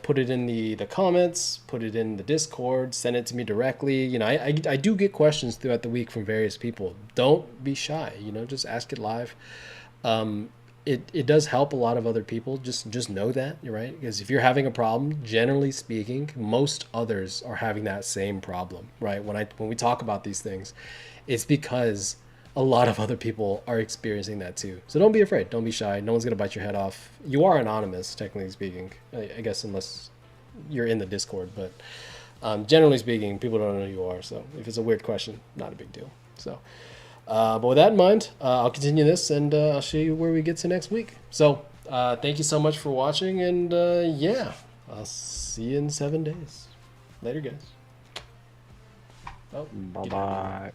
put it in the comments, put it in the Discord, send it to me directly. I do get questions throughout the week from various people. Don't be shy. Just ask it live. It does help a lot of other people. Just know that, right? Because if you're having a problem, generally speaking, most others are having that same problem, right? When we talk about these things, it's because a lot of other people are experiencing that too. So don't be afraid. Don't be shy. No one's going to bite your head off. You are anonymous, technically speaking, I guess, unless you're in the Discord. But generally speaking, people don't know who you are. So if it's a weird question, not a big deal. So, but with that in mind, I'll continue this and I'll show you where we get to next week. So thank you so much for watching. And yeah, I'll see you in 7 days. Later, guys. Oh, Bye-bye.